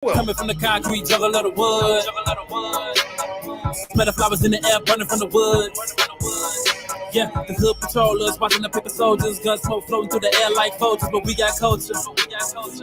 Coming from the concrete, juggle of the wood. Smell the flowers in the air, burning from the wood. Yeah, the hood patrollers, watching the paper soldiers, gun smoke floating through the air like vultures, but we got culture.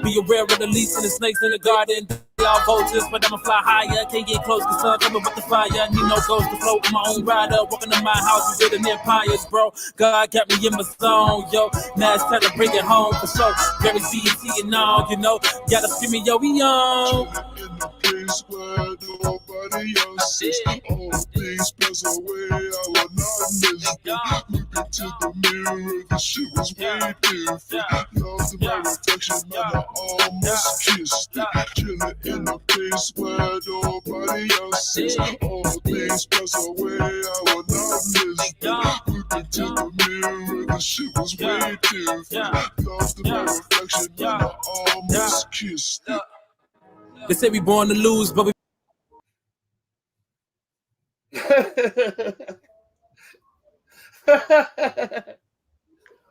Be aware of the leaves and the snakes in the garden. They all vultures, but I'ma fly higher. Can't get close, cause sun coming with the fire. Need no ghost to float in my own rider. Walking to my house, we building empires, bro. God got me in my zone, yo. Now it's time to bring it home for sure. Very CET and all, you know. Gotta scream me, yo, we on. In the place where nobody else is, all things pass away, I will not miss them. Look into the mirror, the shit was way different. Lost my reflection, and I almost kissed it. Chilling in a place where nobody else is, all things pass away, I will not miss them. Look into the mirror, the shit was way different. Lost my reflection, and I almost kissed it. They say we born to lose, but we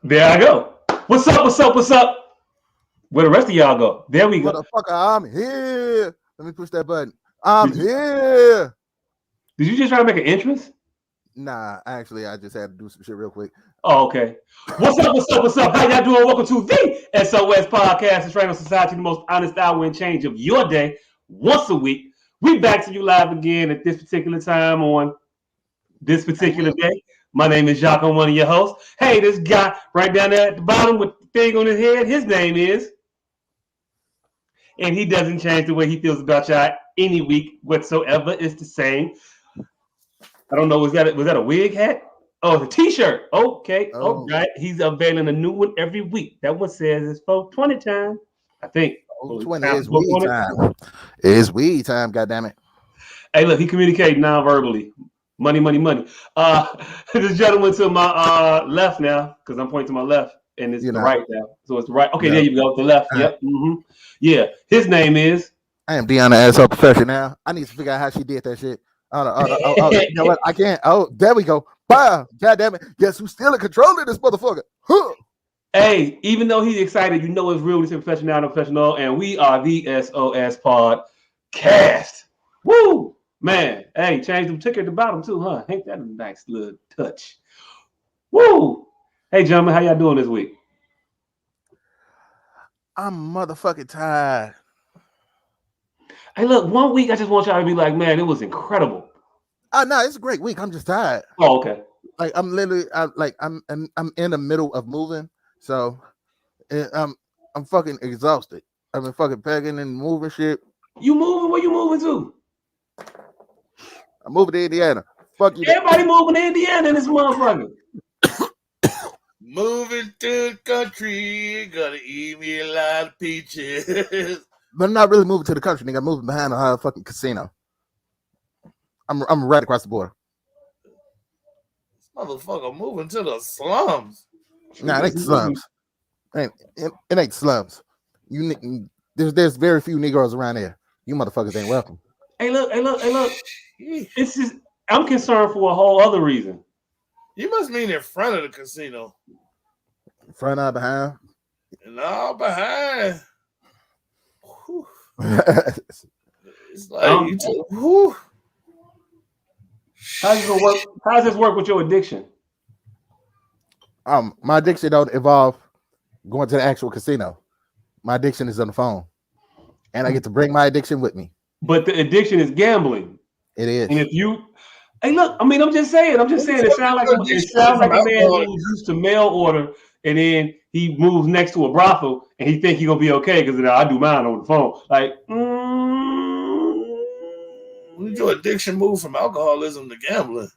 There I go. What's up? What's up? What's up? Where the rest of y'all go? There we go. Motherfucker, I'm here. Let me push that button. I'm here. Did you just try to make an entrance? Nah, actually, I just had to do some shit real quick. Oh, okay. What's up? What's up? What's up? How y'all doing? Welcome to the S.O.S podcast, the Straight on Society, the most honest hour and change of your day, once a week. We back to you live again at this particular time on this particular day. My name is Jacques. I'm one of your hosts. Hey, this guy right down there at the bottom with the thing on his head, his name is, and he doesn't change the way he feels about y'all any week whatsoever. It's the same. I don't know. Was that a wig hat? Oh, it's a t-shirt. Okay. Oh. All right. He's unveiling a new one every week. That one says it's 420 time. I think. 420 is weed time. It is weed time, goddammit. Hey, look, he communicated non-verbally. Money, money, money. This gentleman to my left now, because I'm pointing to my left, and it's the right now. So it's the right. Okay, There you go. The left. Yep. Mm-hmm. Yeah. His name is. I am Deanna asshole professional. I need to figure out how she did that shit. Oh, you know what? I can't. Oh, there we go. Bah, God damn it. Guess who's still in control of this motherfucker? Huh. Hey, even though he's excited, you know it's real. He's professional, and we are the S.O.S podcast. Woo! Man, hey, change the ticker at the bottom too, huh? Ain't that a nice little touch? Woo! Hey, gentlemen, how y'all doing this week? I'm motherfucking tired. Hey, look, 1 week I just want y'all to be like, man, it was incredible. Oh no, it's a great week. I'm just tired. Oh, okay. Like I'm literally, I'm in the middle of moving, so I'm fucking exhausted. I've been fucking pegging and moving shit. You moving? Where you moving to? I'm moving to Indiana. Fuck you. Everybody moving to Indiana in this motherfucker. Moving to the country, gonna eat me a lot of peaches. But I'm not really moving to the country, nigga. I'm moving behind a fucking casino. I'm right across the border. This motherfucker moving to the slums. Nah, it ain't slums. It ain't slums. There's very few Negroes around there. You motherfuckers ain't welcome. Hey, look. It's just I'm concerned for a whole other reason. You must mean in front of the casino. Front or behind? No, behind. It's like you took, whew. How's this work with your addiction? My addiction don't involve going to the actual casino. My addiction is on the phone, and I get to bring my addiction with me. But the addiction is gambling. It is. And if you, hey, look, I mean, I'm just saying. It sounds like a man who's used to mail order, and then he moves next to a brothel, and he think he gonna be okay because I do mine on the phone. Like, when did your addiction move from alcoholism to gambling?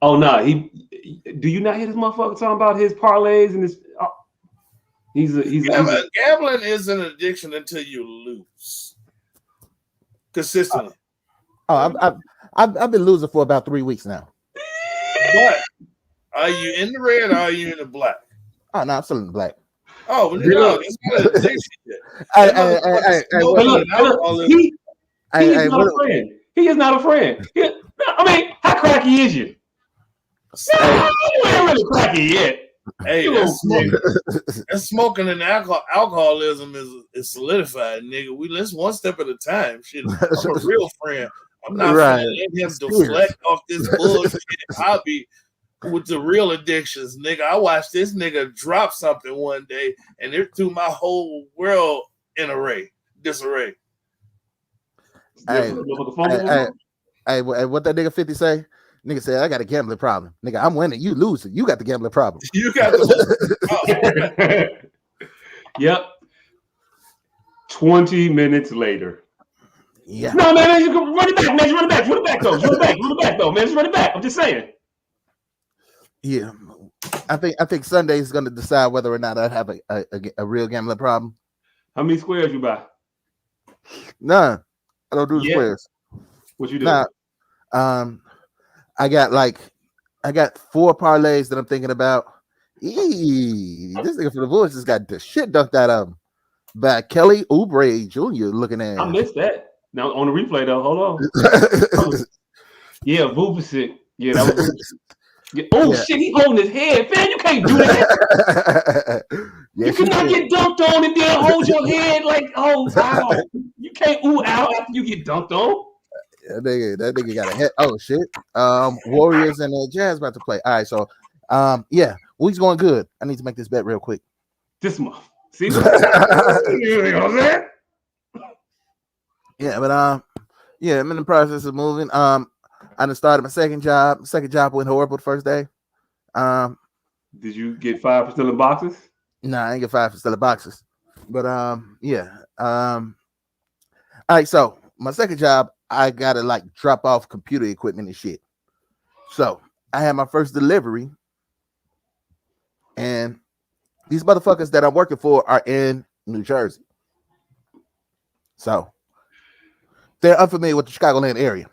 Oh no, do you not hear this motherfucker talking about his parlays and his? Gambling is an addiction until you lose consistently. I've been losing for about 3 weeks now. But are you in the red or are you in the black? Oh no, I'm still in the black. Oh, well, no, it's not an addiction. He's not a friend. He is not a friend. I mean, how cracky is you? You ain't really cracky yet. Hey, You that's little smoking. nigga. That smoking and alcoholism is solidified, nigga. Let's one step at a time. Shit, I'm a real friend. I'm not Right. finna let him Serious. deflect off this bullshit hobby with the real addictions, nigga. I watched this nigga drop something one day, and it threw my whole world in disarray. Hey, what that nigga 50 say? Nigga said, I got a gambling problem. Nigga, I'm winning. You losing. You got the gambling problem. You got the Yep. 20 minutes later. Yeah. No, man, you can run it back, man. Run it back. Run it back, though. Run it back, though, man. Just run it back. I'm just saying. Yeah. I think Sunday is going to decide whether or not I have a real gambling problem. How many squares you buy? Nah, I don't do the squares. What you do? Nah, I got 4 parlays that I'm thinking about. This nigga for the Bulls just got the shit dunked out of him by Kelly Oubre Jr. looking at. I missed that. Now on the replay though, hold on. Yeah, Vucevic. Yeah, that was. Yeah. Oh shit, he holding his head, man. You can't do that. You cannot get dunked on and then hold your head like, oh wow. You can't ooh out after you get dunked on. That nigga got a head. Oh shit. Warriors and Jazz about to play. All right, so yeah, week's going good. I need to make this bet real quick. This month. See? You know what I'm saying? Yeah, but yeah, I'm in the process of moving. I done started my second job. Second job went horrible the first day. Did you get fired for stealing boxes? Nah, I ain't get fired for stealing boxes. But yeah. All right, so my second job, I gotta like drop off computer equipment and shit. So I had my first delivery, and these motherfuckers that I'm working for are in New Jersey. So they're unfamiliar with the Chicagoland area.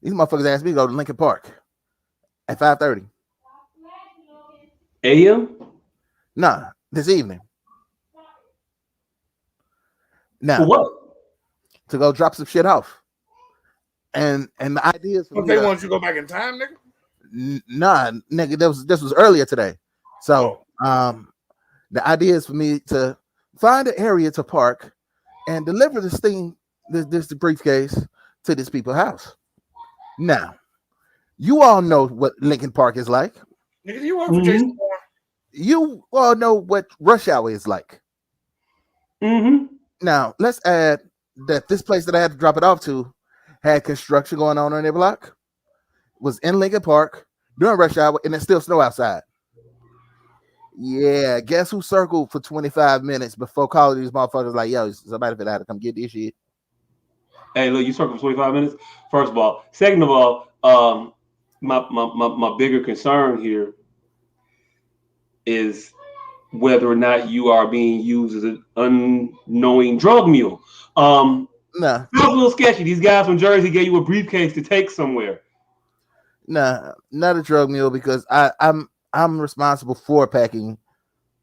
These motherfuckers asked me to go to Lincoln Park at 5:30 a.m. Nah, this evening. Now, for what? To go drop some shit off. And the idea is But they want you to go back in time, nigga? Nah, nigga, this was earlier today. So the idea is for me to find an area to park and deliver this thing, this briefcase to this people's house. Now, you all know what Lincoln Park is like. Nigga, you work for Jason Moore? You all know what rush hour is like. Now, let's add that this place that I had to drop it off to had construction going on their block, was in Lincoln Park during rush hour, and it's still snow outside. Yeah, guess who circled for 25 minutes before calling these motherfuckers like, yo, somebody finna have to come get this shit. Hey, look, you circled for 25 minutes, first of all. Second of all, my bigger concern here is whether or not you are being used as an unknowing drug mule. Nah. It was a little sketchy. These guys from Jersey gave you a briefcase to take somewhere. Nah, not a drug mule, because I'm responsible for packing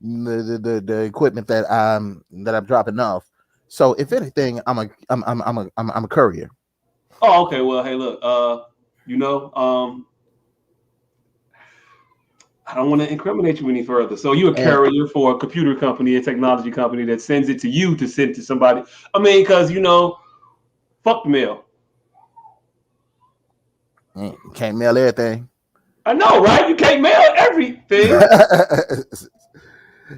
the equipment that I'm dropping off. So if anything, I'm a courier. Oh, okay. Well, hey, look, I don't want to incriminate you any further. So you're a carrier for a computer company, a technology company that sends it to you to send to somebody. I mean, because, fuck the mail. You can't mail everything. I know, right? You can't mail everything.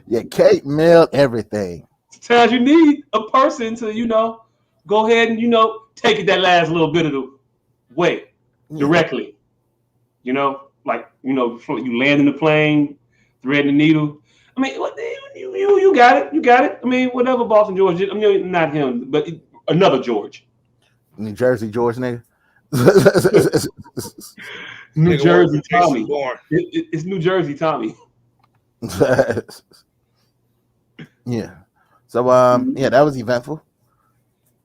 You can't mail everything. Sometimes you need a person to, go ahead and, take it that last little bit of the way directly. You land in the plane, thread the needle. I mean, you got it. You got it. I mean, whatever Boston George did. I mean, not him, but another George. New Jersey George, nigga. New Jersey Tommy. It's New Jersey Tommy. Yeah. So yeah, that was eventful.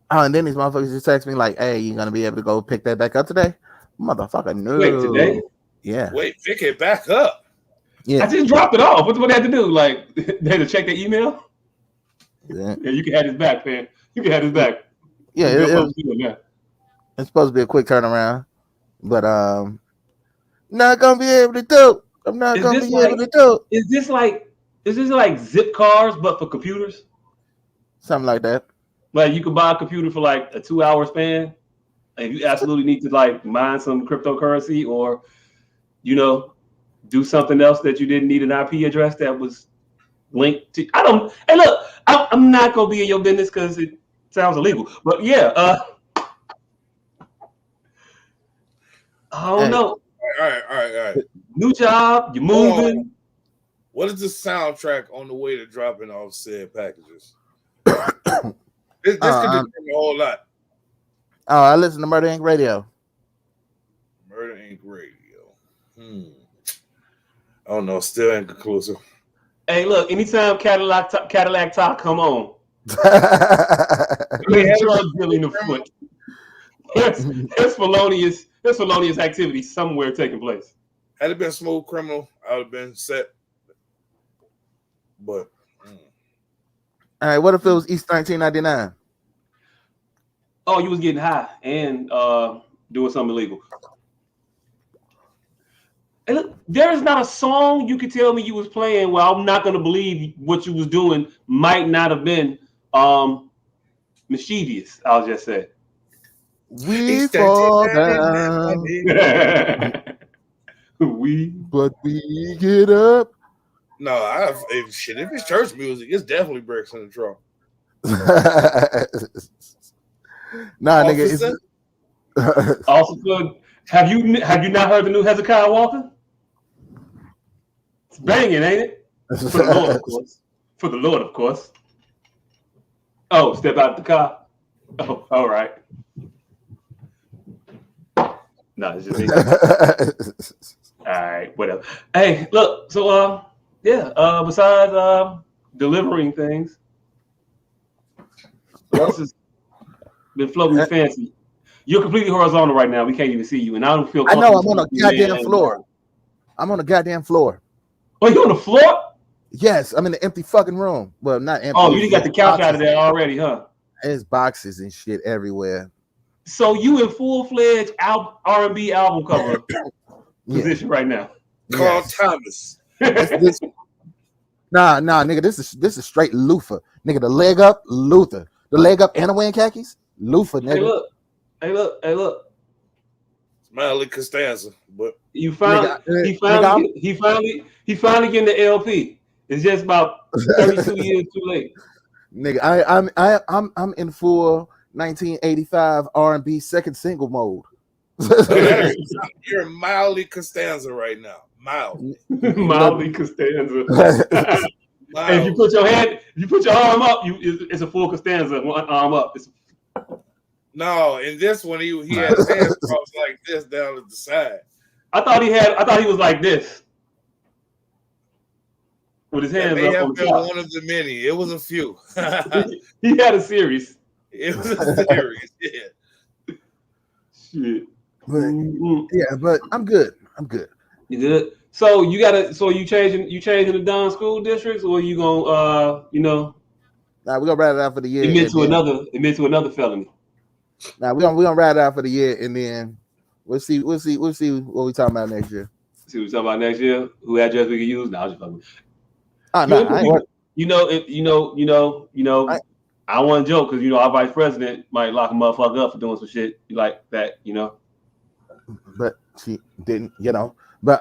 Oh, and then these motherfuckers just text me like, "Hey, you gonna be able to go pick that back up today?" Motherfucker, no. Wait, today? Yeah. Wait, pick it back up. Yeah. I just dropped it off. What they had to do? Like, they had to check their email? Yeah, you can have this back, man. You can have this back. Yeah, it's supposed to be a quick turnaround, but not gonna be able to do. I'm not Is gonna this be like able to do it. is this like zip cars but for computers? Something like that. Like you can buy a computer for like a 2-hour span, and you absolutely need to like mine some cryptocurrency or do something else that you didn't need an IP address that was linked to. I don't. Hey, look, I'm not gonna be in your business because it sounds illegal. But yeah, I don't Hey. know. All right. New job, you're Hold moving. on. What is the soundtrack on the way to dropping off said packages? This could depend a whole lot. Oh, I listen to Murder Inc. Radio. Murder Inc. Radio. I don't know. Still inconclusive. Hey, look, anytime Cadillac Talk come on, They there's had drug dealing afoot. There's felonious activity somewhere taking place. Had it been Smooth Criminal, I would have been set. But All right, what if it was East 1999? Oh, you was getting high and doing something illegal. And look, there is not a song you could tell me you was playing where I'm not gonna believe what you was doing might not have been mischievous. I'll just say. We fall down, but we get up. no, if it's church music, it's definitely bricks in the trunk. Nah, nigga. It's, Also, good. Have you not heard the new Hezekiah Walker? It's banging, ain't it? For the Lord, of course. For the Lord, of course. Oh, step out the car. Oh, all right. No, it's just me. All right, whatever. Hey, look. So, besides delivering things, what else has been floating your fancy? You're completely horizontal right now. We can't even see you, and I don't feel. I know. I'm on a goddamn floor. I'm on a goddamn floor. Oh, you on the floor? Yes, I'm in an empty fucking room. Well, not empty. Oh, you got the couch out of there already, huh? There's boxes and shit everywhere. So you in full-fledged R&B album cover position right now. Carl Thomas. Nah, nigga. This is straight Luther. Nigga, the leg up, Luther. The leg up and wearing khakis, Luther, nigga. Hey, look. Smiley Costanza, but He finally getting the LP. It's just about 32 years too late. Nigga, I'm in full 1985 R&B second single mode. You're mildly Costanza right now. Mildly Costanza. Hey, if you put your arm up, it's a full Costanza. One arm up. No, in this one he had his hands crossed like this down at the side. I thought he was like this. With his hands up on the top. One of the many. It was a few. He had a series. It was a series, yeah. Shit. But I'm good. You good? So you changing the Don school districts, or you gonna Nah, we're gonna ride it out for the year. Admit to another felony. Nah, we're gonna ride it out for the year, and then we'll see what we talking about next year. See what we talking about next year? Who address we can use? No, I'll just fucking. Oh, no, I want to joke because our vice president might lock a motherfucker up for doing some shit like that, But she didn't, But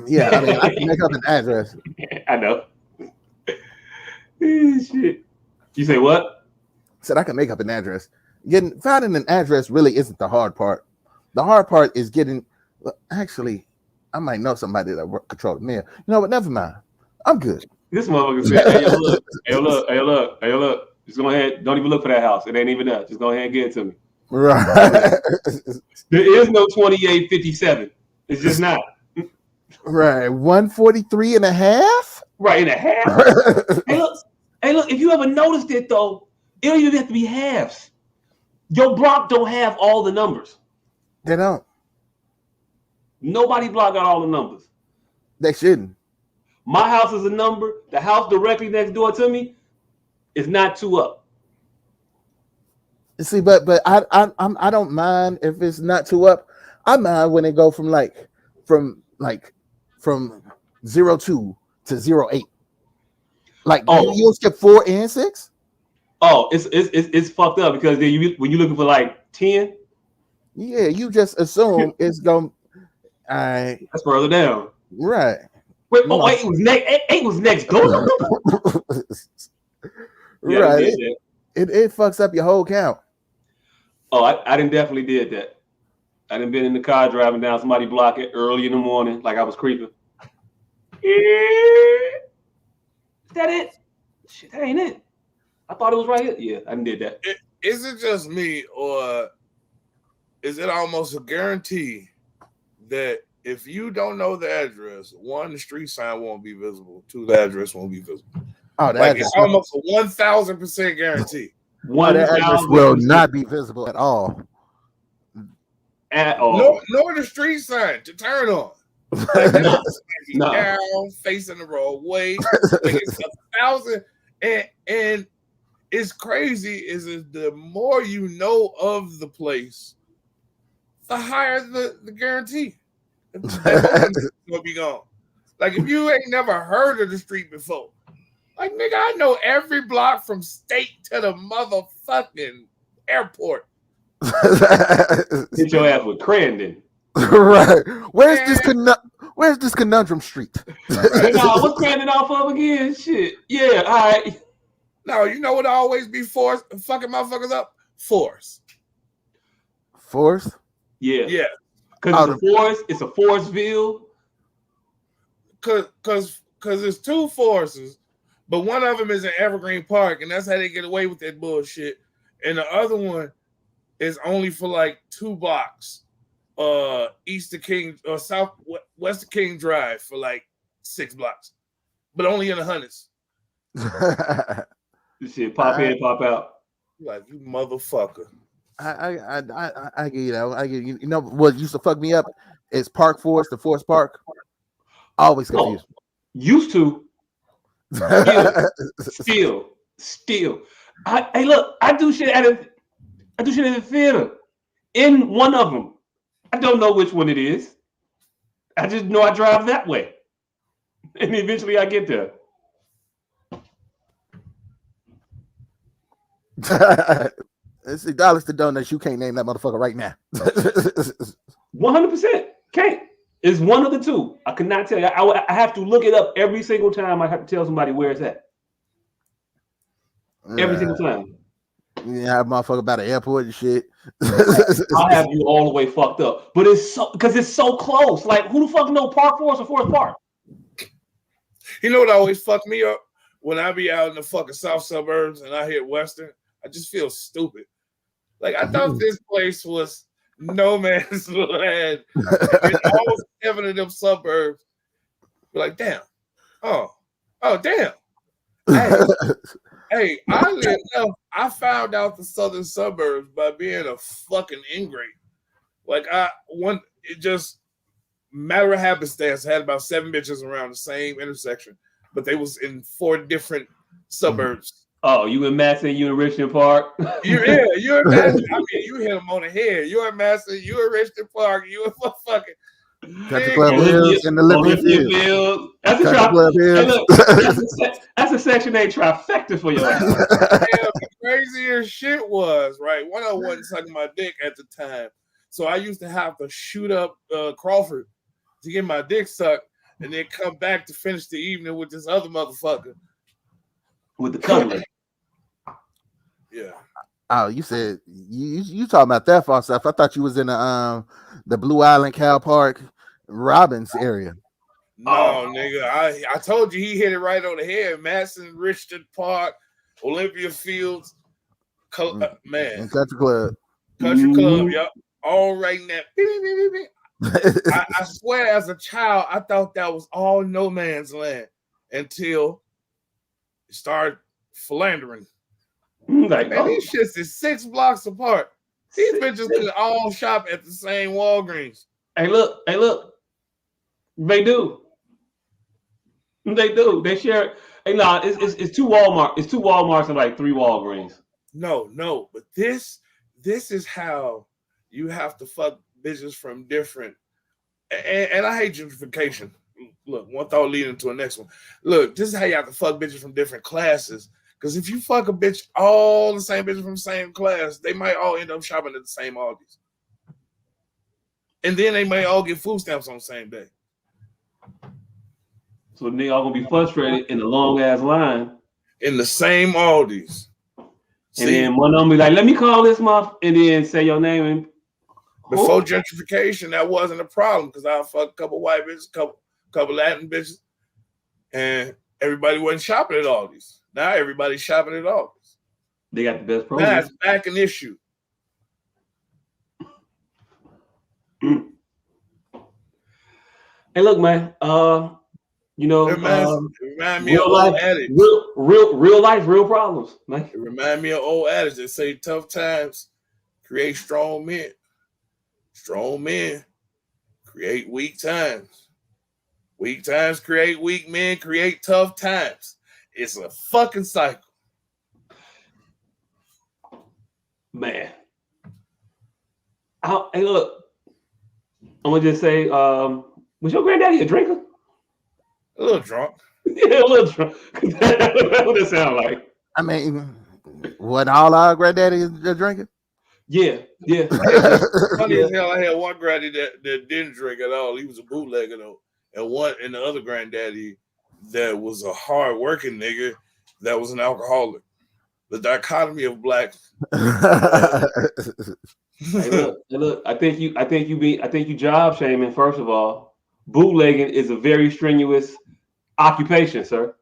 yeah, I mean, I can make up an address. I know. Shit. You say what? I said I can make up an address. Finding an address really isn't the hard part. The hard part is getting. Actually, I might know somebody that work control the mail. You know what? Never mind. I'm good. This motherfucker said, hey, look. Just go ahead. Don't even look for that house. It ain't even there. Just go ahead and get it to me. Right. There is no 2857. It's just not. Right. 143 and a half? Right, and a half. Hey, look, if you ever noticed it though, it don't even have to be halves. Your block don't have all the numbers. They don't. Nobody block got all the numbers. They shouldn't. My house is a number. The house directly next door to me is not 2 up. See, but I don't mind if it's not 2 up. I mind when they go from 02 to 08. Like Oh. you skip 4 and 6. Oh, it's fucked up because then when you're looking for like 10, Yeah, you just assume it's going. that's further down. Right. Wait, it was next. 8 was next door. Yeah, Right. I did that. It fucks up your whole count. Oh, I didn't definitely did that. I done been in the car driving down somebody's block early in the morning, like I was creeping. Is that it? Shit, that ain't it. I thought it was right here. Yeah, I done did that. Is it just me, or is it almost a guarantee that if you don't know the address, 1, the street sign won't be visible, 2, the address won't be visible? Oh, like it's almost a 1,000% guarantee. The address will not be visible at all. At all. Nor the street sign to turn on. Like No. Down, facing the wrong way. Like it's 1,000, and it's crazy. Is the more you know of the place, the higher the guarantee. It's gonna be gone. Like if you ain't never heard of the street before, like nigga, I know every block from State to the motherfucking airport. Hit your ass with Crandon. Right. Where's this conundrum street? No, what's Crandon off of again? Shit. Yeah, all right. No, you know what always be fucking motherfuckers up? Force. Force? Yeah. Yeah. Because it's a Forestville. Cause there's 2 forces, but one of them is in Evergreen Park, and that's how they get away with that bullshit. And the other one is only for like 2 blocks, east of King or west of King Drive for like 6 blocks, but only in the hundreds. This shit pop in, pop out. Like you motherfucker. I get you. I get you. You know what used to fuck me up is Park Forest, the Forest Park. Always confused. Used to. Still. Hey, look, I do shit at the theater. In one of them, I don't know which one it is. I just know I drive that way, and eventually I get there. It's $6 to donuts. You can't name that motherfucker right now. 100% can't. It's one of the 2. I could not tell you. I have to look it up every single time. I have to tell somebody where it's at. Every single time. Yeah, motherfucker about the airport and shit. I'll have you all the way fucked up. But it's so close. Like, who the fuck know Park Forest or Forest Park? You know what always fucked me up? When I be out in the fucking south suburbs and I hit Western, I just feel stupid. Like I thought this place was no man's land. And all 7 of them suburbs. Be like, damn. Oh, damn. Hey, I found out the southern suburbs by being a fucking ingrate. Like it just matter of happenstance. I had about 7 bitches around the same intersection, but they was in 4 different suburbs. Oh, you in Madison, you in Richmond Park? You're in Madison. I mean, you hit them on the head. You're in Madison, you in Richmond Park, you in fucking Country Club Hills and the Olympic Field. That's a Section 8 trifecta for your ass. The craziest shit was, right, one of them wasn't sucking my dick at the time. So I used to have to shoot up Crawford to get my dick sucked and then come back to finish the evening with this other motherfucker. With the cuddling. Yeah. Oh, you said you talking about that far stuff. I thought you was in the Blue Island Cal Park Robbins area. No, nigga. I told you he hit it right on the head. Madison, Richmond Park, Olympia Fields, man. And Country Club. Yep. All right in that. I swear, as a child, I thought that was all no man's land until it started philandering. Like, man, these shits is 6 blocks apart. These bitches could all shop at the same Walgreens. Hey, look. They do. They share. Hey, nah, it's 2 Walmart. It's 2 Walmarts and like 3 Walgreens. No, but this is how you have to fuck bitches from different. And I hate gentrification. look, one thought leading to the next one. Look, this is how you have to fuck bitches from different classes. Because if you fuck a bitch, all the same bitches from the same class, they might all end up shopping at the same Aldi's. And then they may all get food stamps on the same day. So they all gonna be frustrated in a long ass line. In the same Aldi's. And then one of them be like, let me call this month and then say your name. And before gentrification, that wasn't a problem because I fucked a couple white bitches, couple Latin bitches, and everybody wasn't shopping at Aldi's. Now everybody's shopping at Aldi's. They got the best program. That's back an issue. Hey, look, man. You know, remind me of old adage. Real life, real problems. Man. It remind me of old adage that say tough times create strong men. Strong men create weak times. Weak times create weak men, create tough times. It's a fucking cycle. Man. Hey, look. I'm gonna just say, was your granddaddy a drinker? A little drunk. Yeah, a little drunk. What it sound like? I mean, what all our granddaddies are drinking? Yeah. Funny as hell, I had one granddaddy that didn't drink at all. He was a bootlegger though. And the other granddaddy that was a hard working nigga that was an alcoholic. The dichotomy of black. Hey, look, I think you job shaming, first of all. Bootlegging is a very strenuous occupation, sir.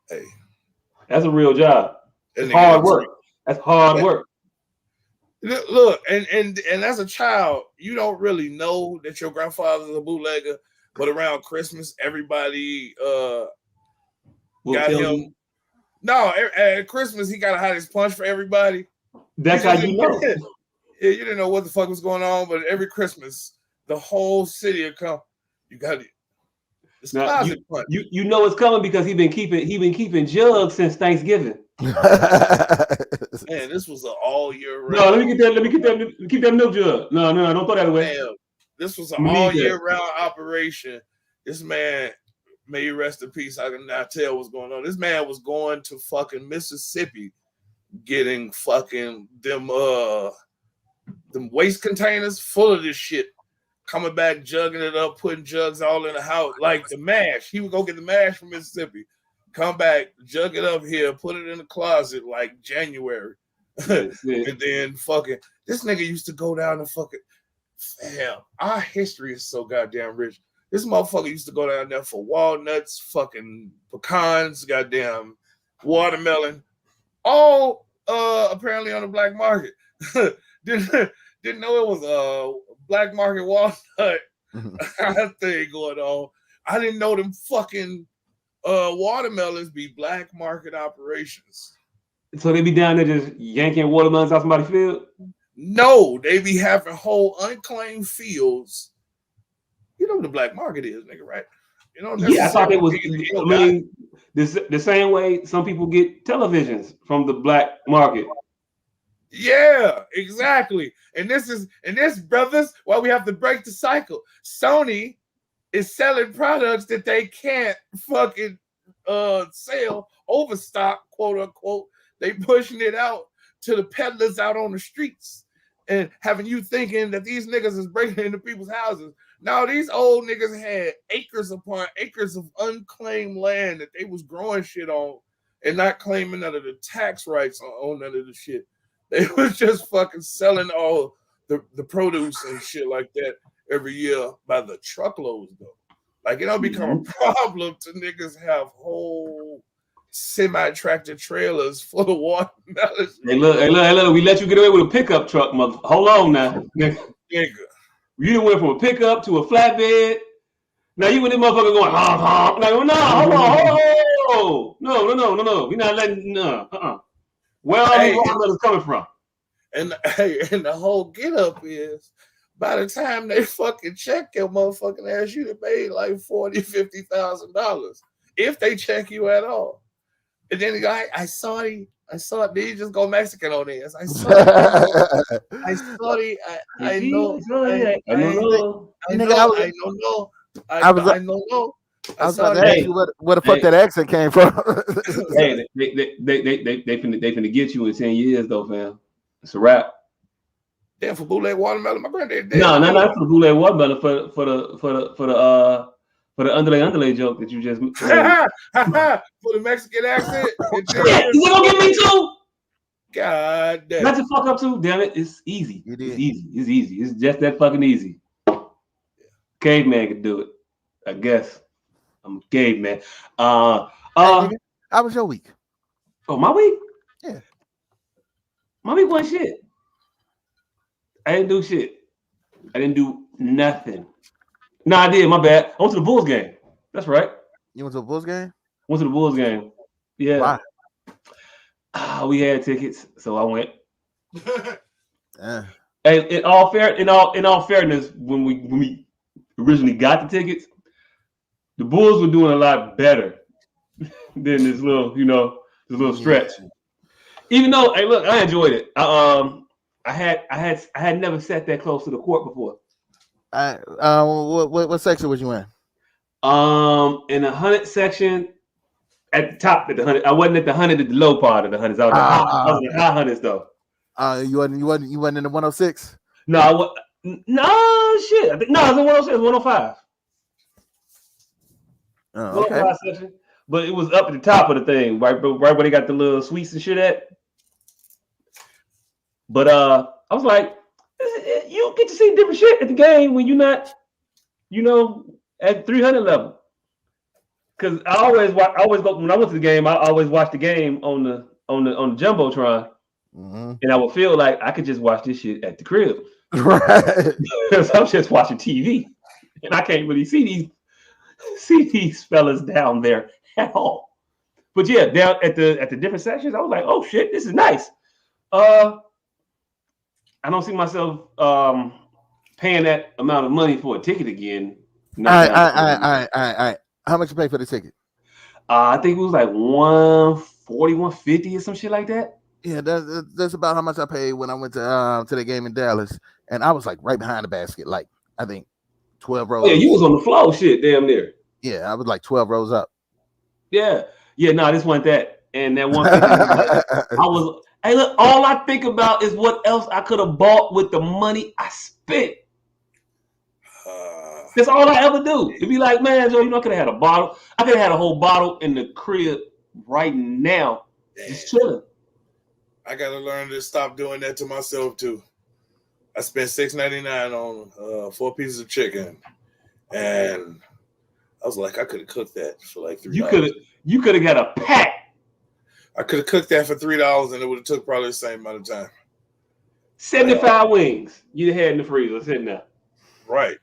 Hey. That's a real job. It's hard work. That's hard work. Look, and as a child, you don't really know that your grandfather's a bootlegger, but around Christmas, everybody got him. No, at Christmas, he got a hottest punch for everybody. That's how you know. Yeah, you didn't know what the fuck was going on, but every Christmas, the whole city would come. You got it. Now, you know it's coming because he been keeping jugs since Thanksgiving. Man, this was an all year round. No, let me keep that milk jug. No, don't throw that away. Damn, this was an all year round operation. This man, may you rest in peace. I can not tell what's going on. This man was going to fucking Mississippi, getting fucking them waste containers full of this shit. Coming back, jugging it up, putting jugs all in the house, like the mash. He would go get the mash from Mississippi, come back, jug it up here, put it in the closet like January. And then fucking, this nigga used to go down and fucking, fam, our history is so goddamn rich. This motherfucker used to go down there for walnuts, fucking pecans, goddamn watermelon, all apparently on the black market. Didn't know it was a black market walnut thing going on. I didn't know them fucking watermelons be black market operations. So they be down there just yanking watermelons out somebody's field? No, they be having whole unclaimed fields. You know what the black market is, nigga, right? You know, yeah, I thought it was. I mean, the same way some people get televisions from the black market. Yeah, exactly. And this, brothers, why we have to break the cycle. Sony is selling products that they can't fucking sell, overstock, quote unquote. They pushing it out to the peddlers out on the streets and having you thinking that these niggas is breaking into people's houses. Now these old niggas had acres upon acres of unclaimed land that they was growing shit on and not claiming none of the tax rights on none of the shit. They was just fucking selling all the produce and shit like that every year by the truckloads though. Like it don't become a problem to niggas have whole semi-tractor trailers full of watermelons. Hey look, we let you get away with a pickup truck, mother. Hold on now. Nigga. You went from a pickup to a flatbed. Now you with this motherfucker going, honk. Like, no, hold on. No. We're not letting, Where are these watermelons coming from? And the whole get up is by the time they fucking check your motherfucking ass, you have made like $40,000-$50,000 if they check you at all. And then the guy, I saw it. Then you just go Mexican on this. I saw it. I know. I was I don't know. I was about to ask you where the fuck that accent came from. Hey, they finna get you in 10 years though, fam. It's a wrap. Damn, for bootleg watermelon, my granddad dead. No, not for the bootleg watermelon, for the underlay joke that you just for the Mexican accent. Yeah, you gonna get me too? God damn. Not to fuck up too, damn it. It's easy. It's easy. It's just that fucking easy. Caveman could do it. I guess. I'm a caveman. How was your week? Oh, my week? Yeah. My week wasn't shit. I didn't do shit. I didn't do nothing. No, I did. My bad. I went to the Bulls game. That's right. You went to a Bulls game? Went to the Bulls game. Yeah. Why? We had tickets, so I went. Yeah. And in all fairness, when we originally got the tickets, the Bulls were doing a lot better than this little stretch. Even though, hey, look, I enjoyed it. I had never sat that close to the court before. What section was you in? In the 100 section, at the top at the 100. I wasn't at the 100 at the low part of the 100s. I was in the high 100s though. You wasn't in the 106? No, no shit. I was in 106, 105. Oh, okay. 105 section. But it was up at the top of the thing, right where they got the little suites and shit at. But I was like, you get to see different shit at the game when you're not, at 300 level. Because I always go when I went to the game. I always watch the game on the jumbotron, and I would feel like I could just watch this shit at the crib, right? Because I'm just watching TV, and I can't really see these fellas down there at all. But yeah, down at the different sections, I was like, oh shit, this is nice. I don't see myself paying that amount of money for a ticket again. All right. How much you pay for the ticket? I think it was like 140, 150 or some shit like that. Yeah, that's about how much I paid when I went to the game in Dallas, and I was like right behind the basket, like I think 12 rows. Oh, yeah, you was on the floor, shit, damn near. Yeah, I was like 12 rows up. Yeah, no, this wasn't that, and that 150. I was. Hey, look, all I think about is what else I could have bought with the money I spent. That's all I ever do. It'd be like, man, Joe, I could have had a bottle. I could have had a whole bottle in the crib right now, just chilling. I gotta learn to stop doing that to myself too. I spent $6.99 on 4 pieces of chicken, and I was like, I could have cooked that for like $3. You could have got a pack. I could have cooked that for $3, and it would have took probably the same amount of time. 75 wings you had in the freezer sitting there. Right.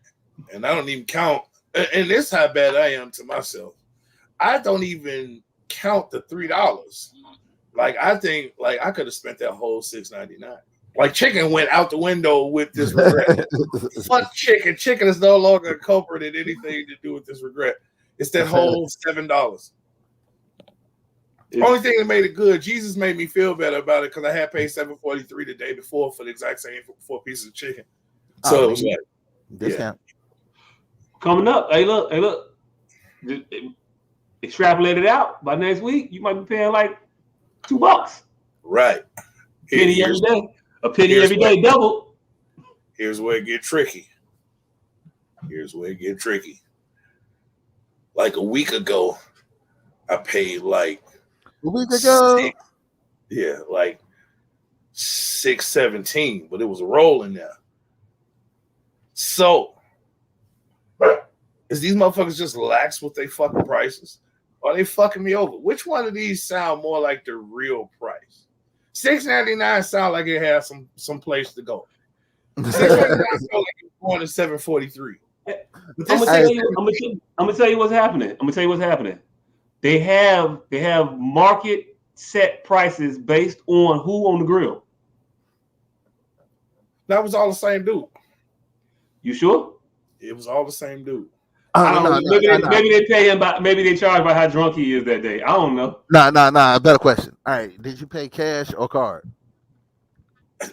And I don't even count, and this is how bad I am to myself. I don't even count the $3. Like, I think like I could have spent that whole $6.99. Like, chicken went out the window with this regret. Fuck chicken. Chicken is no longer a culprit in anything to do with this regret. It's that whole $7. Only thing that made it good, Jesus made me feel better about it because I had paid $7.43 the day before for the exact same 4 pieces of chicken. So it was like discount. Coming up. Hey, look. Extrapolate it out. By next week, you might be paying like $2. Right. Penny every day. A penny every day, double. Here's where it get tricky. Like a week ago, I paid like a week ago. Like $6.17, but it was a roll in there. So, is these motherfuckers just lax with their fucking prices? Or are they fucking me over? Which one of these sound more like the real price? $6.99 sound like it has some place to go. $6.99 sound like it's going to $7.43. I'm gonna tell you what's happening. They have market set prices based on who on the grill. That was all the same dude. You sure? It was all the same dude. I don't know. Maybe they pay him maybe they charge by how drunk he is that day. I don't know. Nah. Better question. All right, did you pay cash or card?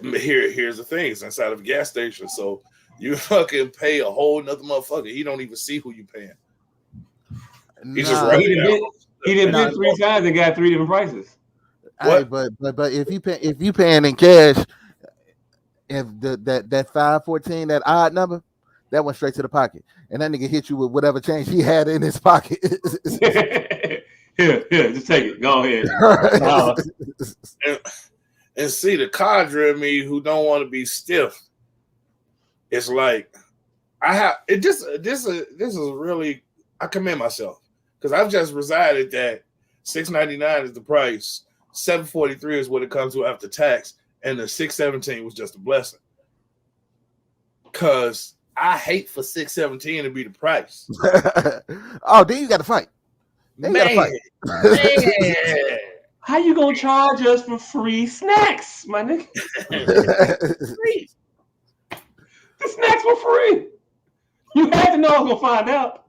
Here's the thing. It's inside of a gas station, so You fucking pay a whole nother motherfucker. He don't even see who you paying. He just Nah, right He there. didn't bid 3 times and got 3 different prices. hey, but if you paying in cash, if that 514, that odd number, that went straight to the pocket, and that nigga hit you with whatever change he had in his pocket. Here, just take it. Go ahead. And see, the cadre of me who don't want to be stiff, it's like I have it. This is really, I commend myself because I've just resided that $6.99 is the price, $7.43 is what it comes to after tax, and the $6.17 was just a blessing. Cause I hate for $6.17 to be the price. Oh, then you got to fight. Man. How you gonna charge us for free snacks, my nigga? Free. The snacks were free. You had to know I was gonna find out.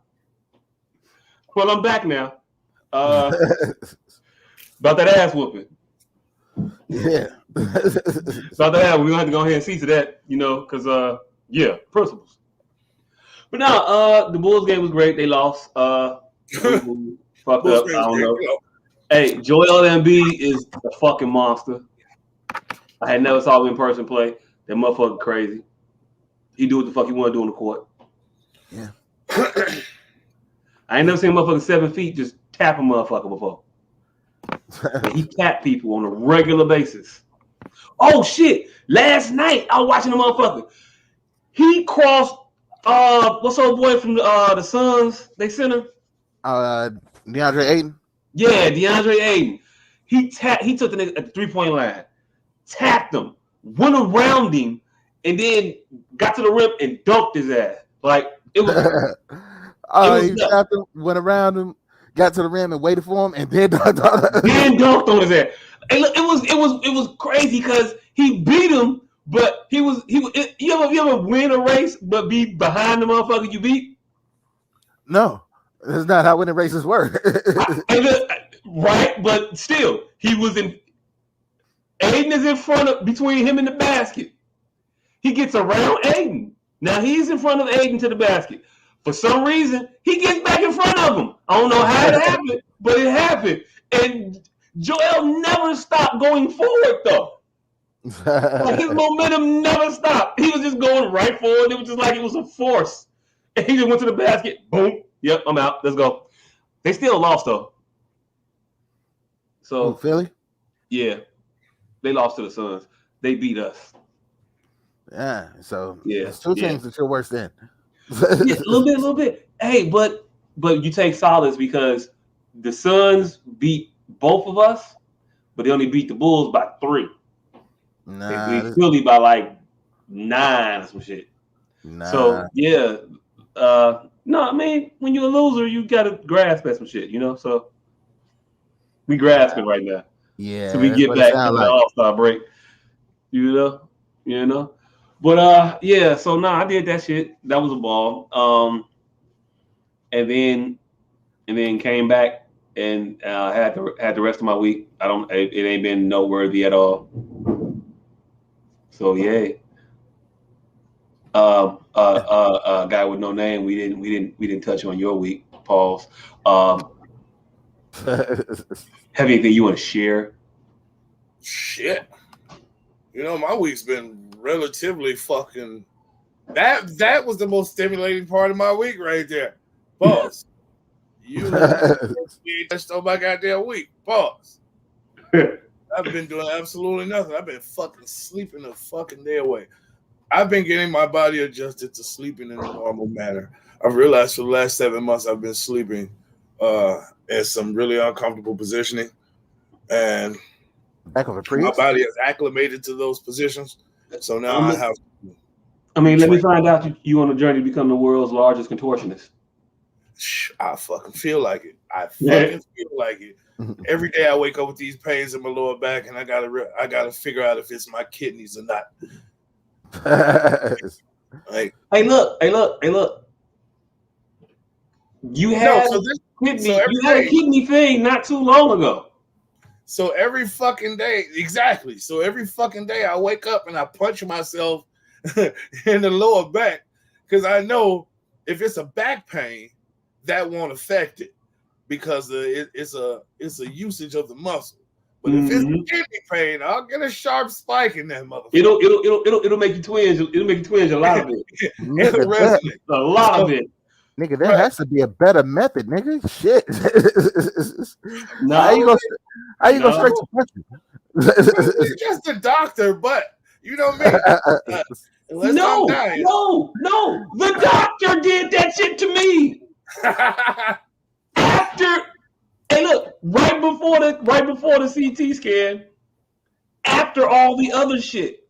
Well, I'm back now. About that ass whooping. Yeah. About that ass, we're gonna have to go ahead and see to that, because yeah, principles. But no, the Bulls game was great. They lost. Fucked up. I don't know. Hey, Joel Embiid is a fucking monster. I had never saw him in person play. That motherfucker crazy. He do what the fuck he want to do on the court. Yeah. I ain't never seen a motherfucker 7 feet just tap a motherfucker before. He tap people on a regular basis. Oh shit! Last night I was watching the motherfucker. He crossed. What's old boy from the Suns? They center. DeAndre Ayton. Yeah, DeAndre Ayton. He took the nigga at the 3-point line, tapped him, went around him, and then got to the rim and dunked his ass. Like it was. He tapped him, went around him, got to the rim and waited for him, and then dunked on his ass. And look, it was crazy because he beat him, but he was. You ever win a race but be behind the motherfucker you beat? No. That's not how winning races work. Right, but still, he was in. Aiden is in front between him and the basket. He gets around Aiden. Now he's in front of Aiden to the basket. For some reason, he gets back in front of him. I don't know how it happened, but it happened. And Joel never stopped going forward, though. Like his momentum never stopped. He was just going right forward. It was just like it was a force. And he just went to the basket. Boom. Yep, I'm out. Let's go. They still lost, though. So Philly? Yeah. They lost to the Suns. They beat us. Yeah. So it's 2 teams that you're worse than. Yeah, a little bit. Hey, but you take solace because the Suns beat both of us, but they only beat the Bulls by 3. They beat Philly by like 9 or some shit. So yeah. No, I mean, when you're a loser, you gotta grasp at some shit, So we grasping right now. Yeah. So we get back to the All-Star break. But yeah, so I did that shit. That was a ball. And then came back and had the rest of my week. It ain't been noteworthy at all. So yay. Guy with no name. We didn't touch on your week. Pause. Have anything you want to share? Shit. My week's been relatively fucking. That was the most stimulating part of my week right there. Pause. You touched on my goddamn week. Pause. I've been doing absolutely nothing. I've been fucking sleeping the fucking day away. I've been getting my body adjusted to sleeping in a normal manner. I've realized for the last 7 months I've been sleeping in some really uncomfortable positioning, and my body has acclimated to those positions. So now I have. Let me find out you on a journey to become the world's largest contortionist. I fucking feel like it. Feel like it. Every day I wake up with these pains in my lower back, and I gotta figure out if it's my kidneys or not. Hey, look. You had a kidney thing not too long ago. So every fucking day, exactly. So every fucking day I wake up and I punch myself in the lower back because I know if it's a back pain, that won't affect it because it's a usage of the muscle. But if it's kidney pain, I'll get a sharp spike in that motherfucker. It'll make you twinge. It'll make you twinge a lot of it. It'll resonate. A lot of it. Nigga, there has to be a better method, nigga. Shit. No. How you go straight to question? You're just a doctor, but you know me. No. The doctor did that shit to me. After, hey, look, right before the CT scan, after all the other shit,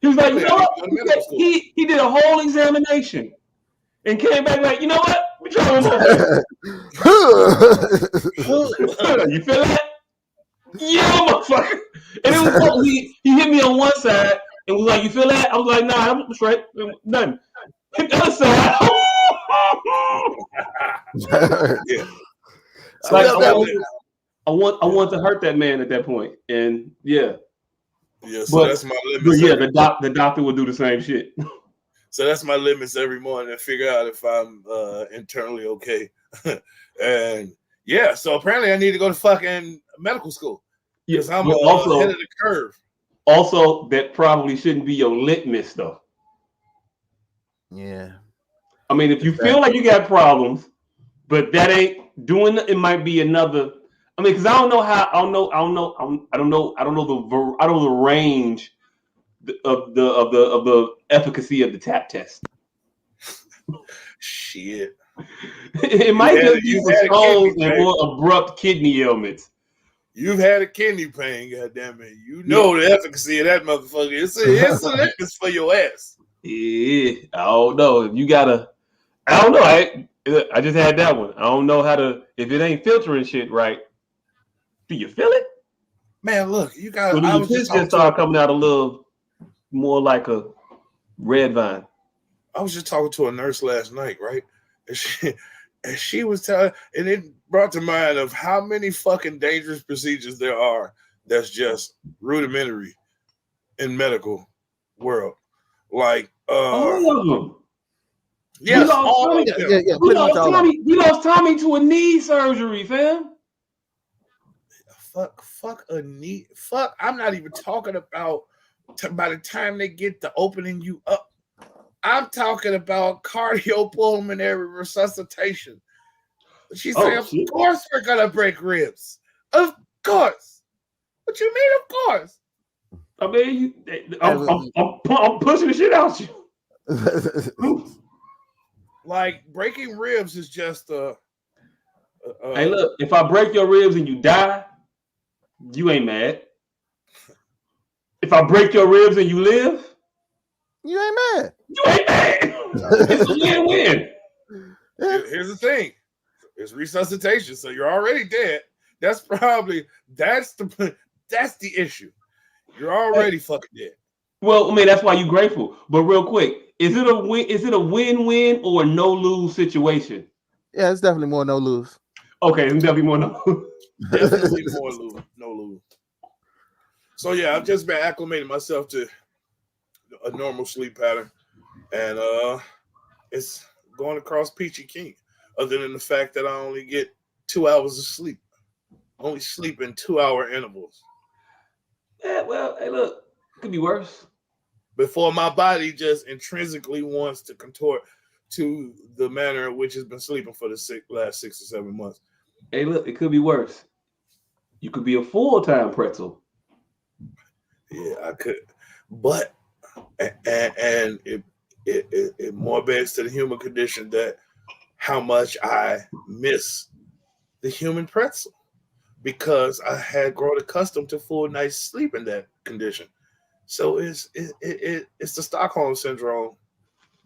he was like, you know what? He did a whole examination and came back like, you know what? We try one more thing. You feel that? Yeah, motherfucker. And it was cool. He hit me on one side and was like, you feel that? I was like, nah, I'm straight. Nothing. Hit the other side. Yeah. Like, I want to hurt that man at that point. And yeah. Yeah, so that's my limits. Yeah, the doctor would do the same shit. So that's my limits every morning and figure out if I'm internally okay. And yeah, so apparently I need to go to fucking medical school. Because I'm also ahead of the curve. Also, that probably shouldn't be your litmus though. Yeah. I mean, if you feel like you got problems, but that ain't doing it, might be another. I mean, because I don't know the range of the efficacy of the tap test. Shit. It might just be for stones and more abrupt kidney ailments. You've had a kidney pain, goddammit. You know the efficacy of that motherfucker. It's a litmus for your ass. Yeah, I don't know. If you gotta, I don't know. I just had that one. I don't know how to. If it ain't filtering shit right, do you feel it? Man, look, you got. I was just start coming out a little more like a red vine. I was just talking to a nurse last night, right? And she was telling, and it brought to mind of how many fucking dangerous procedures there are that's just rudimentary in medical world. Like, all of them. Yes, all of them. Yeah. We lost Tommy to a knee surgery, fam. Fuck a knee. Fuck, I'm not even talking about by the time they get to opening you up. I'm talking about cardiopulmonary resuscitation. She said, of course we're going to break ribs. Of course. What you mean, of course? I mean, I'm pushing the shit out you. Like, breaking ribs is just hey, look, if I break your ribs and you die, you ain't mad. If I break your ribs and you live, you ain't mad. You ain't mad. It's a win-win. Here's the thing. It's resuscitation, so you're already dead. That's the issue. You're already fucking dead. Well, I mean, that's why you're grateful. But real quick, is it a win? Is it a win-win or a no-lose situation? Yeah, it's definitely more no-lose. Okay, it's definitely more no-lose. Definitely more no-lose. So yeah, I've just been acclimating myself to a normal sleep pattern, and it's going across peachy keen. Other than the fact that I only get 2 hours of sleep, only sleep in 2-hour intervals. Yeah, well, hey, look, it could be worse. Before my body just intrinsically wants to contort to the manner in which it's been sleeping for the last 6 or 7 months. Hey, look, it could be worse. You could be a full-time pretzel. Yeah, I could, but and it more begs to the human condition that how much I miss the human pretzel because I had grown accustomed to full night's sleep in that condition. So it's the Stockholm syndrome,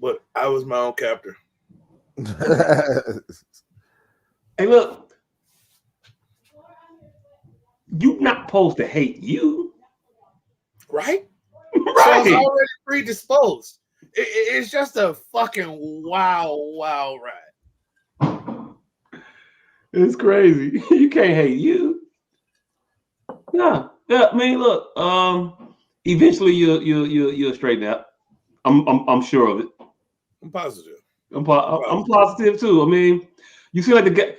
but I was my own captor. Hey, look, you're not supposed to hate you. Right? Right. So I was already predisposed. It's just a fucking wow ride. It's crazy. You can't hate you. No. Yeah, I mean, look, Eventually, you'll straighten out. I'm sure of it. I'm positive. I'm positive too. I mean, you seem like the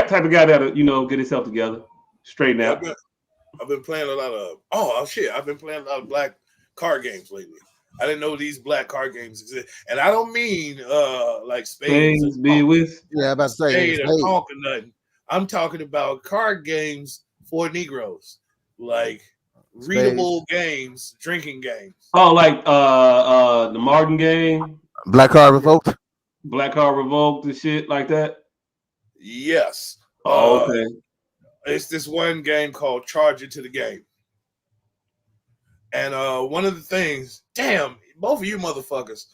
type of guy that'll get himself together, straighten out. I've been playing a lot of I've been playing a lot of black card games lately. I didn't know these black card games exist, and I don't mean like spades be with. Yeah, I'm about to say spade or conk or nothing. I'm talking about card games for Negroes, like readable games, drinking games. Oh, like the Martin game, Black Card Revoked, and shit like that. Yes. Oh, okay. It's this one game called Charge It to the Game. And one of the things, damn, both of you motherfuckers.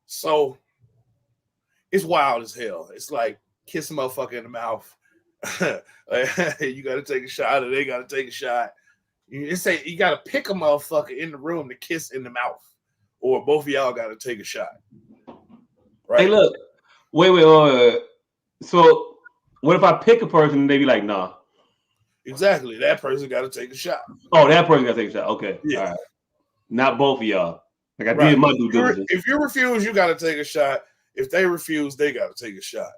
So it's wild as hell. It's like kiss a motherfucker in the mouth. You got to take a shot, or they got to take a shot. You say you got to pick a motherfucker in the room to kiss in the mouth, or both of y'all got to take a shot. Right? Hey, look, wait. So what if I pick a person and they be like, nah? Exactly. That person got to take a shot. Oh, that person got to take a shot. Okay. Yeah. All right. Not both of y'all. Like I did my due diligence. If you refuse, you got to take a shot. If they refuse, they got to take a shot.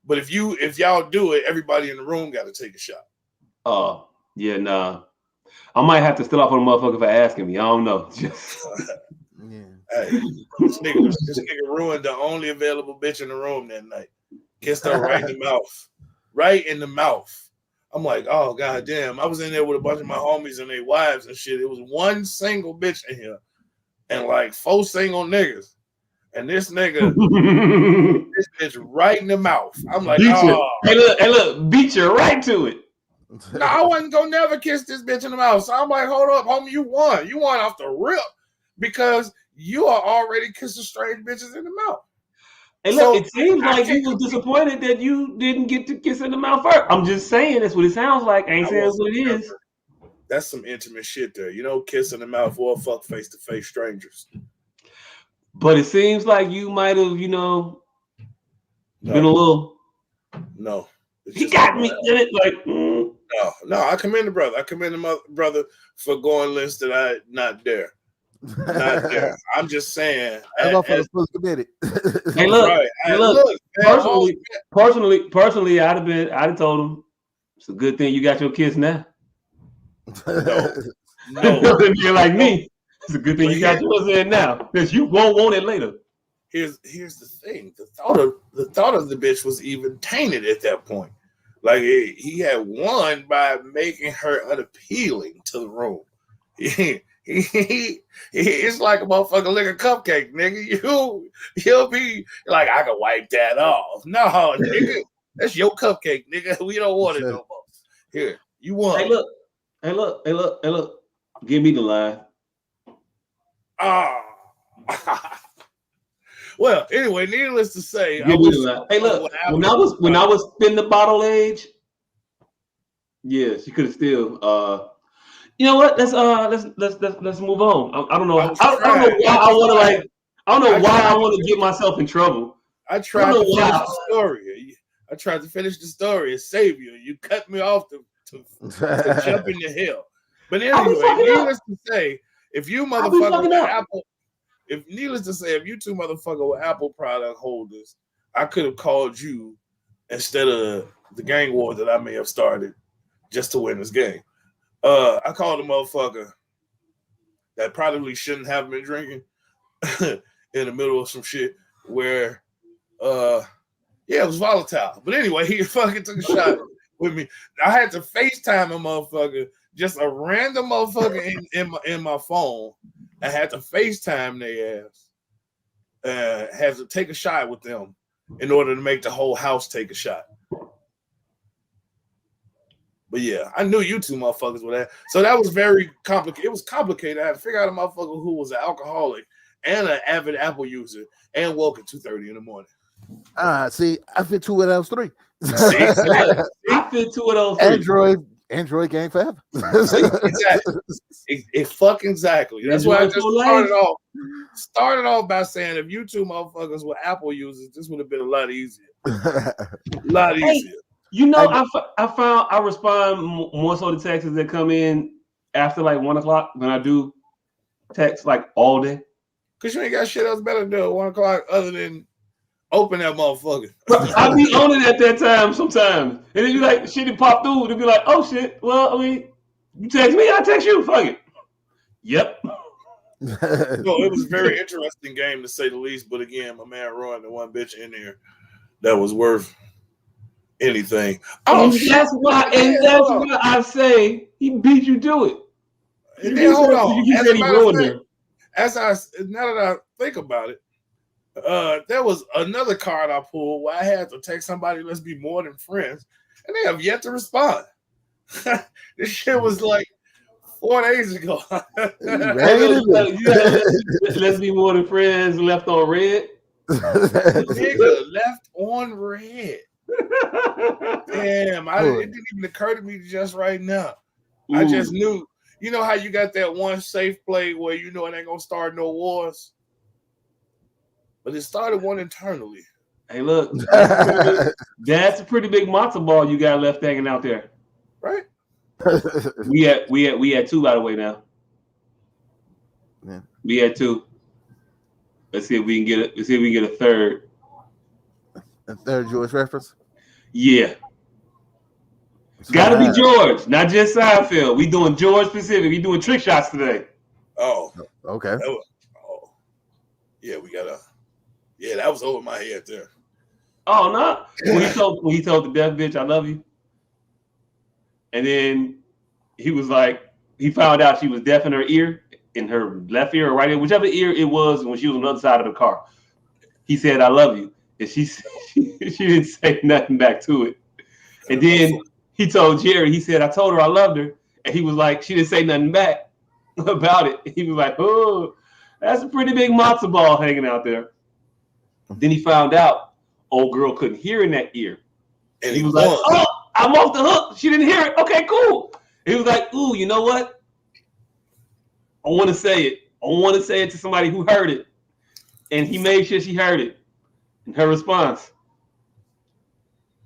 But if y'all do it, everybody in the room got to take a shot. Oh, yeah, nah. I might have to still off on a motherfucker for asking me. I don't know. Hey, this nigga ruined the only available bitch in the room that night. Kissed her right in the mouth. Right in the mouth. I'm like, oh, god damn. I was in there with a bunch of my homies and their wives and shit. It was one single bitch in here and like 4 single niggas. And this nigga, this bitch right in the mouth. I'm like, oh. Hey, look, beat you right to it. No, I wasn't gonna never kiss this bitch in the mouth. So I'm like, hold up, homie, you won. You won off the rip because you are already kissing strange bitches in the mouth. Hey, look, it seems like you were disappointed that you didn't get to kiss in the mouth first. I'm just saying that's what it sounds like. I ain't saying that's what it is. That's some intimate shit there. You know, kiss in the mouth or fuck face-to-face strangers. But it seems like you might have, been a little. No. He got me in it. Like, No, I commend the brother. I commend the brother for going lists that I not there. Not there. I'm just saying. Hey, look. Personally, I'd have told him it's a good thing you got your kiss now. No. You're like me. It's a good thing you got yours in now because you won't want it later. Here's the thing. The thought of the bitch was even tainted at that point. Like he had won by making her unappealing to the room. It's like a motherfucker lick a cupcake, nigga. He'll be like, I can wipe that off. No, nigga, that's your cupcake, nigga. We don't want it no more. Here, you won. Hey, look. Give me the line. Well, anyway, needless to say, hey, look, when I was spin the bottle age, yeah, she could have still. You know what? Let's move on. I don't know. I don't know why I want to get myself in trouble. I tried to finish the story. I tried to finish the story and save you. You cut me off to jump in the hill. But anyway, needless to say, if you motherfucker with Apple. Needless to say, if you two motherfucker were Apple product holders, I could have called you instead of the gang war that I may have started just to win this game. I called a motherfucker that probably shouldn't have been drinking in the middle of some shit where, it was volatile. But anyway, he fucking took a shot with me. I had to FaceTime a motherfucker, just a random motherfucker in my phone. I had to FaceTime their ass. Had to take a shot with them in order to make the whole house take a shot. But yeah, I knew you two motherfuckers were that. So that was very complicated. It was complicated. I had to figure out a motherfucker who was an alcoholic and an avid Apple user and woke at 2:30 in the morning. See, I fit 2 of those 3. I fit 2 of those 3. Android game forever. Exactly. That's why I just started off by saying if you two motherfuckers were Apple users, this would have been a lot easier. Easier. You know, I found I respond more so to texts that come in after like 1 o'clock than I do text like all day? Cause you ain't got shit else better to do at 1 o'clock other than open that motherfucker. I be on it at that time sometimes, and then you like shit it pop through. To be like, oh shit. Well, I mean, you text me, I text you. Fuck it. Yep. No, it was a very interesting game to say the least. But again, my man ruined the one bitch in there that was worth anything. Oh, and that's why I say he beat you to it. And then hold on. You As said a he matter of ruined fact, now that I think about it, there was another card I pulled where I had to text somebody, let's be more than friends, and they have yet to respond. This shit was like 4 days ago. Let's be more than friends. Left on red. Nigga, left on red. Damn, it didn't even occur to me just right now. Ooh. I just knew. You know how you got that one safe play where you know it ain't gonna start no wars, but it started one internally. Hey, look, that's a pretty big matzo ball you got left hanging out there, right? we had 2 by the way now. Yeah. We had 2. Let's see if we can get it. Let's see if we can get a third. A third Jewish reference. Yeah. Gotta be George, not just Seinfeld. We doing George specific. We doing trick shots today. Oh, okay. Yeah, we gotta. Yeah, that was over my head there. Oh no! When he told the deaf bitch, "I love you," and then he was like, he found out she was deaf in her ear, in her left ear or right ear, whichever ear it was, when she was on the other side of the car. He said, "I love you," and she didn't say nothing back to it, and then. He told Jerry, he said, I told her I loved her. And he was like, she didn't say nothing back about it. He was like, oh, that's a pretty big matzo ball hanging out there. Then he found out old girl couldn't hear in that ear. And he was like, oh, I'm off the hook. She didn't hear it. Okay, cool. He was like, ooh, you know what? I want to say it. I want to say it to somebody who heard it. And he made sure she heard it. And her response,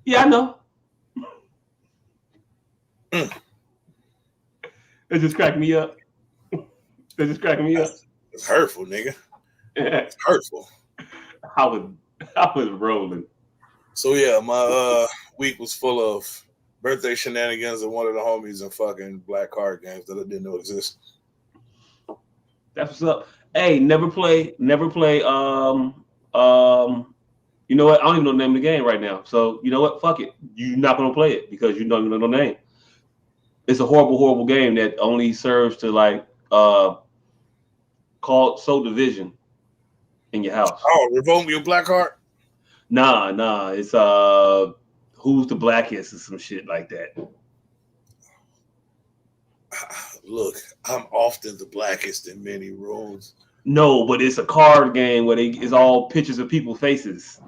yeah, I know. It just cracked me up. It just cracked me up. It's hurtful, nigga. It's hurtful. I was rolling. So yeah, my week was full of birthday shenanigans and one of the homies and fucking black card games that I didn't know existed. That's what's up. Hey, never play. You know what? I don't even know the name of the game right now. So you know what? Fuck it. You're not gonna play it because you don't even know the name. It's a horrible, horrible game that only serves to like call sow division in your house. Oh, revoke your black card? Nah. It's who's the blackest or some shit like that. Look, I'm often the blackest in many rooms. No, but it's a card game where it's all pictures of people's faces.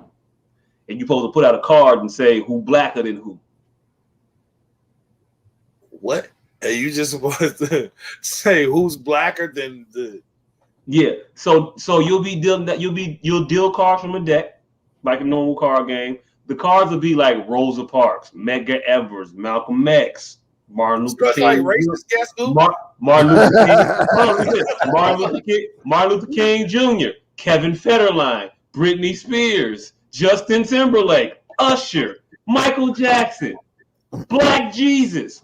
And you're supposed to put out a card and say who blacker than who. What? Are you just supposed to say who's blacker than the? Yeah. So you'll deal cards from a deck, like a normal card game. The cards will be like Rosa Parks, Medgar Evers, Malcolm X, Martin Luther King. Like racist, guess who? Martin Luther King Jr., Kevin Federline, Britney Spears, Justin Timberlake, Usher, Michael Jackson, Black Jesus.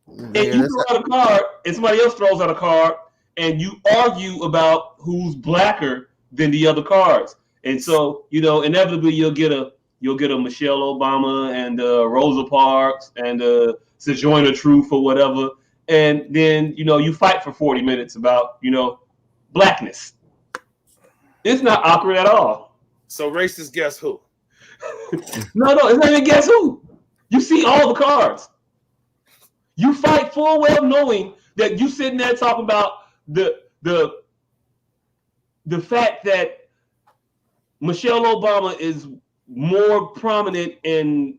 And you throw out a card, and somebody else throws out a card, and you argue about who's blacker than the other cards. And so, inevitably you'll get a Michelle Obama and Rosa Parks and Sojourner Truth or whatever. And then, you fight for 40 minutes about, blackness. It's not awkward at all. So racist guess who? No, it's not even guess who. You see all the cards. You fight full well knowing that you sitting there talking about the fact that Michelle Obama is more prominent and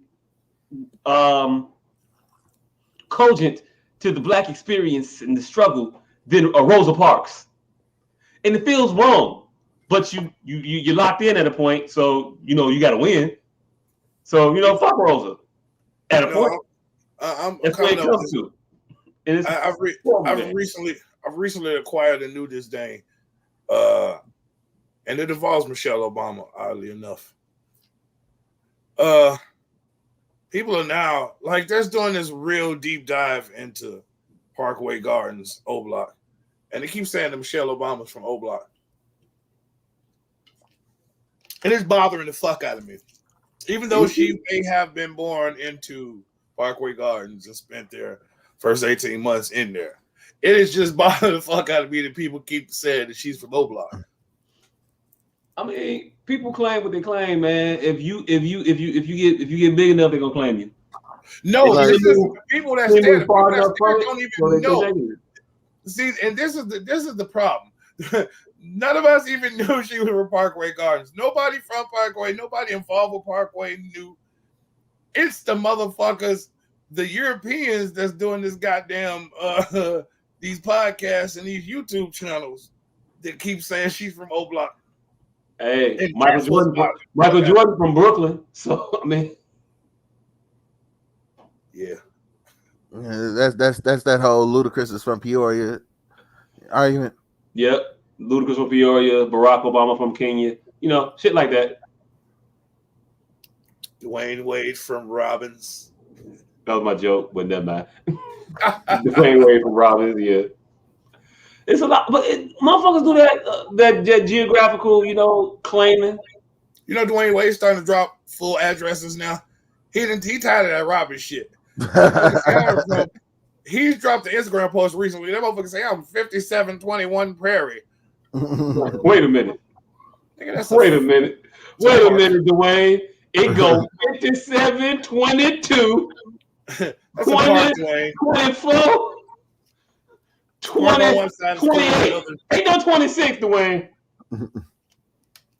cogent to the black experience and the struggle than Rosa Parks. And it feels wrong, but you're locked in at a point, so you got to win. So fuck Rosa at a point. I'm that's what it comes to. I've I've recently acquired a new disdain, and it involves Michelle Obama. Oddly enough, people are now like they're doing this real deep dive into Parkway Gardens, O Block, and they keep saying that Michelle Obama's from O Block, and it's bothering the fuck out of me. Even though she may have been born into Parkway Gardens and spent their first 18 months in there, it is just bothering the fuck out of me that people keep saying that she's from O Block. I mean, people claim what they claim, man. If you get big enough, they're gonna claim you. No, Like, this is people that stand don't even know. See, and this is the problem. None of us even knew she was from Parkway Gardens. Nobody from Parkway, nobody involved with Parkway knew. It's the motherfuckers, the Europeans that's doing this goddamn these podcasts and these YouTube channels that keep saying she's from O Block. Hey, and Michael Jordan from Brooklyn. So I mean, yeah, that's that whole Ludacris is from Peoria argument. Yep. Ludacris from Peoria, Barack Obama from Kenya, you know, shit like that. Dwayne Wade from Robbins. That was my joke, but never mind. Dwayne Wade from Robbins, yeah. It's a lot, but motherfuckers do that geographical, you know, claiming. You know, Dwayne Wade's starting to drop full addresses now. He tired of that Robbins shit. He's dropped the Instagram post recently. That motherfucker say I'm 5721 Prairie. Wait a minute. Wait a minute, Dwayne. It goes 5722. 20, 24, 20, 28. Ain't no 26, Dwayne.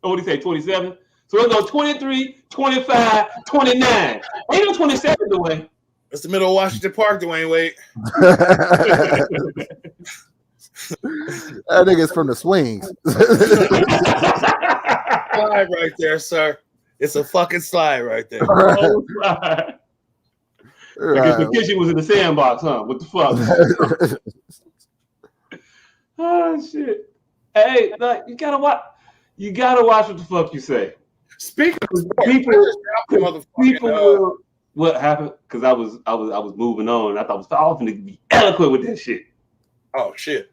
Oh, what did he say? 27? So it goes 23, 25, 29. Ain't no 27, Dwayne. That's the middle of Washington Park, Dwayne Wade. That nigga's from the swings. Slide right there, sir. It's a fucking slide right there. Oh, slide. I guess the kitchen was in the sandbox, huh? What the fuck? Oh shit! Hey, like, you gotta watch what the fuck you say. Speaking of people, what happened? Because I was moving on. I thought I was going to be eloquent with that shit. Oh shit!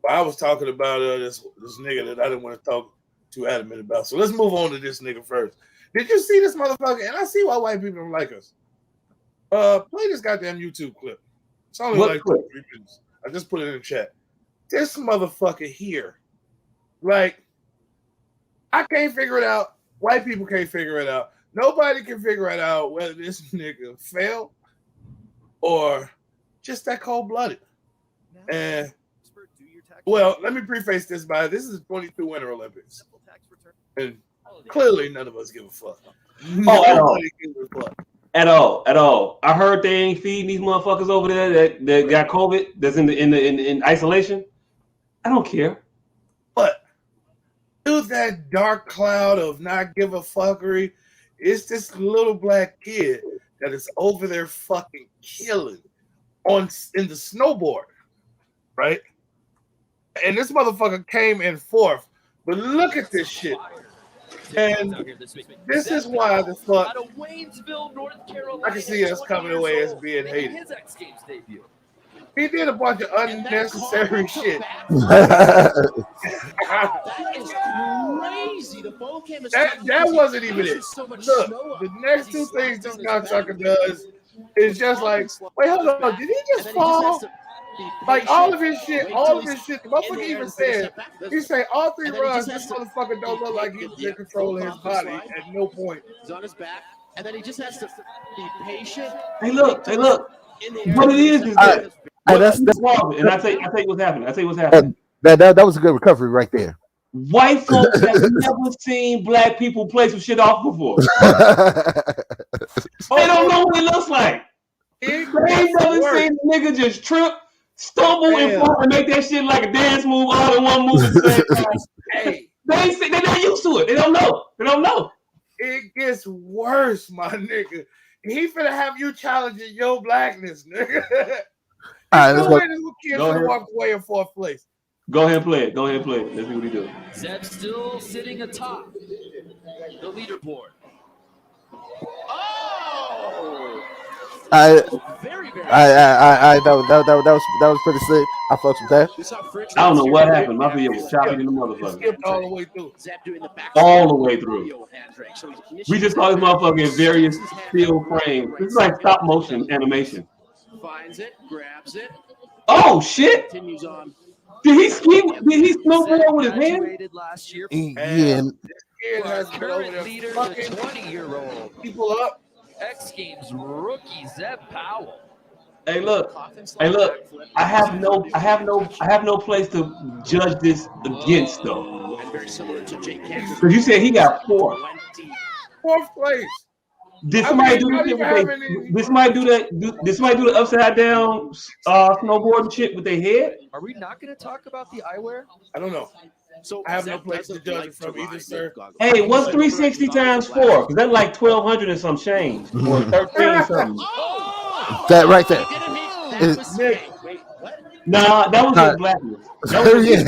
Well, I was talking about this nigga that I didn't want to talk too adamant about. So let's move on to this nigga first. Did you see this motherfucker? And I see why white people don't like us. Play this goddamn YouTube clip. It's only like 2 or 3 minutes. I just put it in the chat. This motherfucker here, like, I can't figure it out. White people can't figure it out. Nobody can figure it out whether this nigga failed or just that cold-blooded. And well, let me preface this by this is the 22 Winter Olympics, and clearly none of us give a fuck. Nobody gives a fuck. At all. I heard they ain't feeding these motherfuckers over there that got COVID. That's in isolation. I don't care. But through that dark cloud of not give a fuckery, it's this little black kid that is over there fucking killing in the snowboard, right? And this motherfucker came in fourth. But look at this shit. And this is why the fuck I can see us coming away as being hated. He did a bunch of unnecessary shit. That is crazy. The phone came that wasn't even it. Look, the next 2 things this cocksucker does is just like, wait, hold on, did he just fall? Like all of his shit. The motherfucker even said, he said all 3 runs, this motherfucker don't look like he's in control of his body at no point. He's on his back, and then he just has to be patient. Hey, look. What it is that that's wrong. And I tell you what's happening. That was a good recovery right there. White folks have never seen black people play some shit off before. They don't know what it looks like. They ain't never seen a nigga just trip, stumble in front and make that shit like a dance move all in one move at the same time. Hey, they're not used to it. They don't know. It gets worse, my nigga. He finna have you challenging your blackness, nigga. right, There's let's no go. way this little kid should have walked away in fourth place. Go ahead and play it. Go ahead and play it. Let's see what he does. Zeb still sitting atop the leaderboard. Oh! I Very, very that was pretty sick. I fucked with that. I don't know what happened. My video was choppy in the motherfucker. Skipped all the way through. All the way through. We just saw this motherfucker in various still frames. This is like stop motion animation. Finds it, grabs it. Oh shit! Continues on. Did he snowboard with his hand? Graduated last year. Yeah. This kid has been over Current there leader, the fucking 20-year-old people up. X Games rookie Zeb Powell. Hey look. I have no place to judge this against though. Because you said he got 4th. Fourth place. Did somebody do this shit with Did somebody do the upside down snowboarding shit with their head? Are we not going to talk about the eyewear? I don't know. So I have no place to judge it from either, sir. Hey, what's 360 times 4? Because that's like 1,200 and some change, or 13 something. That right there. Nah, that was just blackness. That was just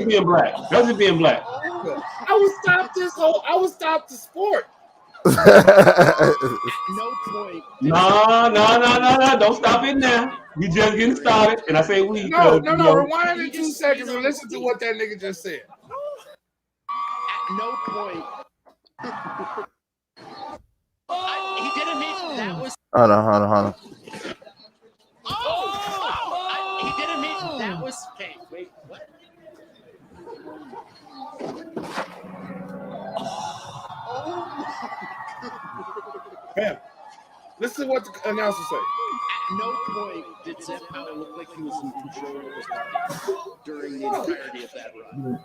being black. That was just being black. I would stop the sport. No point. No. Don't stop it now. We just getting started. And I say we. No. Rewind in 2 seconds and listen to what that nigga just said. At no point. He didn't mean that was. Hold on. He didn't mean that was. Okay, wait, what? Bam. Listen to what the announcer say. At no point did Zeb Powell look like he was in control of his body during the entirety of that run.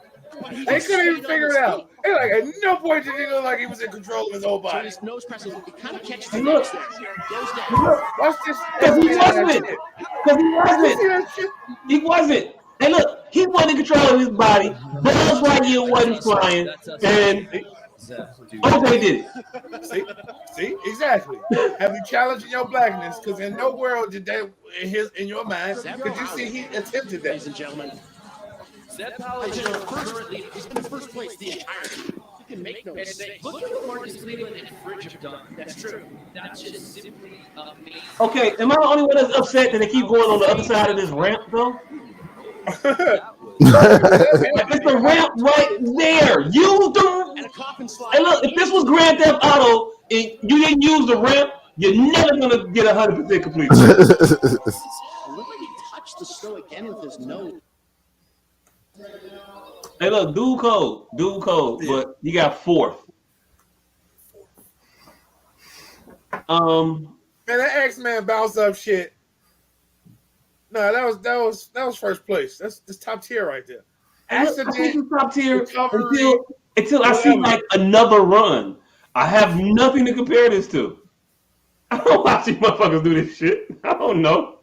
They couldn't even figure it out. They like at no point did he look like he was in control of his whole So body. his nose presses, it kind of catches the nose there. Goes down. Watch this. Because he wasn't. He wasn't. Hey, look, he wasn't in control of his body. Buzz Lightyear wasn't flying, and OJ did it. See, exactly. Have you challenged your blackness? Because in no world did that in your mind. Because you see, he attempted that. Ladies and gentlemen, Zeb Powell is currently he's in first place the entire time. You can make no mistake. Look at what Marcus Cleveland and Fridge have done. That's true. That's just simply amazing. Okay, am I the only one that's upset that they keep going on the other side of this ramp, though? It's the ramp right there. Use the. Hey, look, if this was Grand Theft Auto and you didn't use the ramp, you're never gonna get 100% complete. Look like he touched the snow again with his nose. Hey, look, dude cold, but you got 4th. Man, that X-Man bounce up shit. No, that was first place. That's top tier right there. I think it's top tier until I see like another run. I have nothing to compare this to. I don't watch these motherfuckers do this shit. I don't know.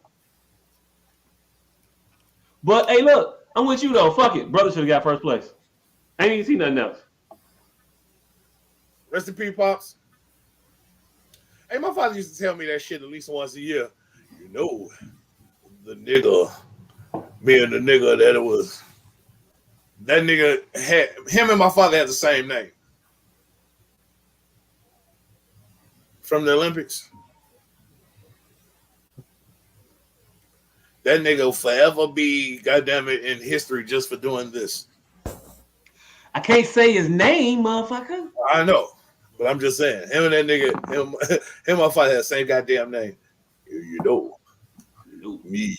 But hey, look, I'm with you though. Fuck it, brother should have got first place. I ain't even seen nothing else. Rest in peace, pops. Hey, my father used to tell me that shit at least once a year. You know, the nigga, me and the nigga that it was. That nigga had him and my father had the same name from the Olympics. That nigga will forever be, goddamn it, in history just for doing this. I can't say his name, motherfucker. I know, but I'm just saying, him and that nigga, him and my father had the same goddamn name. You know me.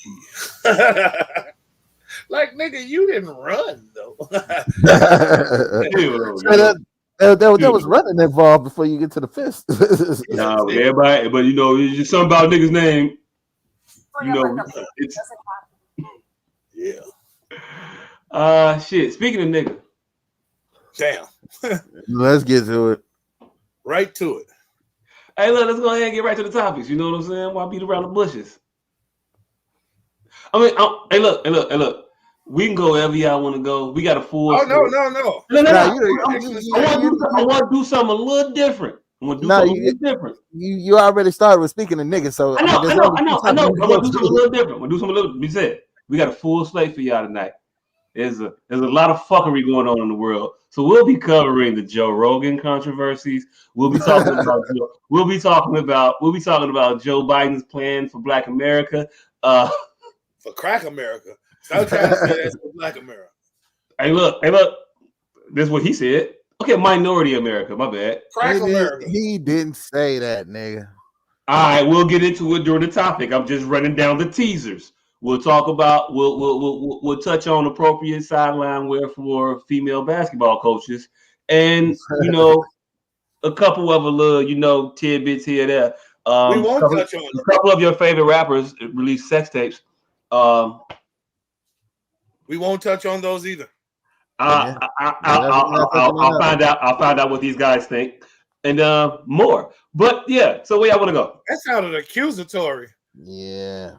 Like, nigga, you didn't run though. There was running involved before you get to the fist. Nah, everybody, but you know, it's just something about nigga's name. You know, it's yeah. Shit. Speaking of nigga, Damn. Let's get to it. Right to it. Hey, look, let's go ahead and get right to the topics. You know what I'm saying? Why beat around the bushes? I mean, hey, look. We can go wherever y'all want to go. We got a full. Oh, no. I want to do something a little different. I'm gonna do No, something a little different. You already started with speaking to niggas, so I know. there's I'm only two gonna topics do you something a little different. We'll do something a little. We said we got a full slate for y'all tonight. There's a lot of fuckery going on in the world, so we'll be covering the Joe Rogan controversies. We'll be talking about Joe Biden's plan for Black America. For crack America. Stop trying to say that's for Black America. Hey, look. This is what he said. Okay, minority America. My bad. Crack America. He didn't say that, nigga. All right, we'll get into it during the topic. I'm just running down the teasers. We'll talk about we'll touch on appropriate sideline wear for female basketball coaches, and a couple of little tidbits here and there. We won't touch on a couple of your favorite rappers released sex tapes. We won't touch on those either. I'll find out. I'll find out what these guys think, and more. But yeah, so where y'all want to go? That sounded accusatory. Yeah.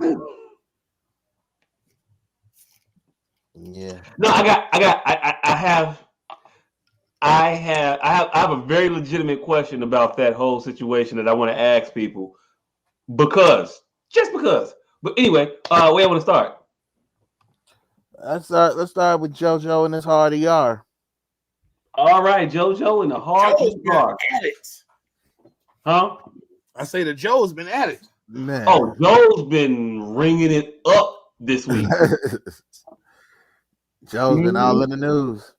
Yeah. No, I have a very legitimate question about that whole situation that I want to ask people just because. But anyway, where I want to start? Let's start with JoJo and his hard ER. All right, JoJo and the hard ER. Huh? I say the Joe's been at it. Man. Oh, Joe's been ringing it up this week. Joe's been all in the news.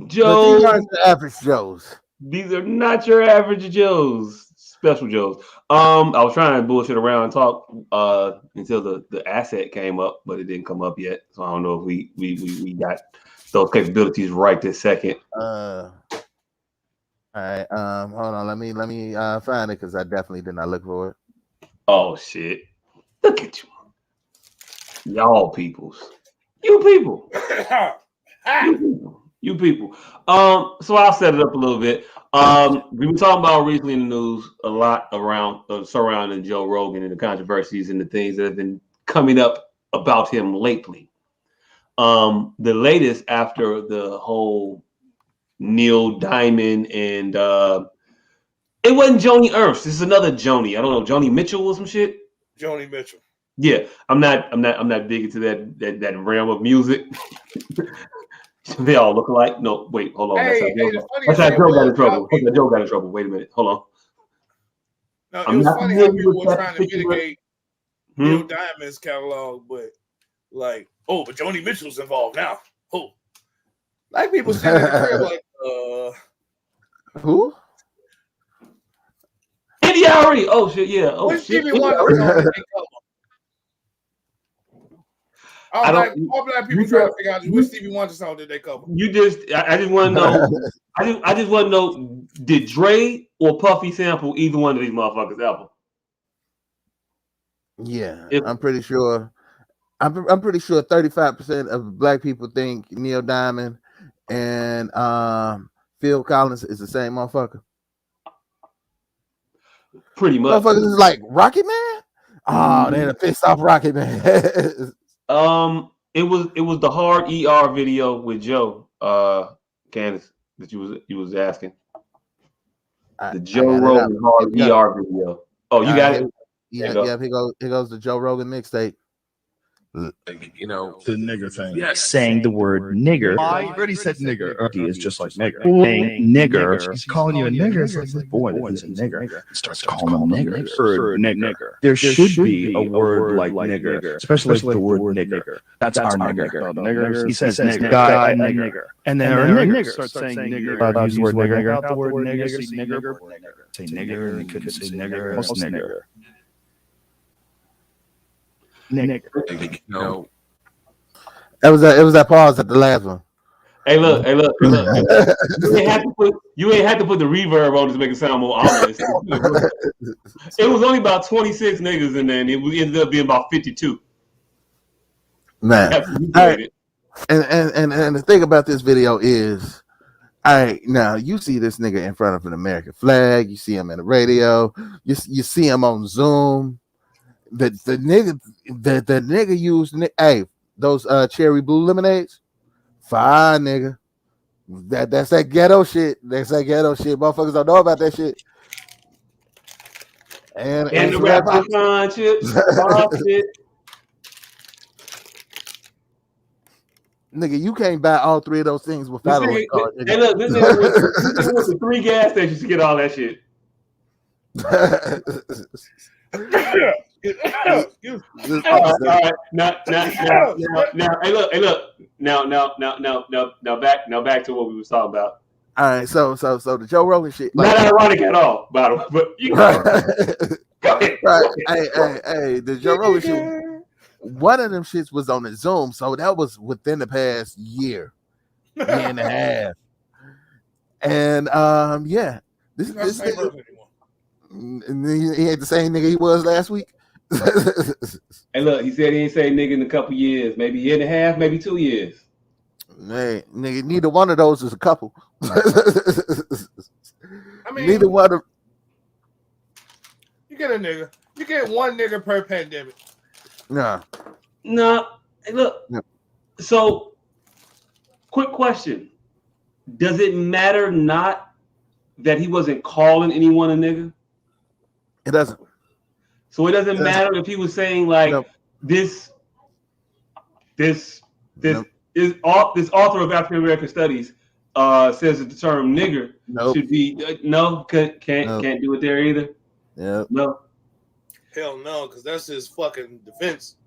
Joe, but these aren't the average Joes. These are not your average Joes, special Joes. I was trying to bullshit around and talk until the asset came up, but it didn't come up yet. So I don't know if we got those capabilities right this second. All right. Hold on. Let me find it because I definitely did not look for it. Oh shit! Look at you, y'all peoples. You people. You people. So I'll set it up a little bit. We've been talking about recently in the news a lot around surrounding Joe Rogan and the controversies and the things that have been coming up about him lately. The latest after the whole Neil Diamond and it wasn't Joni Ernst. This is another Joni. I don't know, Joni Mitchell or some shit. Joni Mitchell. Yeah, I'm not big into that realm of music. They all look alike. No, wait, hold on. That's how Joe got in trouble. Joe got in trouble. Wait a minute. Hold on. No, it was funny how people were trying to mitigate Neil Diamond's catalog, but but Joni Mitchell's involved now. Oh, like people sitting in the crib like, who? Idiari. Oh shit, yeah. Oh which shit. Stevie Wonder song did they cover? All black people trying to figure out which Stevie Wonder song did they cover. I just want to know. I just want to know, did Dre or Puffy sample either one of these motherfuckers album? Yeah, I'm pretty sure. I'm pretty sure 35% of black people think Neil Diamond and Phil Collins is the same motherfucker. Pretty much. Motherfuckers is like Rocket Man. Oh, they're pissed off Rocket Man. It was the hard ER video with Joe, Candace, that you was asking. The Joe Rogan hard ER video. Oh, you got it? Yeah. Here goes the Joe Rogan mixtape. The nigger thing. Yes, saying the word nigger. I already said nigger. He is just like nigger. Saying nigger. He's calling you a nigger. It's like, boy, he's a nigger. Starts calling him nigger. Nigger. There should be a word like nigger, especially the word nigger. That's our nigger. He says nigger. Guy and nigger. And then our nigger starts saying nigger. Use the word nigger. Out the word nigger. Say nigger. Say nigger. And he couldn't say nigger. Else nigger. Nigger. No. It was that pause at the last one. Hey, look. You ain't have to put the reverb on to make it sound more ominous. It was only about 26 niggas in there, and it ended up being about 52. Man. Right. And the thing about this video is, all right, now you see this nigga in front of an American flag, you see him in the radio, you see him on Zoom. The nigga used those cherry blue lemonades. Fine, nigga. That's that ghetto shit. That's that ghetto shit. Motherfuckers don't know about that shit. And And the some Red rapper Fox. con chips. Oh, shit. Nigga, you can't buy all three of those things without a link card. Hey, look, this nigga went to 3 gas stations to get all that shit. All right. Now, hey, look. Now, back to what we was talking about. All right, so the Joe Rogan shit. Not ironic at all, by the way. But you go ahead. Right. Hey, the Joe Rogan shit. One of them shits was on the Zoom, so that was within the past year and a half. And yeah, this nigga, he ain't the same nigga he was last week. Hey, look, he said he ain't say nigga in a couple years, maybe a year and a half, maybe 2 years. Hey, nigga, neither one of those is a couple. I mean, neither one of you get a nigga, you get one nigga per pandemic. nah. Hey, look. No. So, quick question: does it matter not that he wasn't calling anyone a nigga? It doesn't. So it doesn't matter if he was saying like this author of African American Studies says that the term nigger should be can't do it there either. Yeah. No. Hell no, because that's his fucking defense.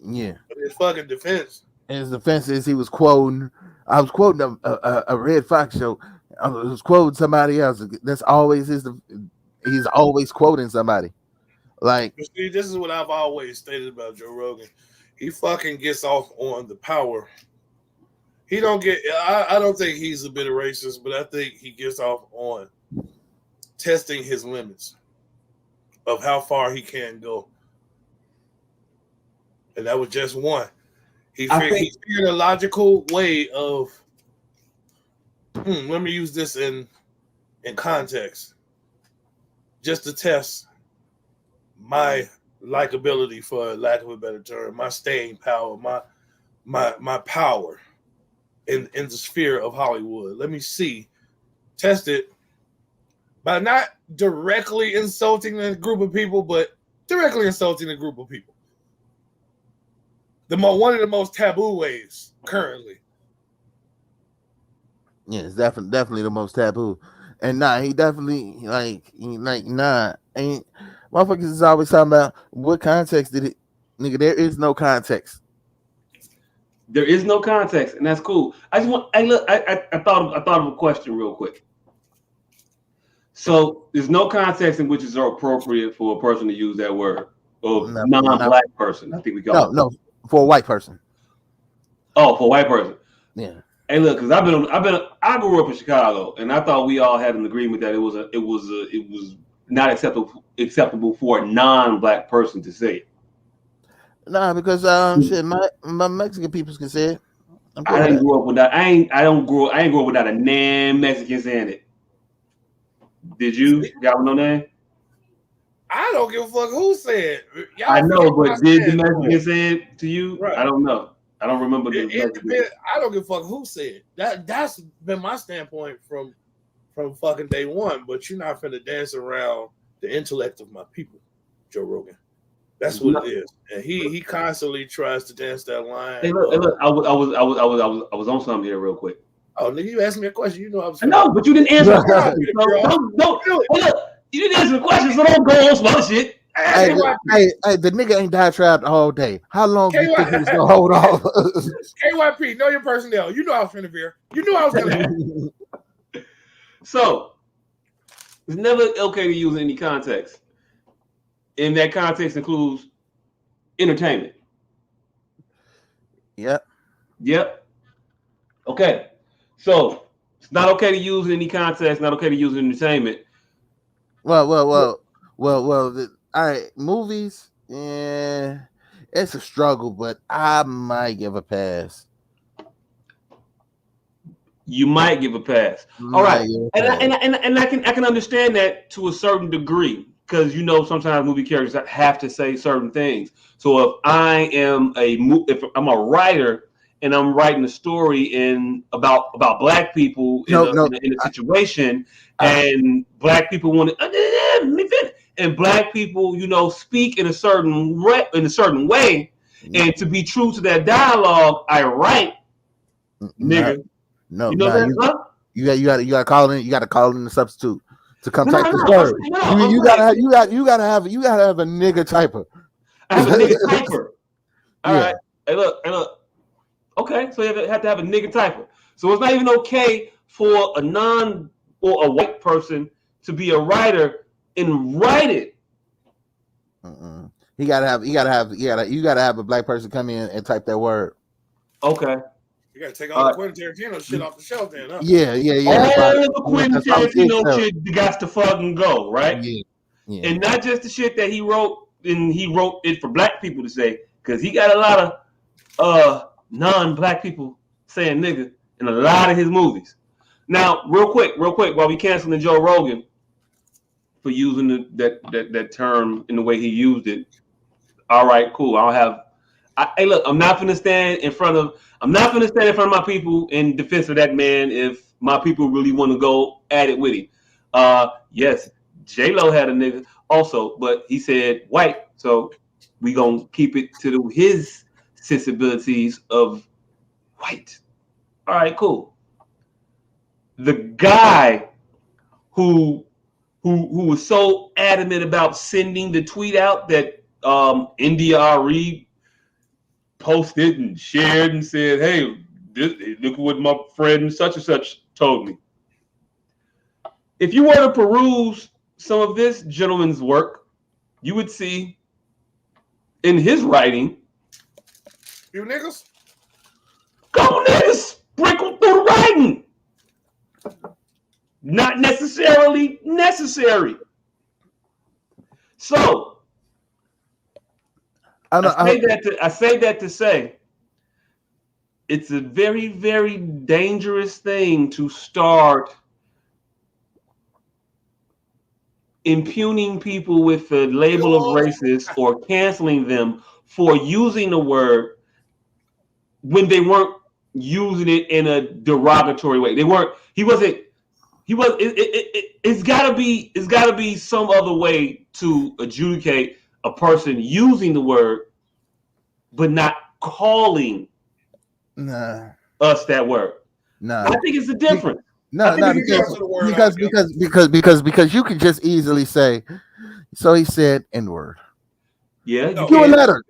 Yeah. His fucking defense. And his defense is he was quoting. I was quoting a Red Fox show. I was quoting somebody else. That's always he's always quoting somebody. Like, see, this is what I've always stated about Joe Rogan. He fucking gets off on the power. He don't get. I don't think he's a bit of racist, but I think he gets off on testing his limits of how far he can go. And that was just one. He figured a logical way of. Let me use this in context, just to test my likability, for lack of a better term, my staying power, my power in the sphere of Hollywood. Let me see, test it by not directly insulting a group of people, but directly insulting a group of people. One of the most taboo ways currently. Yeah, it's definitely the most taboo. And he definitely ain't motherfuckers is always talking about what context did it, nigga. There is no context. There is no context, and that's cool. I just want. I thought of a question real quick. So there's no context in which it's appropriate for a person to use that word, or non-black person. I think we call no for a white person. Oh, for a white person. Yeah. Hey, look, because I grew up in Chicago, and I thought we all had an agreement that it was not acceptable for a non-black person to say it. Nah, because shit, my Mexican people can say it. I didn't grow up with that. I ain't grow up without a non-Mexican saying it. Did you? Got no name? I don't give a fuck who said it. I know, but did the Mexican say it to you? Right. I don't know. I don't remember. I don't give a fuck who said it. That's been my standpoint from fucking day one. But you're not finna dance around the intellect of my people, Joe Rogan. That's what it is, and he constantly tries to dance that line. Hey, look, I was on something here real quick. Oh, nigga, you asked me a question. You know I was. No, but you didn't answer the question. Don't. Hey, look, you didn't answer the question, so don't go on some other shit. Hey, the nigga ain't diatribed all day. How long do you think he was gonna hold off? KYP, know your personnel. You know I was finna veer. You knew I was gonna. So it's never okay to use any context. And that context includes entertainment. Yep. Okay. So it's not okay to use in any context, not okay to use in entertainment. Well. All right, movies, yeah, it's a struggle, but I might give a pass. You might give a pass. All right, and I can understand that to a certain degree, because sometimes movie characters have to say certain things. So if I'm a writer and I'm writing a story in about black people in a situation, and black people want to and black people, speak in a certain way, and to be true to that dialogue, I write nigga. No, you know that, huh? You got to call in. You got to call in the substitute to come type this No, word. You gotta have a nigga typer. I have a nigga typer. All Yeah. right. Hey, look. Okay, so you have to have a nigga typer. So it's not even okay for a non or a white person to be a writer and write it. You gotta have a black person come in and type that word. Okay. You gotta take all the Quentin Tarantino shit off the shelf then, huh? Yeah. All the Quentin Tarantino shit got to fucking go, right? Yeah. And not just the shit that he wrote, and he wrote it for black people to say, because he got a lot of non-black people saying nigga in a lot of his movies. Now, real quick, while we canceling Joe Rogan for using that term in the way he used it. All right, cool. Hey, look, I'm not gonna stand in front of my people in defense of that man if my people really want to go at it with him. Yes, J-Lo had a nigga also, but he said white, so we gonna keep it to his sensibilities of white. All right, cool. The guy who was so adamant about sending the tweet out that India Reed posted and shared and said, "Hey, look at what my friend such and such told me." If you were to peruse some of this gentleman's work, you would see in his writing, "You niggas, couple niggas sprinkled through the writing, not necessarily necessary." So I say that to say it's a very, very dangerous thing to start impugning people with the label of racist or canceling them for using the word when they weren't using it in a derogatory way. It's gotta be some other way to adjudicate a person using the word but not calling us that word. I think it's a difference. Because you can just easily say, so he said N-word. Yeah, fewer letters.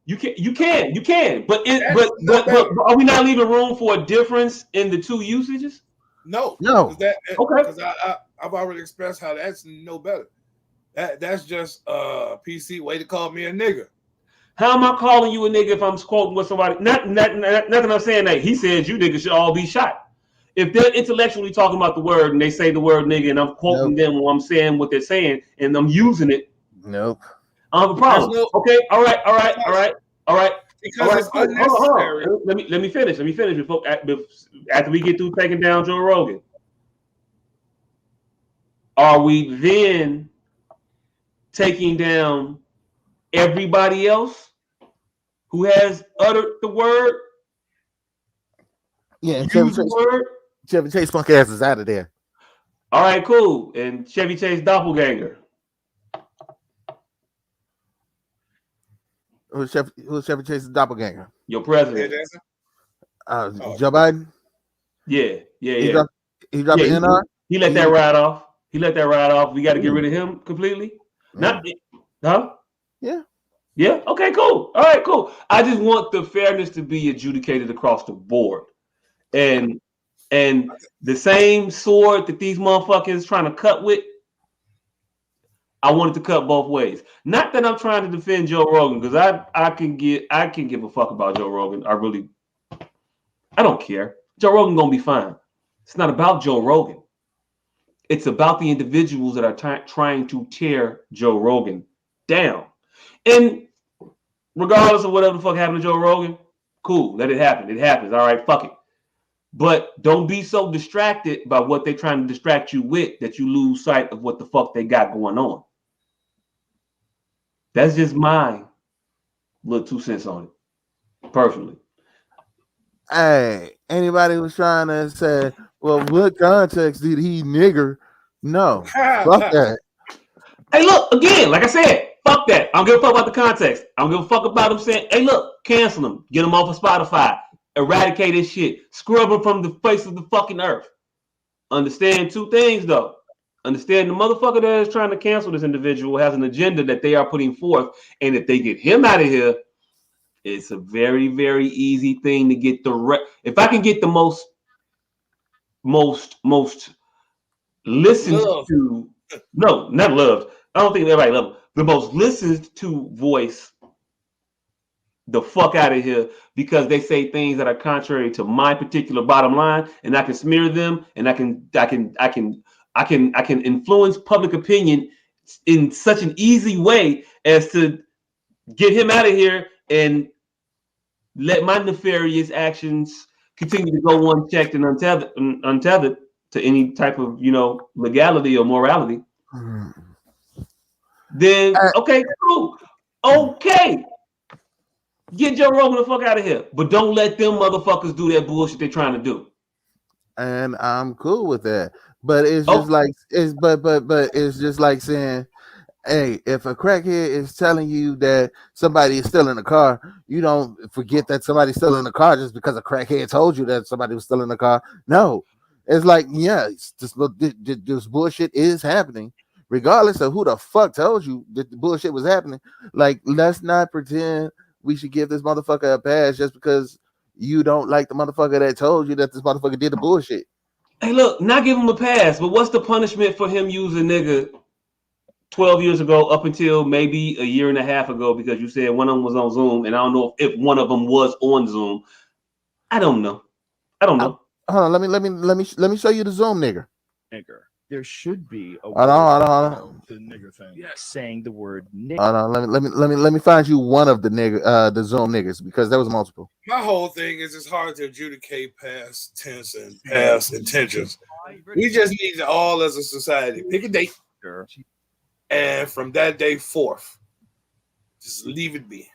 You can. But are we not leaving room for a difference in the two usages? No. Okay. Because I've already expressed how that's no better. That's just a PC way to call me a nigga. How am I calling you a nigga if I'm quoting with somebody? Not that I'm saying that he says you niggas should all be shot. If they're intellectually talking about the word and they say the word nigga and I'm quoting them or I'm saying what they're saying and I'm using it. Nope. I have a problem. Okay. All right. Because it's unnecessary. Hold on. Let me finish before after we get through taking down Joe Rogan. Are we then taking down everybody else who has uttered the word? Yeah, Chevy Chase punk ass is out of there. All right, cool. And Chevy Chase doppelganger. Who's Chevy Chase's doppelganger? Your president. Joe Biden? Yeah. He dropped an NR? He let that ride off. We got to get rid of him completely. Huh? Yeah. Yeah. Okay, cool. All right, cool. I just want the fairness to be adjudicated across the board. And the same sword that these motherfuckers trying to cut with, I want it to cut both ways. Not that I'm trying to defend Joe Rogan, because I can give a fuck about Joe Rogan. I don't care. Joe Rogan gonna be fine. It's not about Joe Rogan. It's about the individuals that are trying to tear Joe Rogan down. And regardless of whatever the fuck happened to Joe Rogan, cool, let it happen. It happens. All right, fuck it. But don't be so distracted by what they're trying to distract you with that you lose sight of what the fuck they got going on. That's just my little 2 cents on it, personally. Hey, anybody was trying to say, well, what context did he nigger? No, fuck that. Hey, look, again, like I said, fuck that. I don't give a fuck about the context. I don't give a fuck about them saying, hey, look, cancel them. Get them off of Spotify. Eradicate this shit. Scrub them from the face of the fucking earth. Understand two things, though. Understand the motherfucker that is trying to cancel this individual has an agenda that they are putting forth. And if they get him out of here, it's a very, very easy thing to get the if I can get the most listened Love. to, no, not loved. I don't think everybody loves the most listened to voice the fuck out of here because they say things that are contrary to my particular bottom line, and I can smear them, and I can influence public opinion in such an easy way as to get him out of here and let my nefarious actions continue to go unchecked and untethered to any type of legality or morality. Then okay, cool, okay. Get Joe Rogan the fuck out of here. But don't let them motherfuckers do that bullshit they're trying to do. And I'm cool with that. But it's just like it's just like saying, hey, if a crackhead is telling you that somebody is still in the car, you don't forget that somebody's still in the car just because a crackhead told you that somebody was still in the car. No. It's like, yeah, this bullshit is happening. Regardless of who the fuck told you that the bullshit was happening. Like, let's not pretend we should give this motherfucker a pass just because you don't like the motherfucker that told you that this motherfucker did the bullshit. Hey, look, not give him a pass, but what's the punishment for him using nigga 12 years ago up until maybe a year and a half ago because you said one of them was on Zoom, and I don't know if one of them was on Zoom. I don't know. Hold on, let me show you the Zoom nigger. There should be a hold on. The nigger thing. Yes. Saying the word nigger. Hold on, let me find you one of the Zoom niggas because there was multiple. My whole thing is it's hard to adjudicate past tense and past intentions. We just need to all as a society pick a date, and from that day forth, just leave it be.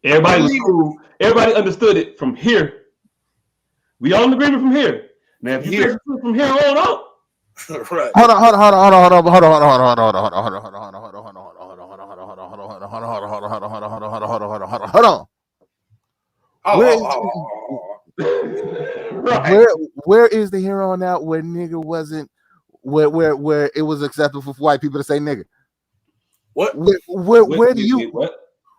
Everybody was cool. Everybody understood it from here. We all in agreement from here. Now, if you fix it from here on out. Right. Hold on. Where is the here on out where nigga wasn't where it was acceptable for white people to say nigga? What?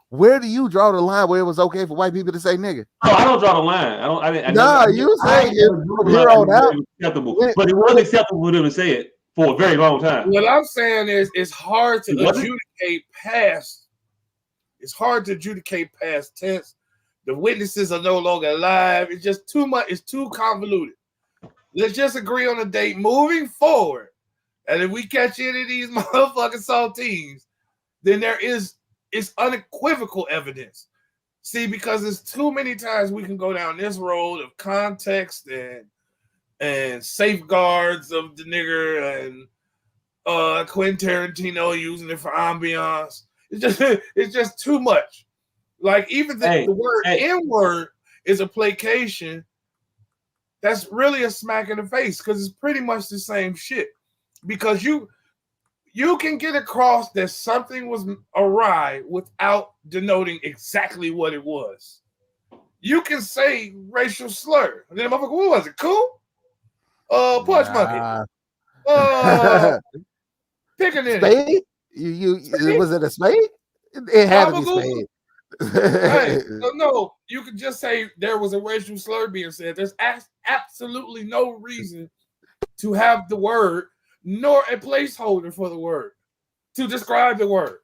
Where do you draw the line where it was okay for white people to say nigga? Oh, I don't draw the line. You say here on out. Acceptable, but it was acceptable for them to say it for a very long time. What I'm saying is it's hard to adjudicate past. It's hard to adjudicate past tense. The witnesses are no longer alive. It's just too much. It's too convoluted. Let's just agree on a date moving forward. And if we catch any of these motherfucking saltines, then it's unequivocal evidence. See, because there's too many times we can go down this road of context and safeguards of the nigger and Quentin Tarantino using it for ambiance. It's just too much. Like even the word N-word is a placation. That's really a smack in the face because it's pretty much the same shit. Because you can get across that something was awry without denoting exactly what it was. You can say racial slur. And then motherfucker, what was it? Cool? Punch monkey. Pickaninny. Spade? You was it a spade? It had to be spade. Hey, no, you could just say there was a racial slur being said. There's absolutely no reason to have the word nor a placeholder for the word to describe the word.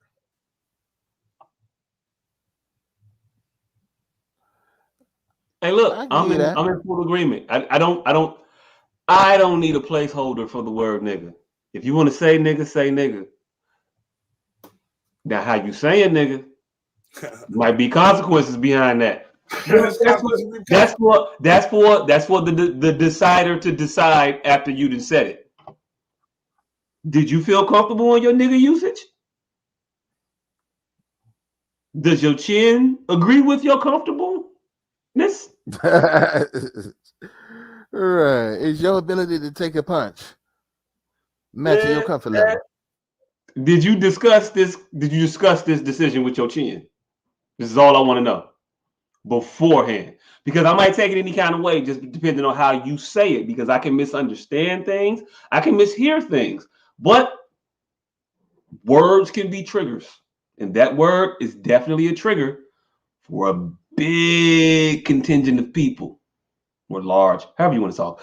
Hey, look, I'm in full agreement. I don't need a placeholder for the word nigga. If you want to say nigga, say nigga. Now, how you saying nigga might be consequences behind that. That's for the decider to decide after you done said it. Did you feel comfortable in your nigga usage? Does your chin agree with your comfortable? This Right. It's your ability to take a punch, matching your comfort level. Did you discuss this? Did you discuss this decision with your chin? This is all I want to know beforehand, because I might take it any kind of way, just depending on how you say it. Because I can misunderstand things, I can mishear things, but words can be triggers, and that word is definitely a trigger for a big contingent of people, or large, however you want to talk.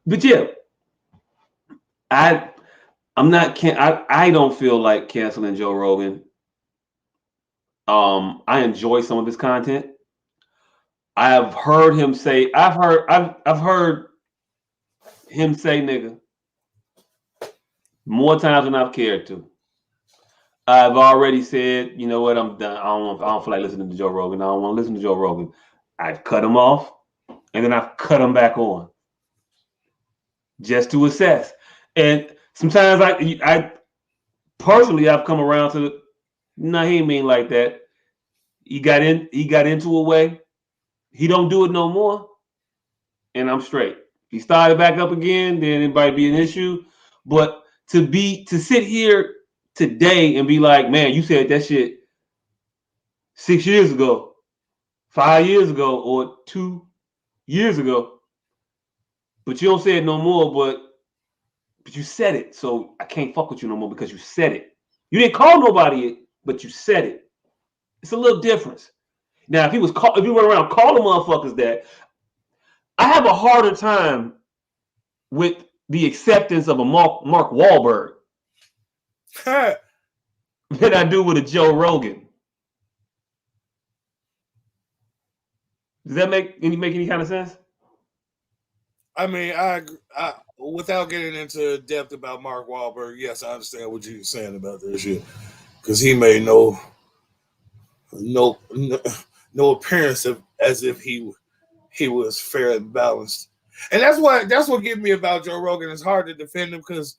But yeah, I'm not I don't feel like canceling Joe Rogan. I enjoy some of his content. I've heard him say I've heard him say nigga more times than I've cared to. I've already said, you know what, I'm done. I don't feel like listening to Joe Rogan. I don't want to listen to Joe Rogan. I've cut him off, and then I've cut him back on just to assess. And sometimes I personally I've come around to no, he ain't mean like that. He got into a way. He don't do it no more, and I'm straight. If he started back up again, then it might be an issue. But to sit here today and be like, man, you said that shit 6 years ago, 5 years ago, or 2 years ago, but you don't say it no more. But you said it, so I can't fuck with you no more because you said it. You didn't call nobody it, but you said it. It's a little difference. Now, if you went around calling motherfuckers that, I have a harder time with the acceptance of a Mark Wahlberg than I do with a Joe Rogan. Does that make any kind of sense? I mean, I without getting into depth about Mark Wahlberg, yes, I understand what you're saying about this shit, because he made no appearance of as if he was fair and balanced, and that's what gets me about Joe Rogan. It's hard to defend him because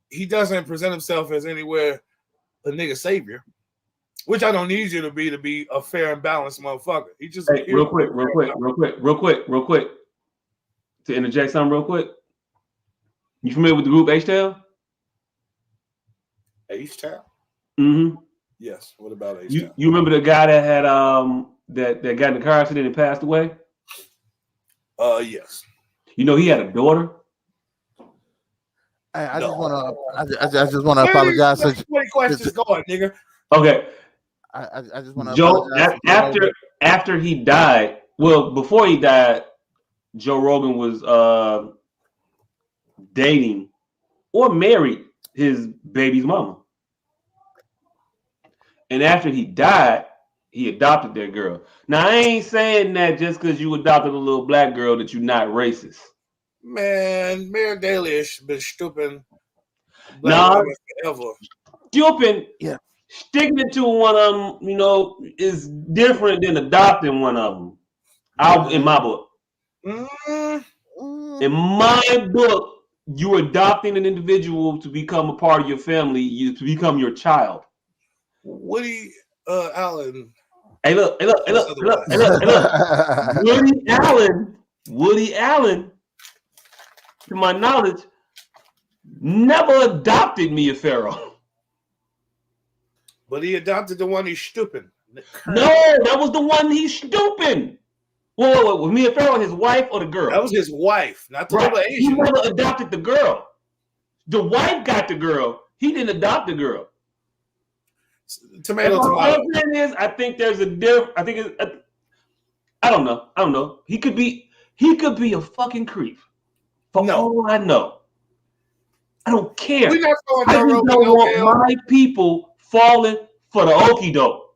he doesn't present himself as anywhere a nigga savior, which I don't need you to be a fair and balanced motherfucker. He just real quick. To interject something real quick. You familiar with the group H-Town? H-Town? Mm-hmm. Yes. What about H-Town? You remember the guy that had that got in the car accident and passed away? Yes. You know he had a daughter. I just want to apologize. Where questions going, nigga? Okay. I just want to Joe apologize. after he died. Well, before he died, Joe Rogan was dating or married his baby's mama. And after he died, he adopted that girl. Now, I ain't saying that just because you adopted a little black girl that you're not racist. Man, Mayor Daley has been stupid. Nah, forever. Stupid. Yeah. Sticking to one of them, is different than adopting one of them. In my book. In my book, you're adopting an individual to become a part of your family, to become your child. Woody Allen. Hey, look. Woody Allen, to my knowledge, never adopted Mia Farrow. But he adopted the one he's stupid. No, that was the one he's stupid. Whoa, was Mia Farrow his wife or the girl? That was his wife, not the little Asian. He never adopted the girl. The wife got the girl. He didn't adopt the girl. Tomato. I think there's a difference. I don't know. He could be a fucking creep. For all I know. I don't care. We're not throwing I just don't want my people falling for the okie doke.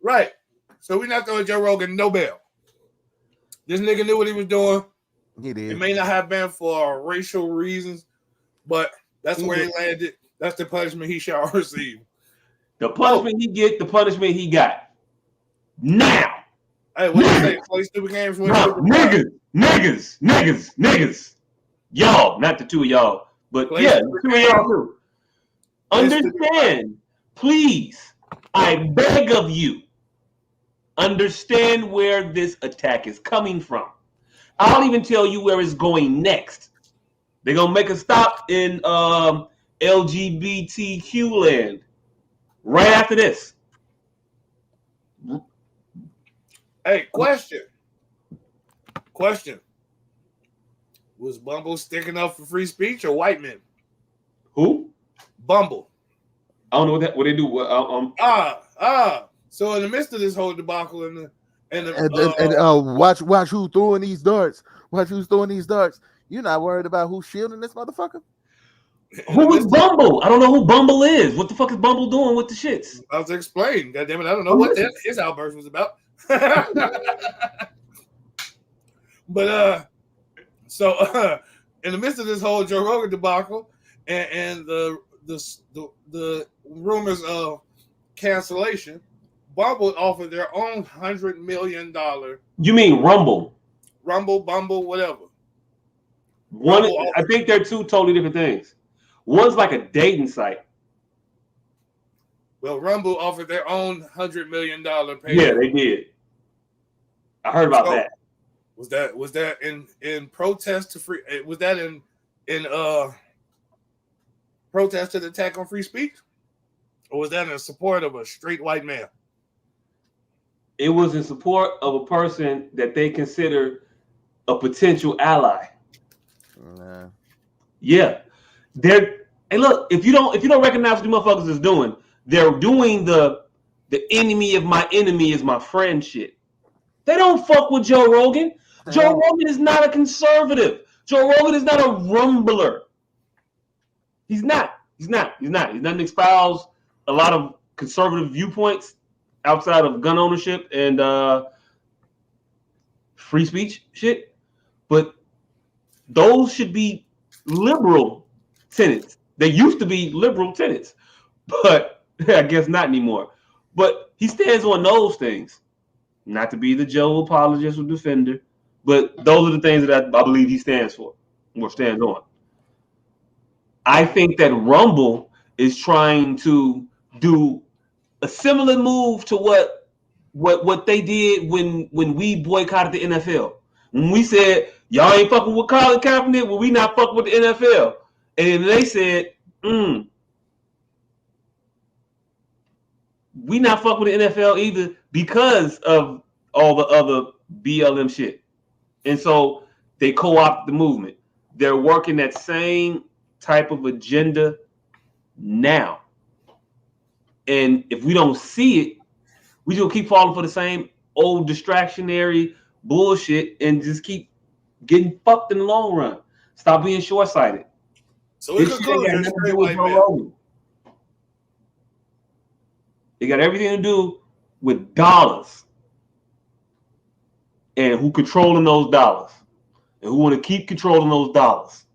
Right. So we're not throwing Joe Rogan no bail. This nigga knew what he was doing. He did. It may not have been for racial reasons, but that's where he landed. That's the punishment he shall receive. The punishment he get, the punishment he got. Now. Hey, what you say? Play stupid games with niggas. Y'all, not the two of y'all, but the two of y'all too. Understand, please. I beg of you. Understand where this attack is coming from. I'll even tell you where it's going next. They're gonna make a stop in LGBTQ land right after this. Hey, question. Was Bumble sticking up for free speech or white men? Who? Bumble. I don't know what they do. So in the midst of this whole debacle and watch who's throwing these darts. Watch who's throwing these darts. You're not worried about who's shielding this motherfucker? Who is Bumble? I don't know who Bumble is. What the fuck is Bumble doing with the shits? I was explaining. God damn it, I don't know what his outburst was about. But so in the midst of this whole Joe Rogan debacle and the rumors of cancellation, Bumble offered their own $100 million. You mean Rumble? Bumble, whatever. I think they're two totally different things. One's like a dating site. Well, Rumble offered their own $100 million payment. Yeah, they did. I heard about that. Was that in protest to free? Was that in protest to the attack on free speech, or was that in support of a straight white man? It was in support of a person that they consider a potential ally. Nah. Yeah, hey, look, if you don't recognize what the motherfuckers is doing, they're doing the enemy of my enemy is my friend shit. They don't fuck with Joe Rogan. Joe Rogan is not a conservative. Joe Rogan is not a rumbler. He's not. He doesn't espouse a lot of conservative viewpoints outside of gun ownership and free speech shit. But those should be liberal tenets. They used to be liberal tenets, but I guess not anymore. But he stands on those things. Not to be the Joe apologist or defender, but those are the things that I believe he stands for or stands on. I think that Rumble is trying to do a similar move to what they did when we boycotted the NFL. When we said, y'all ain't fucking with Colin Kaepernick, well, we not fucking with the NFL. And they said, we not fucking with the NFL either because of all the other BLM shit. And so they co-opt the movement. They're working that same type of agenda now. And if we don't see it, we just keep falling for the same old distractionary bullshit and just keep getting fucked in the long run. Stop being short-sighted. So it got everything to do with dollars and who controlling those dollars and who want to keep controlling those dollars.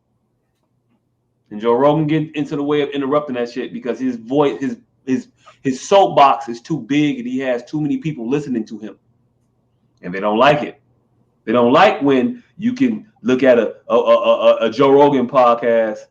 And Joe Rogan get into the way of interrupting that shit because his voice, his soapbox is too big and he has too many people listening to him, and they don't like it. They don't like when you can look at a Joe Rogan podcast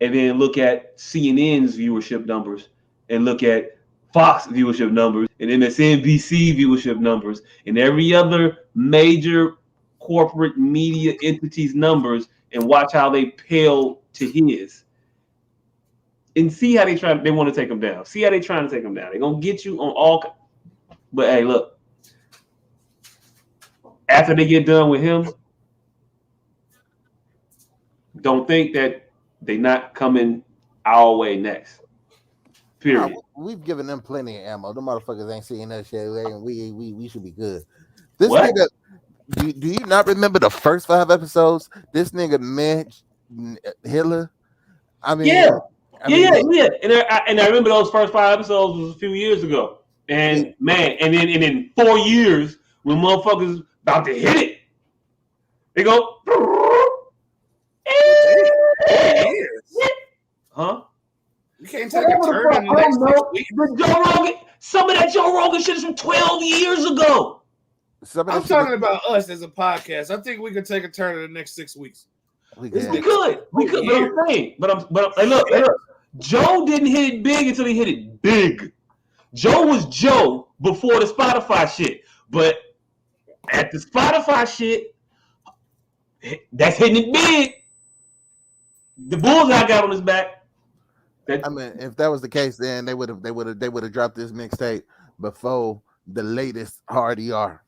and then look at CNN's viewership numbers and look at Fox viewership numbers and MSNBC viewership numbers and every other major corporate media entity's numbers and watch how they pale to his. And see how they want to take him down. See how they trying to take him down. They're going to get you on all. But hey, look. After they get done with him, don't think that they're not coming our way next. Period. No, we've given them plenty of ammo. The motherfuckers ain't seeing that shit. We should be good. This what? Nigga, do you not remember the first 5 episodes? This nigga met Hitler. I mean, yeah. And I remember those first 5 episodes was a few years ago. And man, and then 4 years when motherfuckers about to hit it, they go. Huh? You can't take a turn in the next 6 weeks. Joe Rogan, some of that Joe Rogan shit is from 12 years ago. I'm talking about us as a podcast. I think we could take a turn in the next 6 weeks. We could. But I'm saying, but hey, look, Joe didn't hit it big until he hit it big. Joe was Joe before the Spotify shit, but at the Spotify shit, that's hitting it big. The bullseye got on his back. I mean, if that was the case, then they would have dropped this mixtape before the latest hard ER.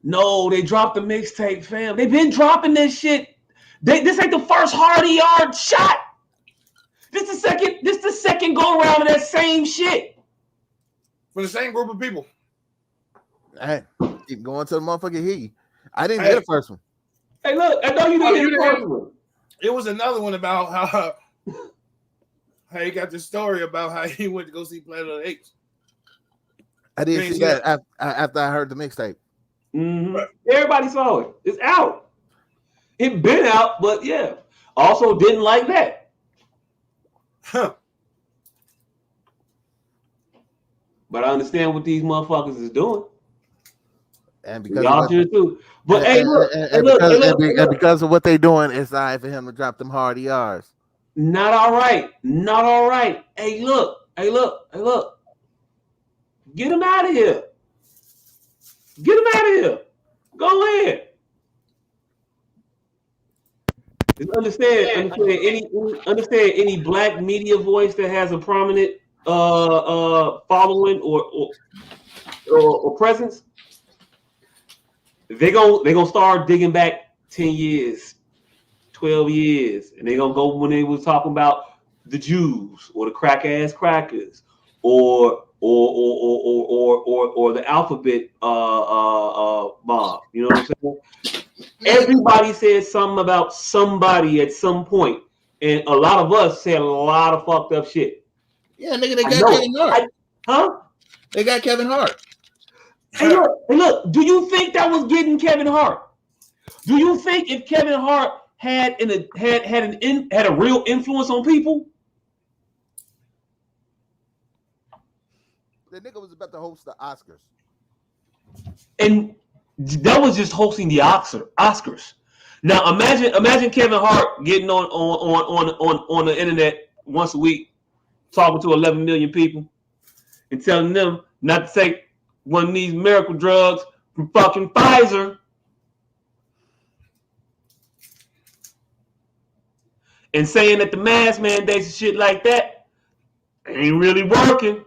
No, they dropped the mixtape, fam. They've been dropping this shit. This ain't the first hard ER shot. This the second go around of that same shit. For the same group of people. Hey, keep going to the motherfucking heat. I didn't hear the first one. Hey, look, I know you didn't hear the first one. It was another one about how he got the story about how he went to go see Planet of the Apes. I didn't see that after I heard the mixtape. Mm-hmm. Everybody saw it. It's out. It been out, but yeah. Also didn't like that. Huh. But I understand what these motherfuckers is doing. And because y'all should too. But because of what they doing, it's all right for him to drop them hard ERs. Not all right. Not all right. Hey, look. Get him out of here. Get him out of here. Go ahead. Just understand any black media voice that has a prominent following or presence. They gonna start digging back 10 years, 12 years, and they gonna go when they was talking about the Jews or the crack ass crackers or the alphabet mob. You know what I'm saying? Everybody said something about somebody at some point, and a lot of us said a lot of fucked up shit. Yeah, nigga, they got Kevin Hart. They got Kevin Hart. Hey, look. Do you think that was getting Kevin Hart? Do you think if Kevin Hart had a real influence on people? The nigga was about to host the Oscars. And that was just hosting the Oscars. Now imagine Kevin Hart getting on the internet once a week, talking to 11 million people, and telling them not to take one of these miracle drugs from fucking Pfizer. And saying that the mask mandates and shit like that ain't really working.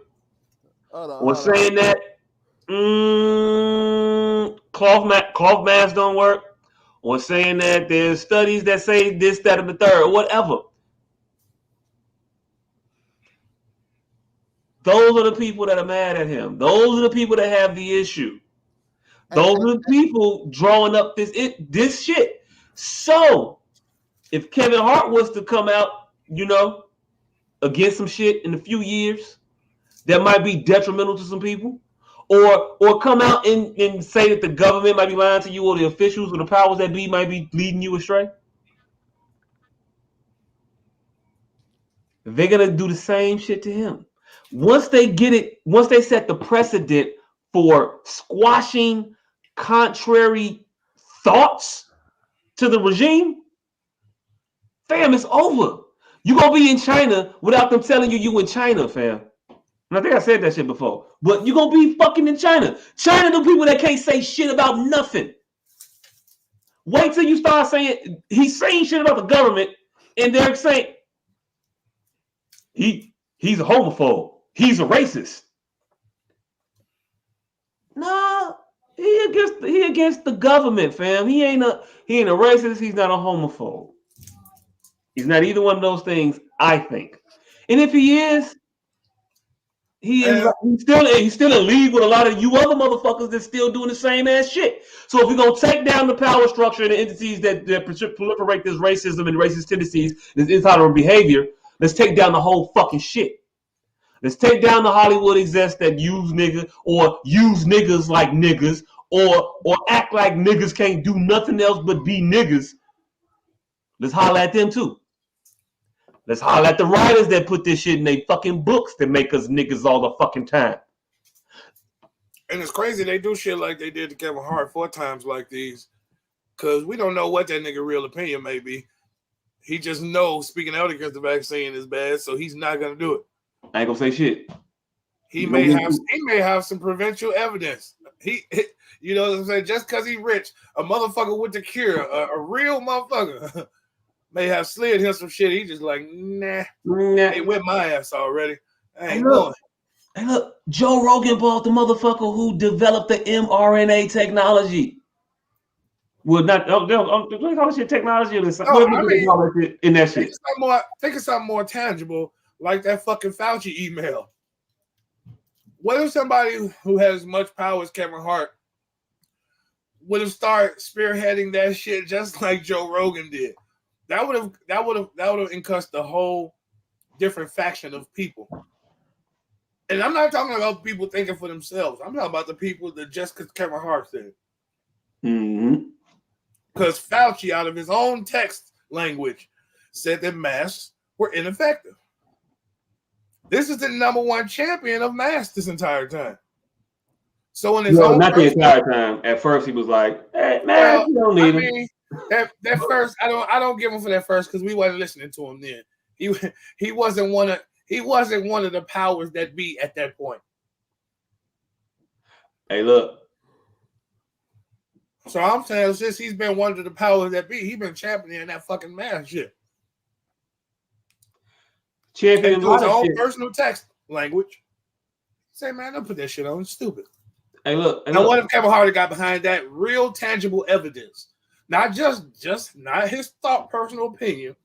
Or saying that cloth masks don't work. Or saying that there's studies that say this, that, and the third, or whatever. Those are the people that are mad at him. Those are the people that have the issue. Those are the people drawing up this shit. So, if Kevin Hart was to come out, against some shit in a few years, that might be detrimental to some people, or come out and say that the government might be lying to you, or the officials or the powers that be might be leading you astray, they're gonna do the same shit to him. Once they set the precedent for squashing contrary thoughts to the regime, fam, it's over. You gonna be in China without them telling you in China, fam. And I think I said that shit before. But you gonna be fucking in China. China, the people that can't say shit about nothing. Wait till you start saying he's saying shit about the government, and they're saying he's a homophobe. He's a racist. No, he against the government, fam. He ain't a racist. He's not a homophobe. He's not either one of those things, I think. And if he is, he's still in league with a lot of you other motherfuckers that's still doing the same ass shit. So if we're gonna take down the power structure and the entities that proliferate this racism and racist tendencies, this intolerant behavior, let's take down the whole fucking shit. Let's take down the Hollywood execs that use niggas or use niggas like niggas or act like niggas can't do nothing else but be niggas. Let's holler at them too. Let's holler at the writers that put this shit in their fucking books that make us niggas all the fucking time. And it's crazy they do shit like they did to Kevin Hart 4 times like these, because we don't know what that nigga real opinion may be. He just knows speaking out against the vaccine is bad, so he's not gonna do it. I ain't gonna say shit. he may have some provincial evidence. You know what I'm saying? Just because he's rich, a motherfucker with the cure, a real motherfucker, may have slid him some shit. He just like, nah. They whipped my ass already. I ain't going. Hey, look, Joe Rogan bought the motherfucker who developed the mRNA technology. Well, not don't call this shit technology or something. No, I mean, in that shit. Think of something more tangible, like that fucking Fauci email. What if somebody who has as much power as Kevin Hart would have started spearheading that shit just like Joe Rogan did? That would have encussed the whole different faction of people. And I'm not talking about people thinking for themselves. I'm talking about the people that just because Kevin Hart said. Mm-hmm. Because Fauci, out of his own text language, said that masks were ineffective. This is the #1 champion of masks this entire time. So in his own not the entire time. At first, he was like, "Hey, man, you don't need him." That first, I don't give him for that first because we wasn't listening to him then. He wasn't one of the powers that be at that point. Hey, look. So I'm saying since he's been one of the powers that be, he's been championing that fucking mask shit. Champion through his own personal text language. Say, man, don't put that shit on. It's stupid. Hey, look. Now, what if Kevin Hart got behind that real tangible evidence? Not just not his thought, personal opinion,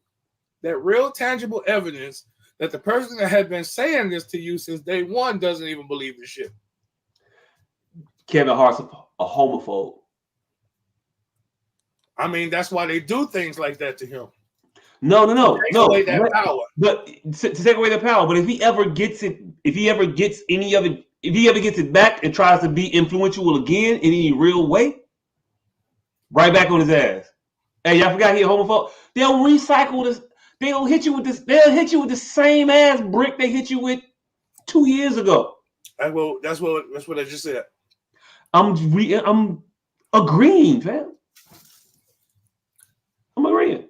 that real tangible evidence that the person that had been saying this to you since day one doesn't even believe this shit. Kevin Hart's a homophobe. I mean, that's why they do things like that to him. No. Take away that power. But to take away the power. But if he ever gets it, if he ever gets it back and tries to be influential again in any real way, right back on his ass. Hey, y'all forgot he a homophobe? They'll recycle this. They'll hit you with this. They'll hit you with the same ass brick they hit you with 2 years ago. That's what I just said. I'm agreeing, fam. I'm agreeing.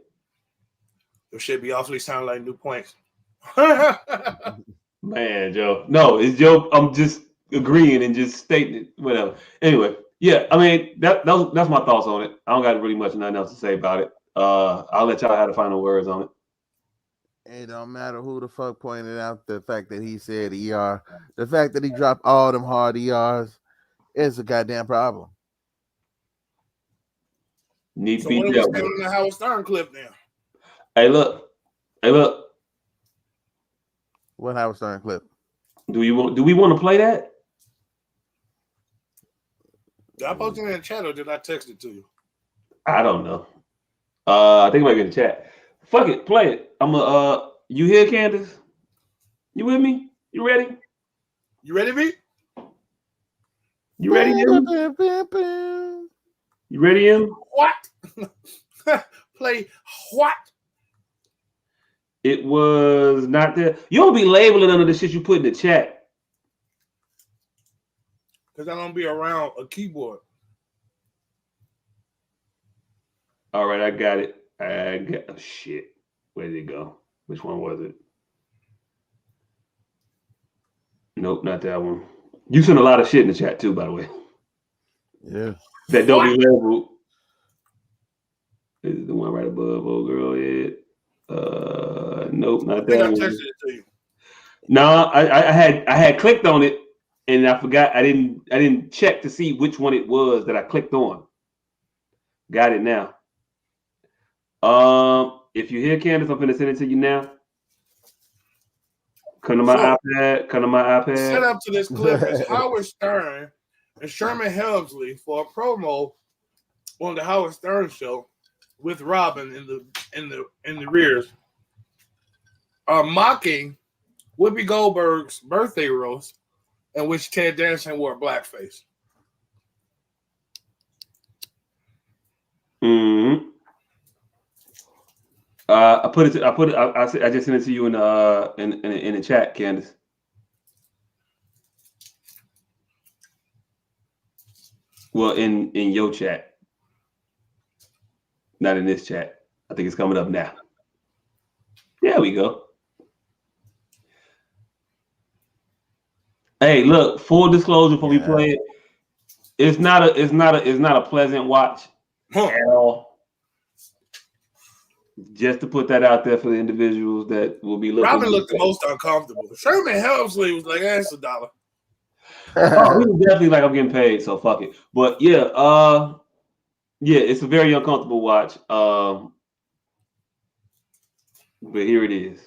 It should be awfully sound like new points. Man, Joe. No, it's Joe. I'm just agreeing and just stating it. Whatever. Anyway, yeah. I mean, that's my thoughts on it. I don't got really much nothing else to say about it. I'll let y'all have the final words on it. It don't matter who the fuck pointed out the fact that he said ER. The fact that he dropped all them hard ERs is a goddamn problem. Need so to be what are we saying on the Howard Stern clip now? Hey, look. What Howard Stern clip? Do we want to play that? Did I post it in the chat or did I text it to you? I don't know. I think it might be in the chat. Fuck it, play it. You here, Candace? You with me? You ready? You ready, V? You ready, Em? You ready, Em? What? Play what? It was not there. You don't be labeling under the shit you put in the chat. Because I don't be around a keyboard. All right, I got it. Oh, shit. Where did it go? Which one was it? Nope, not that one. You sent a lot of shit in the chat too, by the way. Yeah. That don't be labeled. This is the one right above old girl head. Nope, not that one. I texted it to you. No, I had clicked on it and I forgot. I didn't check to see which one it was that I clicked on. Got it now. If you're here, Candace, I'm gonna send it to you now. Come to my iPad. Set up to this clip is Howard Stern and Sherman Helmsley for a promo on the Howard Stern show with Robin in the rears, mocking Whoopi Goldberg's birthday roast, in which Ted Danson wore blackface. Mm-hmm. I just sent it to you in the chat, Candace. Well, in your chat, not in this chat. I think it's coming up now. There we go. Hey, look, full disclosure before we play it. It's not a pleasant watch at all. Just to put that out there for the individuals that will be looking. Robin looked the most uncomfortable. Sherman Helmsley was like, "That's $1." Oh, he was definitely like, I'm getting paid, so fuck it. But yeah, it's a very uncomfortable watch. But here it is.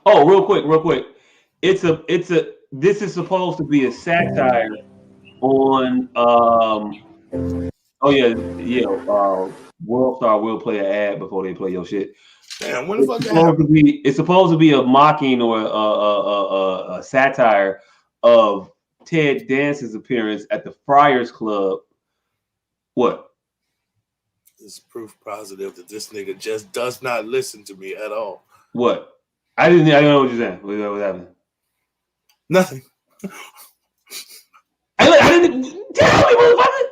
Oh, real quick. This is supposed to be a satire on World Star will play an ad before they play your shit. Damn, when the fuck that happened? It's supposed to be a mocking or a satire of Ted Dance's appearance at the Friars Club. What? This is proof positive that this nigga just does not listen to me at all. What? I don't know what you're saying. What happened? Nothing. I didn't tell me, motherfucker.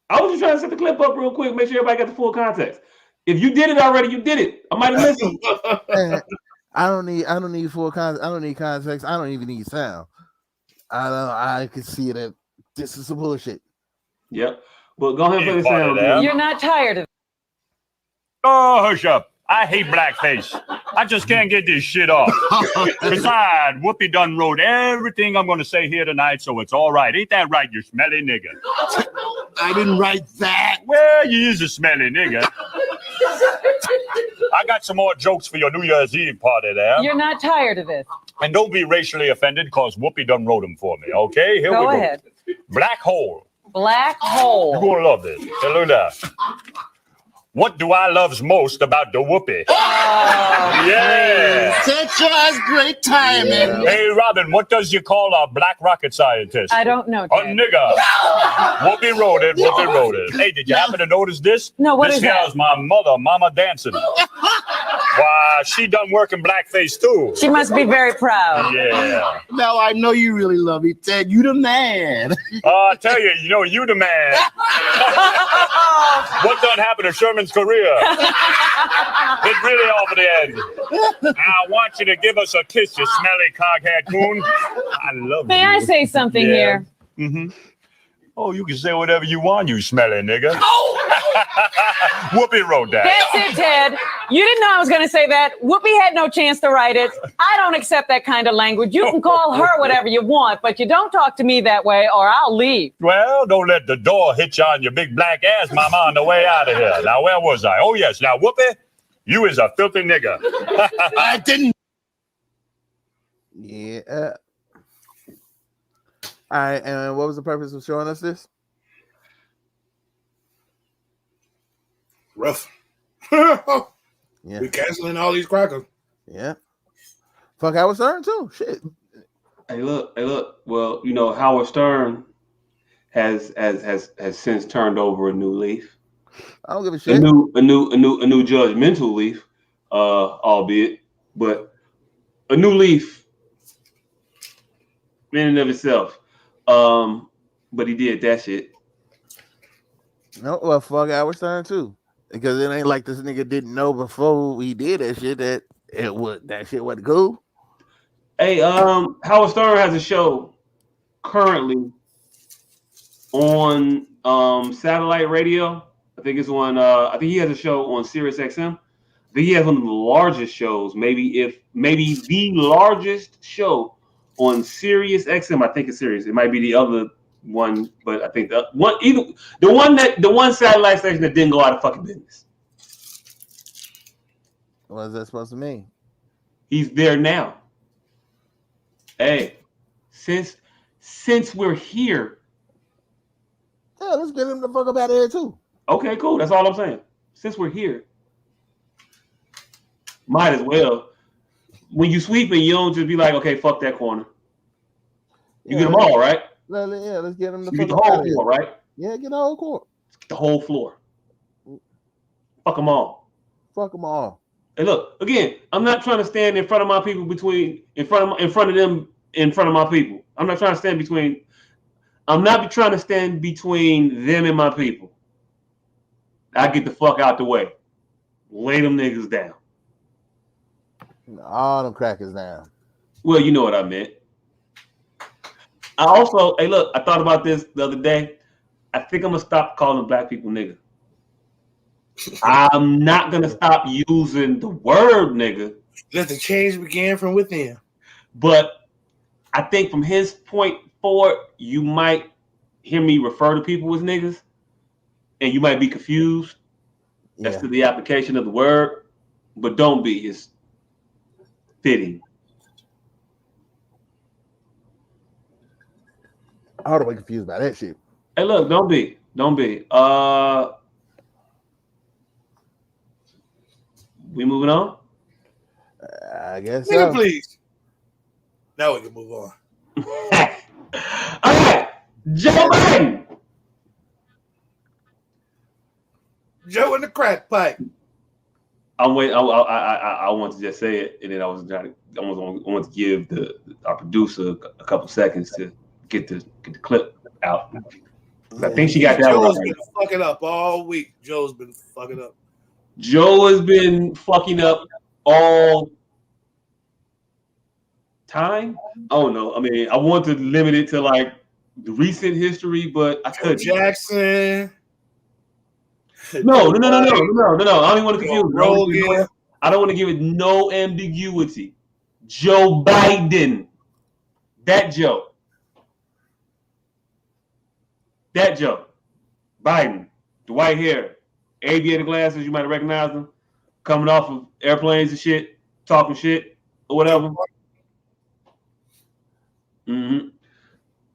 I was just trying to set the clip up real quick, make sure everybody got the full context. If you did it already, you did it. I might have missed it. I don't need full context. I don't need context. I don't even need sound. I can see that this is some bullshit. Yep. But go ahead and play the sound. You're not tired of it. Oh, hush up. I hate blackface. I just can't get this shit off. Besides, Whoopi done wrote everything I'm going to say here tonight, so it's all right. Ain't that right, you smelly nigga? I didn't write that. Well, you is a smelly nigga. I got some more jokes for your New Year's Eve party there. You're not tired of it. And don't be racially offended, because Whoopi done wrote them for me, okay? Here we go. Go ahead. Black hole. Black hole. You're going to love this. Hey, look at that. What do I loves most about the Whoopi? Oh, yeah. Such a great timing. Yeah. Hey, Robin, what does you call a black rocket scientist? I don't know, A Ted. nigga. Whoopi wrote it. Whoopi wrote it. Hey, did you happen to notice this? No, what this is that? This my mother, Mama Dancing. Why, she done working blackface, too. She must be very proud. Yeah. Now I know you really love me, Ted. You the man. I tell you, you the man. What done happened to Sherman's career? It's really over the end. I want you to give us a kiss, you smelly coghead coon. I love May you. I say something here? Mm-hmm. Oh, you can say whatever you want, you smelly nigga. Whoopi wrote that. That's it, Ted. You didn't know I was going to say that. Whoopi had no chance to write it. I don't accept that kind of language. You can call her whatever you want, but you don't talk to me that way or I'll leave. Well, don't let the door hit you on your big black ass, mama, on the way out of here. Now, where was I? Oh, yes. Now, Whoopi, you is a filthy nigga. I didn't. Yeah. All right, and what was the purpose of showing us this? Rough. Yeah. We canceling all these crackers. Yeah. Fuck Howard Stern too. Shit. Hey, look. Well, Howard Stern has since turned over a new leaf. I don't give a shit. A new judgmental leaf, albeit, but a new leaf in and of itself. But he did that shit. No, well, fuck Howard Stern too, because it ain't like this nigga didn't know before he did that shit that shit wasn't cool. Hey, Howard Stern has a show currently on satellite radio. I think it's on. I think he has a show on Sirius XM. I think he has one of the largest shows, maybe the largest show on Sirius XM. I think it's Sirius. It might be the other one, but I think the one satellite station that didn't go out of fucking business. What is that supposed to mean? He's there now. Hey, since we're here. Yeah, let's get him the fuck up out of here too. Okay, cool. That's all I'm saying. Since we're here, might as well. When you sweeping, you don't just be like, okay, fuck that corner. You get them all, right? Let's get him the you fuck get the up whole out of here. floor, right? Yeah, get the whole court. The whole floor. Fuck them all. Fuck them all. And look, again, I'm not trying to stand in front of my people in front of my people. I'm not trying to stand between them and my people. I get the fuck out the way. Lay them niggas down. All them crackers down. Well, you know what I meant. I also, hey, look, I thought about this the other day. I think I'm gonna stop calling black people nigga. I'm not gonna stop using the word nigga. Let the change begin from within. But I think from his point forward, you might hear me refer to people as niggas, and you might be confused as to the application of the word. But don't be. It's fitting. I don't be confused by that shit. Hey, look, don't be. We moving on? I guess Nigga, so. please. Now we can move on. All right, Joe Biden. Joe in the crack pipe. I'm waiting. I want to just say it, and then I want to give our producer a couple seconds to get the clip out. I think she got that Joe's right. been fucking up all week. Joe's been fucking up. Joe has been fucking up all time. Oh no, I mean I want to limit it to like the recent history, but I couldn't. Jackson. No. I don't even want to confuse. Rogan. I don't want to give it no ambiguity. Joe Biden. That Joe. Biden. The white hair. Aviator glasses, you might have recognized him. Coming off of airplanes and shit. Talking shit or whatever. Mm-hmm.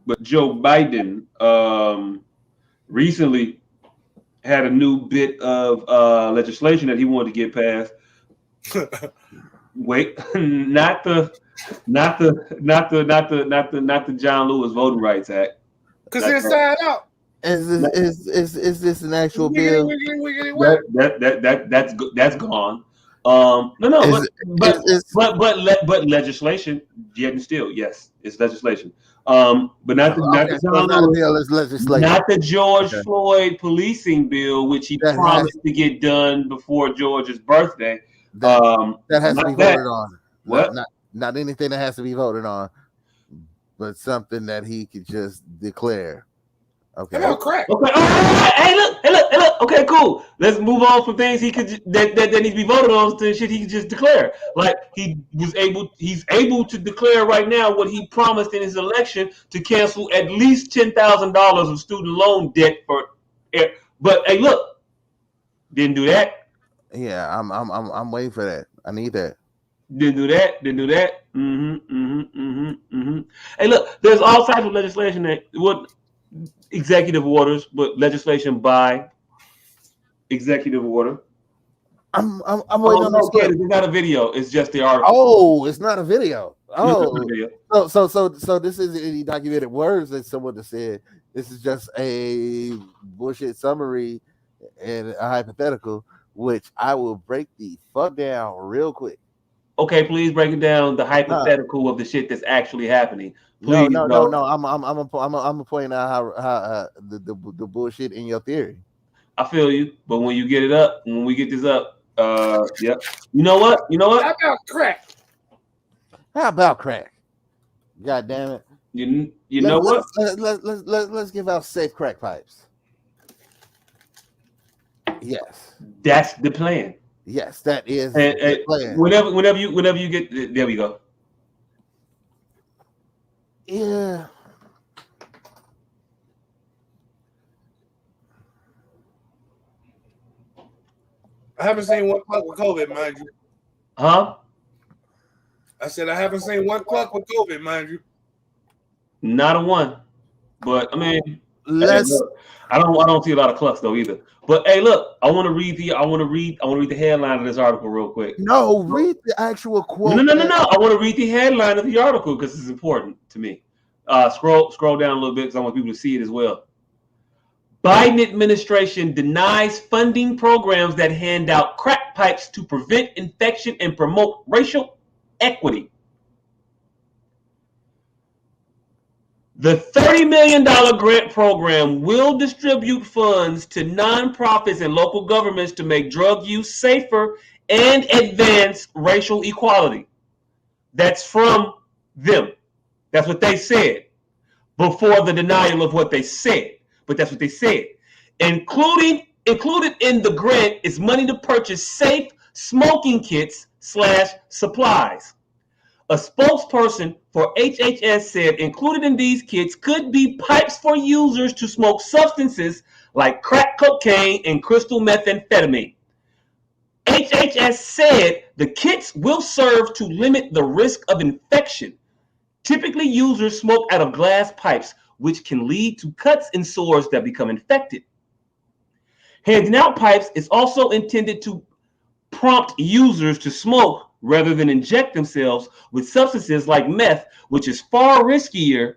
But Joe Biden recently had a new bit of legislation that he wanted to get passed. Wait, not the John Lewis Voting Rights Act. Because it's inside out. Is this an actual bill? That's gone. But legislation, yet and still, yes, it's legislation. But not the bill is legislation. Not the George Floyd policing bill, which he promised to get done before George's birthday. That has to be voted on. What? Not anything that has to be voted on, but something that he could just declare. Okay. Crack. Okay. Hey, look. Okay, cool. Let's move on from things he could that needs to be voted on to shit he could just declare. Like he's able to declare right now what he promised in his election to cancel at least $10,000 of student loan debt for. But hey, look, didn't do that. Yeah, I'm waiting for that. I need that. Didn't do that. Hey, look, there's all types of legislation that would. Executive orders, but legislation by executive order. I'm waiting on this. It's not a video. It's just the article. Oh, it's not a video. Oh, so this isn't any documented words that someone has said. This is just a bullshit summary and a hypothetical, which I will break the fuck down real quick. Okay, please break it down. The hypothetical of the shit that's actually happening. Please, no. I'm pointing out how the bullshit in your theory. I feel you, but when you get it up, when we get this up, yep. You know what? How about crack? God damn it! You know what? Let's give out safe crack pipes. Yes, that's the plan. Yes, that is the plan. Whenever you get there, we go. Yeah. I haven't seen one cluck with COVID, mind you. Huh? I said I haven't seen one cluck with COVID, mind you. Not a one. But I mean, I don't see a lot of clucks though either. But hey, look, I want to read the headline of this article real quick. No, read the actual quote. No. I want to read the headline of the article because it's important to me. Scroll down a little bit because I want people to see it as well. Biden administration denies funding programs that hand out crack pipes to prevent infection and promote racial equity. The $30 million grant program will distribute funds to nonprofits and local governments to make drug use safer and advance racial equality. That's from them. That's what they said before the denial of what they said. But that's what they said. Included in the grant is money to purchase safe smoking kits / supplies. A spokesperson for HHS said included in these kits could be pipes for users to smoke substances like crack cocaine and crystal methamphetamine. HHS said the kits will serve to limit the risk of infection. Typically, users smoke out of glass pipes, which can lead to cuts and sores that become infected. Handing out pipes is also intended to prompt users to smoke rather than inject themselves with substances like meth, which is far riskier.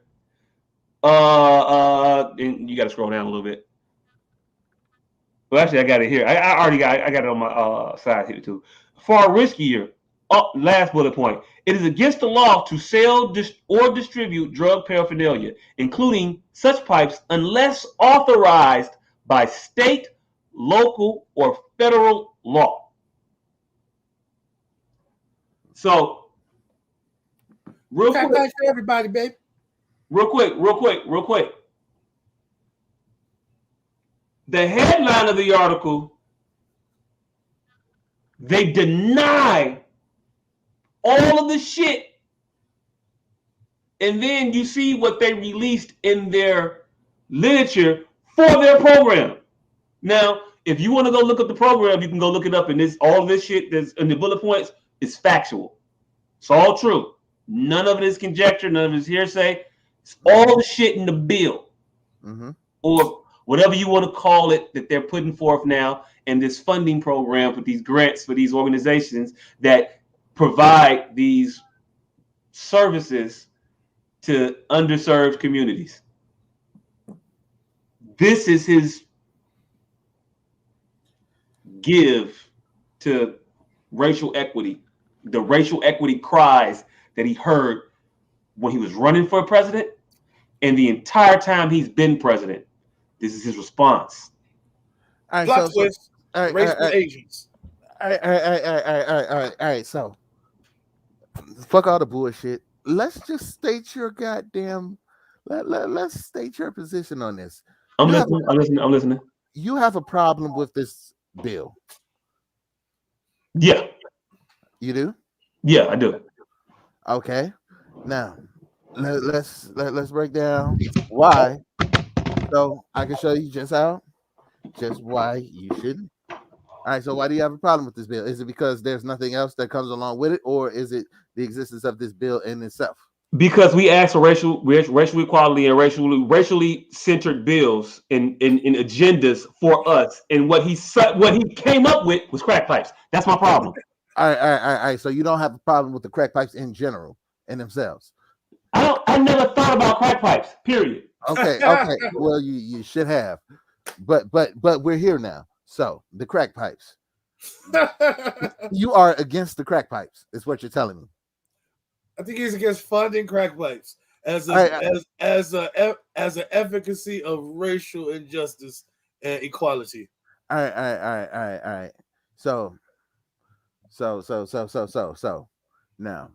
And you got to scroll down a little bit. Well, actually, I got it here. I already got it on my side here too. Far riskier. Last bullet point. It is against the law to sell or distribute drug paraphernalia, including such pipes, unless authorized by state, local, or federal law. So, real quick, for everybody, babe. Real quick. The headline of the article, they deny all of the shit, and then you see what they released in their literature for their program. Now, if you want to go look up the program, you can go look it up, and all of this shit that's in the bullet points is factual. It's all true. None of it is conjecture. None of it is hearsay. It's all the shit in the bill, or whatever you want to call it, that they're putting forth now in this funding program with these grants for these organizations that provide these services to underserved communities. This is his give to racial equity, the racial equity cries that he heard when he was running for president and the entire time he's been president. This is his response. All right, Plot twist. Racial agents. All right. So, fuck all the bullshit. Let's just state your goddamn. Let's state your position on this. I'm listening. You have a problem with this bill? Yeah. You do? Yeah, I do. Okay. Now, let's break down why. So I can show you just why you shouldn't. All right. So why do you have a problem with this bill? Is it because there's nothing else that comes along with it, or is it the existence of this bill in itself? Because we asked for racial equality and racially centered bills and agendas for us, and what he came up with was crack pipes. That's my problem. All right. So you don't have a problem with the crack pipes in general in themselves? I never thought about crack pipes. Period. Okay. Well, you should have, but we're here now. So the crack pipes. You are against the crack pipes, is what you're telling me. I think he's against funding crack pipes as an efficacy of racial injustice and equality. All right. So now,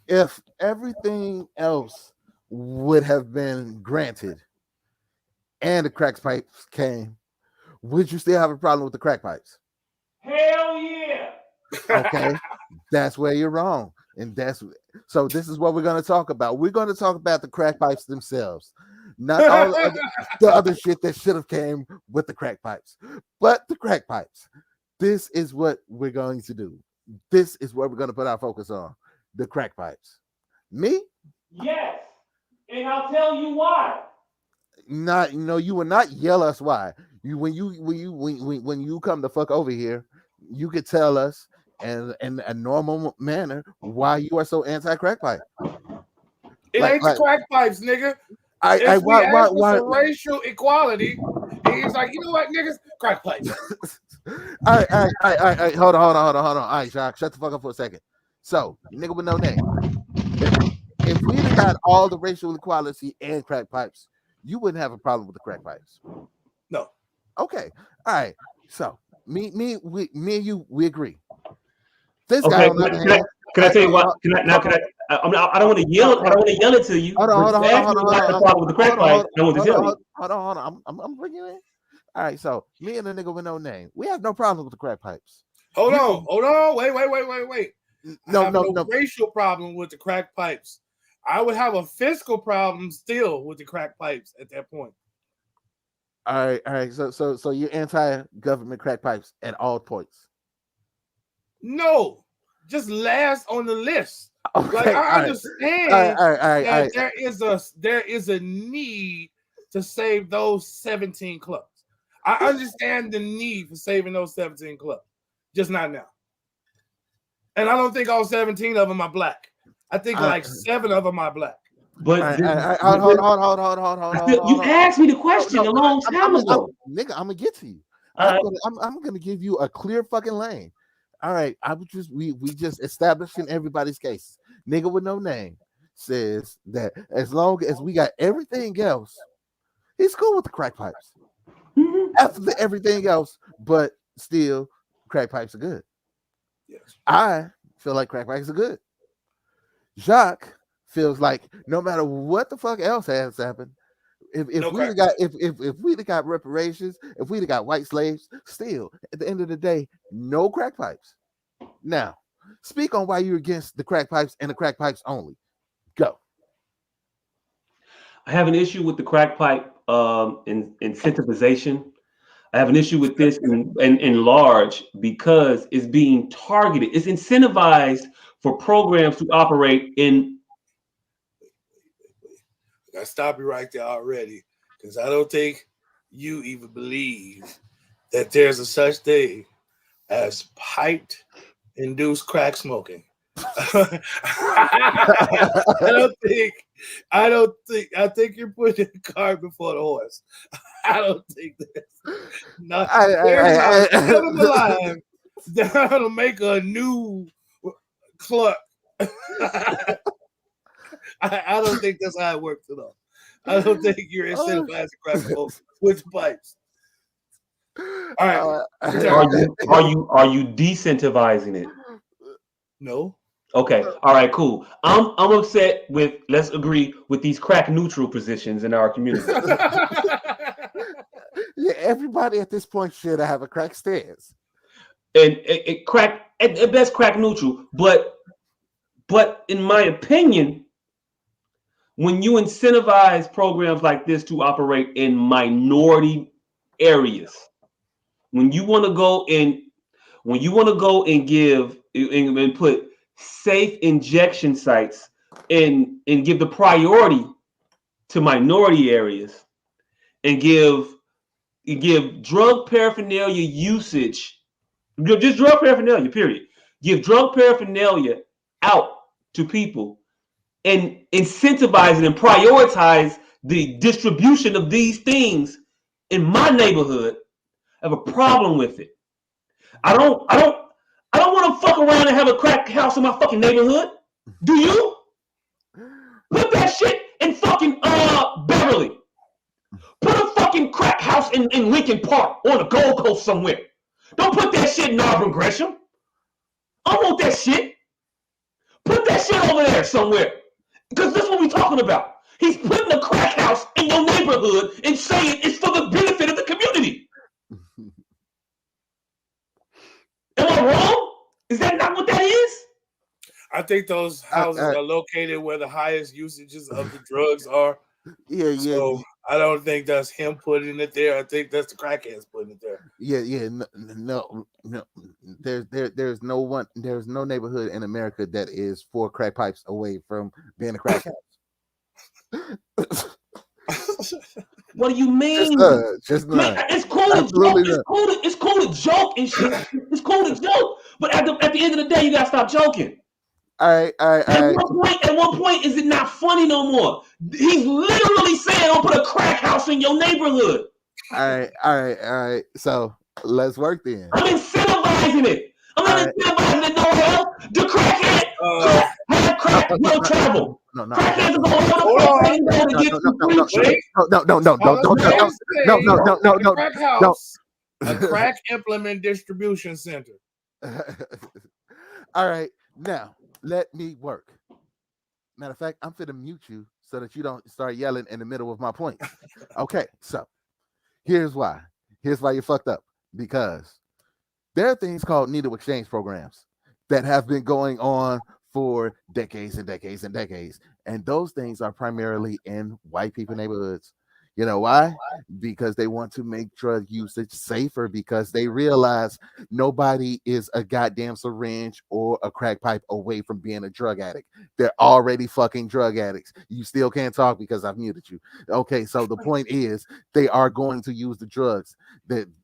if everything else would have been granted and the crack pipes came, would you still have a problem with the crack pipes? Hell yeah. Okay, that's where you're wrong. And so this is what we're going to talk about. We're going to talk about the crack pipes themselves, not all the other shit that should have came with the crack pipes, but the crack pipes. This is what we're going to do. This is what we're going to put our focus on, the crack pipes. Me? Yes. And I'll tell you why. You will not yell us why. When you come the fuck over here, you could tell us in a normal manner why you are so anti-crack pipe. It ain't the crack pipes, nigga. Why racial equality, he's like, you know what, niggas, crack pipes. All right. Hold on. All right, Jacques, shut the fuck up for a second. So, nigga with no name. If we got had all the racial equality and crack pipes, you wouldn't have a problem with the crack pipes. No. Okay. All right. So me and you, we agree. This Okay, guy on the other hand, can I tell you what? I don't want to yell. I don't want to yell it to you. Hold on. The problem with the crack pipe. I want to tell you. Hold on. I'm bringing you in. All right. So me and the nigga with no name, we have no problem with the crack pipes. Hold on. Wait. No racial problem with the crack pipes. I would have a fiscal problem still with the crack pipes at that point. All right. So you're anti-government crack pipes at all points. No, just last on the list. Okay, like I understand that right. there is a need to save those 17 clubs. I understand the need for saving those 17 clubs, just not now. And I don't think all 17 of them are black. I think like 7 of them are black. But hold on. You asked me the question a long time ago. Nigga, I'm gonna get to you. I'm gonna give you a clear fucking lane. All right, we just establishing everybody's case. Nigga with no name says that as long as we got everything else, he's cool with the crack pipes. After everything else, but still, crack pipes are good. Yes. I feel like crack pipes are good. Jacques feels like no matter what the fuck else has happened, if we'd have got reparations, if we'd have got white slaves, still at the end of the day, no crack pipes. Now, speak on why you're against the crack pipes and the crack pipes only. Go. I have an issue with the crack pipe incentivization. I have an issue with this in large because it's being targeted. It's incentivized for programs to operate in. I stop you right there already because I don't think you even believe that there's a such thing as piped induced crack smoking. I think you're putting the cart before the horse. I don't think that's not alive. That'll make a new cluck. I don't think that's how it works at all. I don't think you're incentivizing crack smoke with pipes. All right. Are you decentivizing it? No. Okay. All right. Cool. I'm upset with. Let's agree with these crack neutral positions in our community. Yeah, everybody at this point should have a crack stance. And it crack at best crack neutral, but in my opinion, when you incentivize programs like this to operate in minority areas, when you want to go and give and put safe injection sites and give the priority to minority areas and give drug paraphernalia usage, just drug paraphernalia, period. Give drug paraphernalia out to people and incentivize and prioritize the distribution of these things in my neighborhood. I have a problem with it. I don't want to fuck around and have a crack house in my fucking neighborhood. Do you? Put that shit in fucking Beverly. Put a fucking crack house in Lincoln Park or on the Gold Coast somewhere. Don't put that shit in Auburn Gresham. I don't want that shit. Put that shit over there somewhere. Because that's what we're talking about. He's putting a crack house in your neighborhood and saying it's for the benefit of the community. Am I wrong? Is that not what that is? I think those houses are located where the highest usages of the drugs are. Yeah. So I don't think that's him putting it there. I think that's the crackheads putting it there. Yeah. No. There's no neighborhood in America that is 4 crack pipes away from being a crack house. What do you mean? Just man, it's cool to joke. It's cool to joke and shit. It's cool to joke. But at the end of the day, you gotta stop joking. All right. At one point, is it not funny no more? He's literally saying, "Don't put a crack house in your neighborhood." All right. So let's work then. I'm incentivizing it. I'm not incentivizing it nowhere else. The crackhead that crack will travel. No. Crackheads are going Hold on. to get some free shit. No. Crack house, a crack implement distribution center. All right, now let me work. Matter of fact, I'm finna mute you so that you don't start yelling in the middle of my point. Okay, so here's why. Here's why you're fucked up. Because there are things called needle exchange programs that have been going on for decades and decades and decades. And those things are primarily in white people neighborhoods. You know why? Because they want to make drug usage safer, because they realize nobody is a goddamn syringe or a crack pipe away from being a drug addict. They're already fucking drug addicts. You still can't talk because I've muted you. Okay, so the point is they are going to use the drugs. Them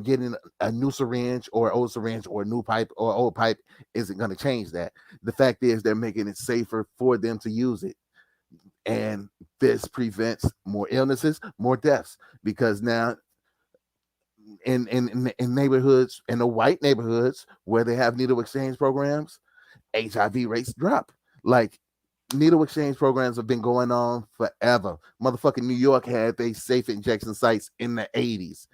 getting a new syringe or old syringe or a new pipe or old pipe isn't going to change that. The fact is they're making it safer for them to use it. And this prevents more illnesses, more deaths, because now in neighborhoods, in the white neighborhoods where they have needle exchange programs, HIV rates drop. Like, needle exchange programs have been going on forever. Motherfucking New York had they safe injection sites in the 80s,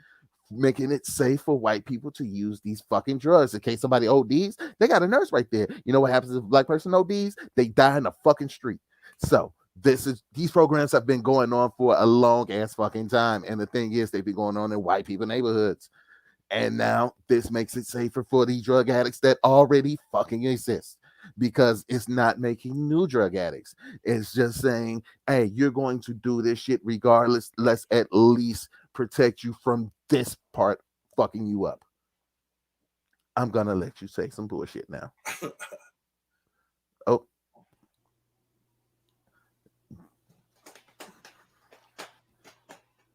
making it safe for white people to use these fucking drugs. In case somebody ODs, they got a nurse right there. You know what happens if a black person ODs? They die in the fucking street. So these programs have been going on for a long ass fucking time. And the thing is, they've been going on in white people neighborhoods. And now this makes it safer for the drug addicts that already fucking exist, because it's not making new drug addicts. It's just saying, hey, you're going to do this shit regardless. Let's at least protect you from this part fucking you up. I'm gonna let you say some bullshit now. Oh.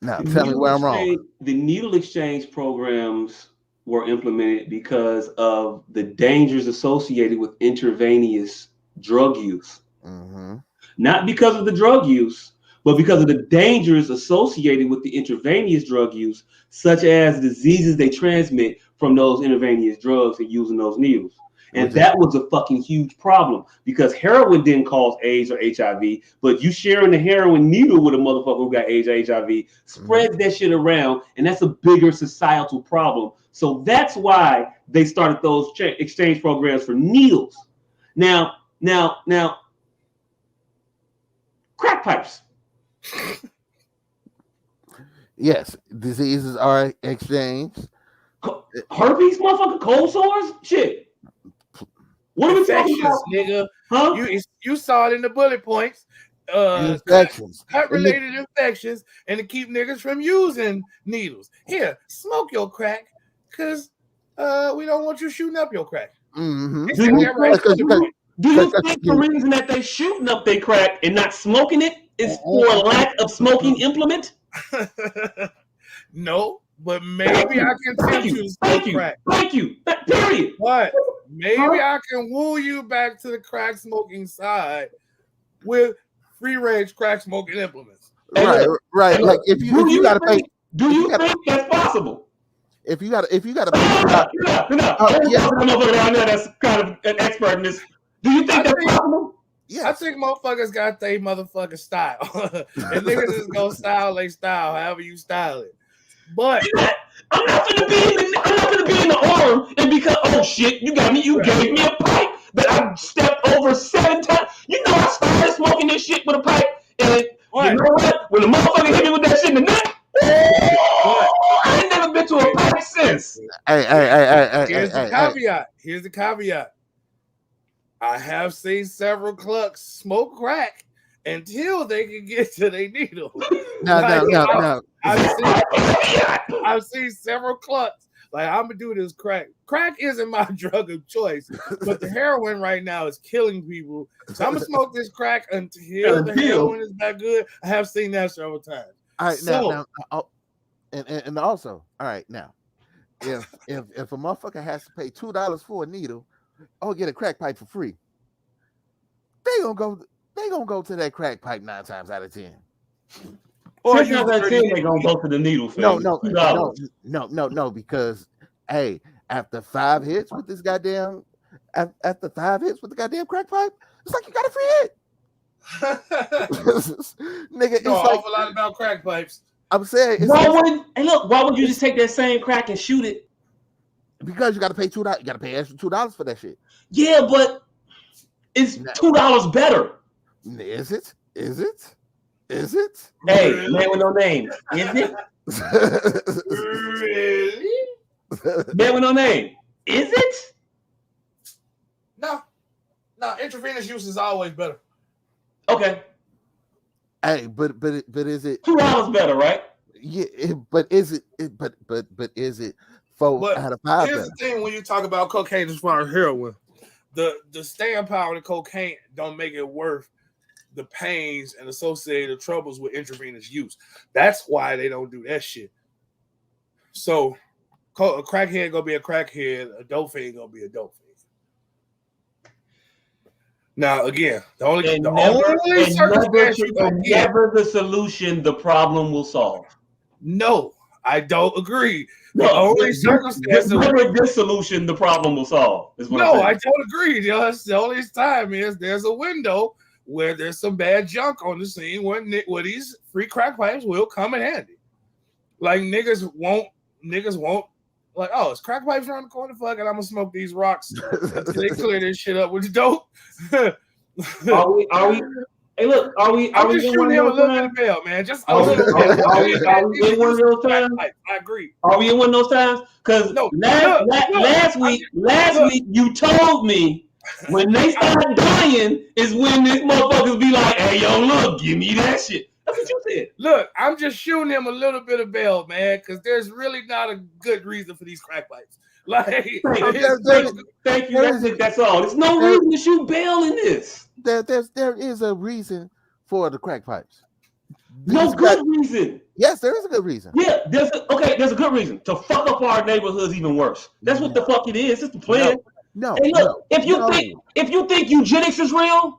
Now tell me where I'm wrong. The needle exchange programs were implemented because of the dangers associated with intravenous drug use. Mm-hmm. Not because of the drug use, but because of the dangers associated with the intravenous drug use, such as diseases they transmit from those intravenous drugs and using those needles. And that was a fucking huge problem, because heroin didn't cause AIDS or HIV, but you sharing the heroin needle with a motherfucker who got AIDS or HIV spreads that shit around, and that's a bigger societal problem. So that's why they started those exchange programs for needles. Now, crack pipes. Yes, diseases are exchanged. Herpes, motherfucker, cold sores, shit. What are we talking about, nigga? Huh? You saw it in the bullet points. Infections, cut-related infections, and to keep niggas from using needles. Here, smoke your crack, cause we don't want you shooting up your crack. Mm-hmm. Do you think the reason that they shooting up their crack and not smoking it is for lack of smoking implement? No, but maybe I can tempt you to smoke crack. Thank you. Period. What? Maybe I can woo you back to the crack smoking side with free range crack smoking implements. Right. Like if you gotta pay, do you think that's possible? If you gotta pay, I'm over down there that's kind of an expert in this. Do you think that's possible? Yeah, I think motherfuckers got their motherfucking style, and niggas just gonna style they style, however you style it. But I'm not gonna be in the arm and because shit, you gave me a pipe that I stepped over 7 times. You know I started smoking this shit with a pipe, and you know what? When the motherfucker hit me with that shit in the neck, I ain't never been to a pipe since. Hey. Here's the caveat. I have seen several clucks smoke crack until they can get to their needle. No. I've seen several clucks. Like, I'm gonna do this crack. Crack isn't my drug of choice, but the heroin right now is killing people. So I'm gonna smoke this crack until the heroin is back good. I have seen that several times. All right, and also, all right, now, if a motherfucker has to pay $2 for a needle, or get a crack pipe for free, they gonna go to that crack pipe 9 times out of 10. Or 9 times out of 10, they gonna go to the needle. No, because hey, after 5 hits with this goddamn after 5 hits with the goddamn crack pipe, it's like you got a free hit. Nigga, it's know an like awful lot about crack pipes. I'm saying. Why would you just take that same crack and shoot it? Because you got to pay $2. You got to pay extra $2 for that shit. Yeah, but it's $2 better. Is it? Is it? Is it? Hey, man with no name. Is it? Really? Man with no name. Is it? No, intravenous use is always better. Okay. Hey, but is it $2 better, right? Yeah, but is it? But is it 4 out of 5? Here's the thing: when you talk about cocaine as far as heroin, the staying power of cocaine don't make it worth the pains and associated troubles with intravenous use. That's why they don't do that shit. So, a crackhead gonna be a crackhead. A dope fiend gonna be a dope fiend. Now, again, the only circumstance you can get, never the solution the problem will solve. No, I don't agree. The only circumstance, never this solution the problem will solve. No, I don't agree. That's the only time is there's a window where there's some bad junk on the scene where these free crack pipes will come in handy. Like niggas won't like, oh, it's crack pipes around the corner, fuck it, I'm gonna smoke these rocks until they clear this shit up with the dope. Are we? Hey, look, are we just shooting him a little bit of bail, man. Just a little bit. Are we in one of those times? I agree. Are we in one of those times? Because last week you told me when they start dying is when these motherfuckers be like, hey, yo, look, give me that shit. That's what you said. Look, I'm just shooting him a little bit of bail, man, because there's really not a good reason for these crack pipes. Like, thank you. That's all. There's no reason to shoot bail in this. There is a reason for the crack pipes. No good reason. Yes, there is a good reason. Yeah, there's a good reason to fuck up our neighborhoods even worse. That's what the fuck it is. It's the plan. No. Hey, look, if you think eugenics is real,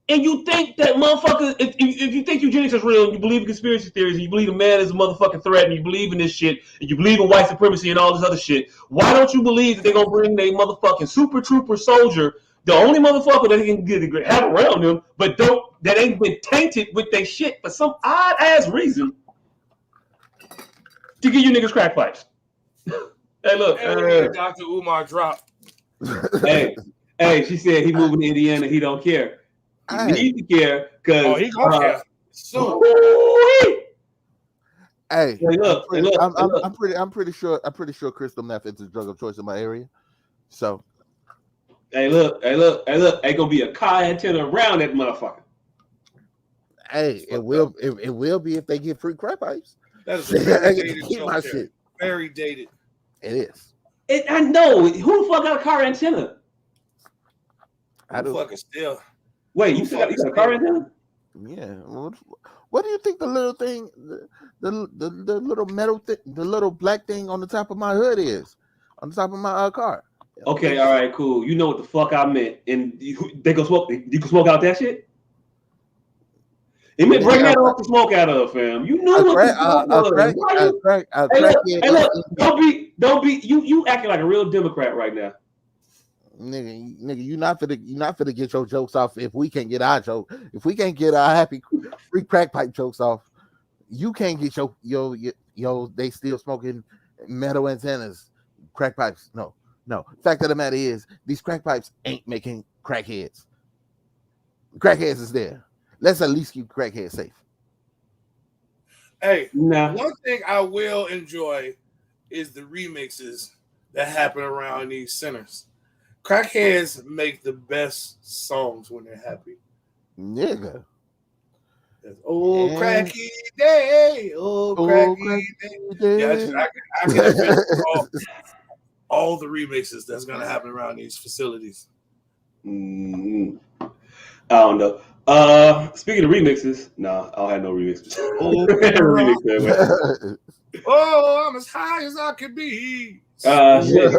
and you think that motherfucker, if you think eugenics is real, and you believe in conspiracy theories, and you believe a man is a motherfucking threat, and you believe in this shit, and you believe in white supremacy and all this other shit, why don't you believe that they're gonna bring their motherfucking super trooper soldier, the only motherfucker that they can have around them, but that ain't been tainted with their shit for some odd ass reason, to give you niggas crack pipes? Hey, look, Dr. Umar dropped. hey, she said he moving to Indiana, he don't care. He need to care because he gonna care soon. Hey, look, I'm pretty sure crystal meth is the drug of choice in my area. So, hey, look, ain't gonna be a car antenna around that motherfucker. Hey, it will be if they get free crack pipes. That is very dated my shit. Very dated. It is. I know. Who the fuck got a car antenna? I do. Fucking still. Wait, you got a car antenna? Yeah. What do you think the little thing, the little metal thing, the little black thing on the top of my hood is? On the top of my car. Okay, all right, cool. You know what the fuck I meant. And they can smoke. You can smoke out that shit? It meant bring that off the smoke out of, fam. You know what the fuck Hey, look, don't be. You acting like a real Democrat right now. Nigga, you not finna get your jokes off if we can't get our joke. If we can't get our happy free crack pipe jokes off, you can't get your they still smoking metal antennas, crack pipes. No. Fact of the matter is, these crack pipes ain't making crackheads. Crackheads is there. Let's at least keep crackheads safe. Hey, one thing I will enjoy is the remixes that happen around these centers. Crackheads make the best songs when they're happy. Nigga. Oh, cracky day. Oh, cracky day. Yeah, I can imagine all the remixes that's going to happen around these facilities. I don't know. Speaking of remixes, I don't have no remixes. Oh, I'm as high as I can be. Shit.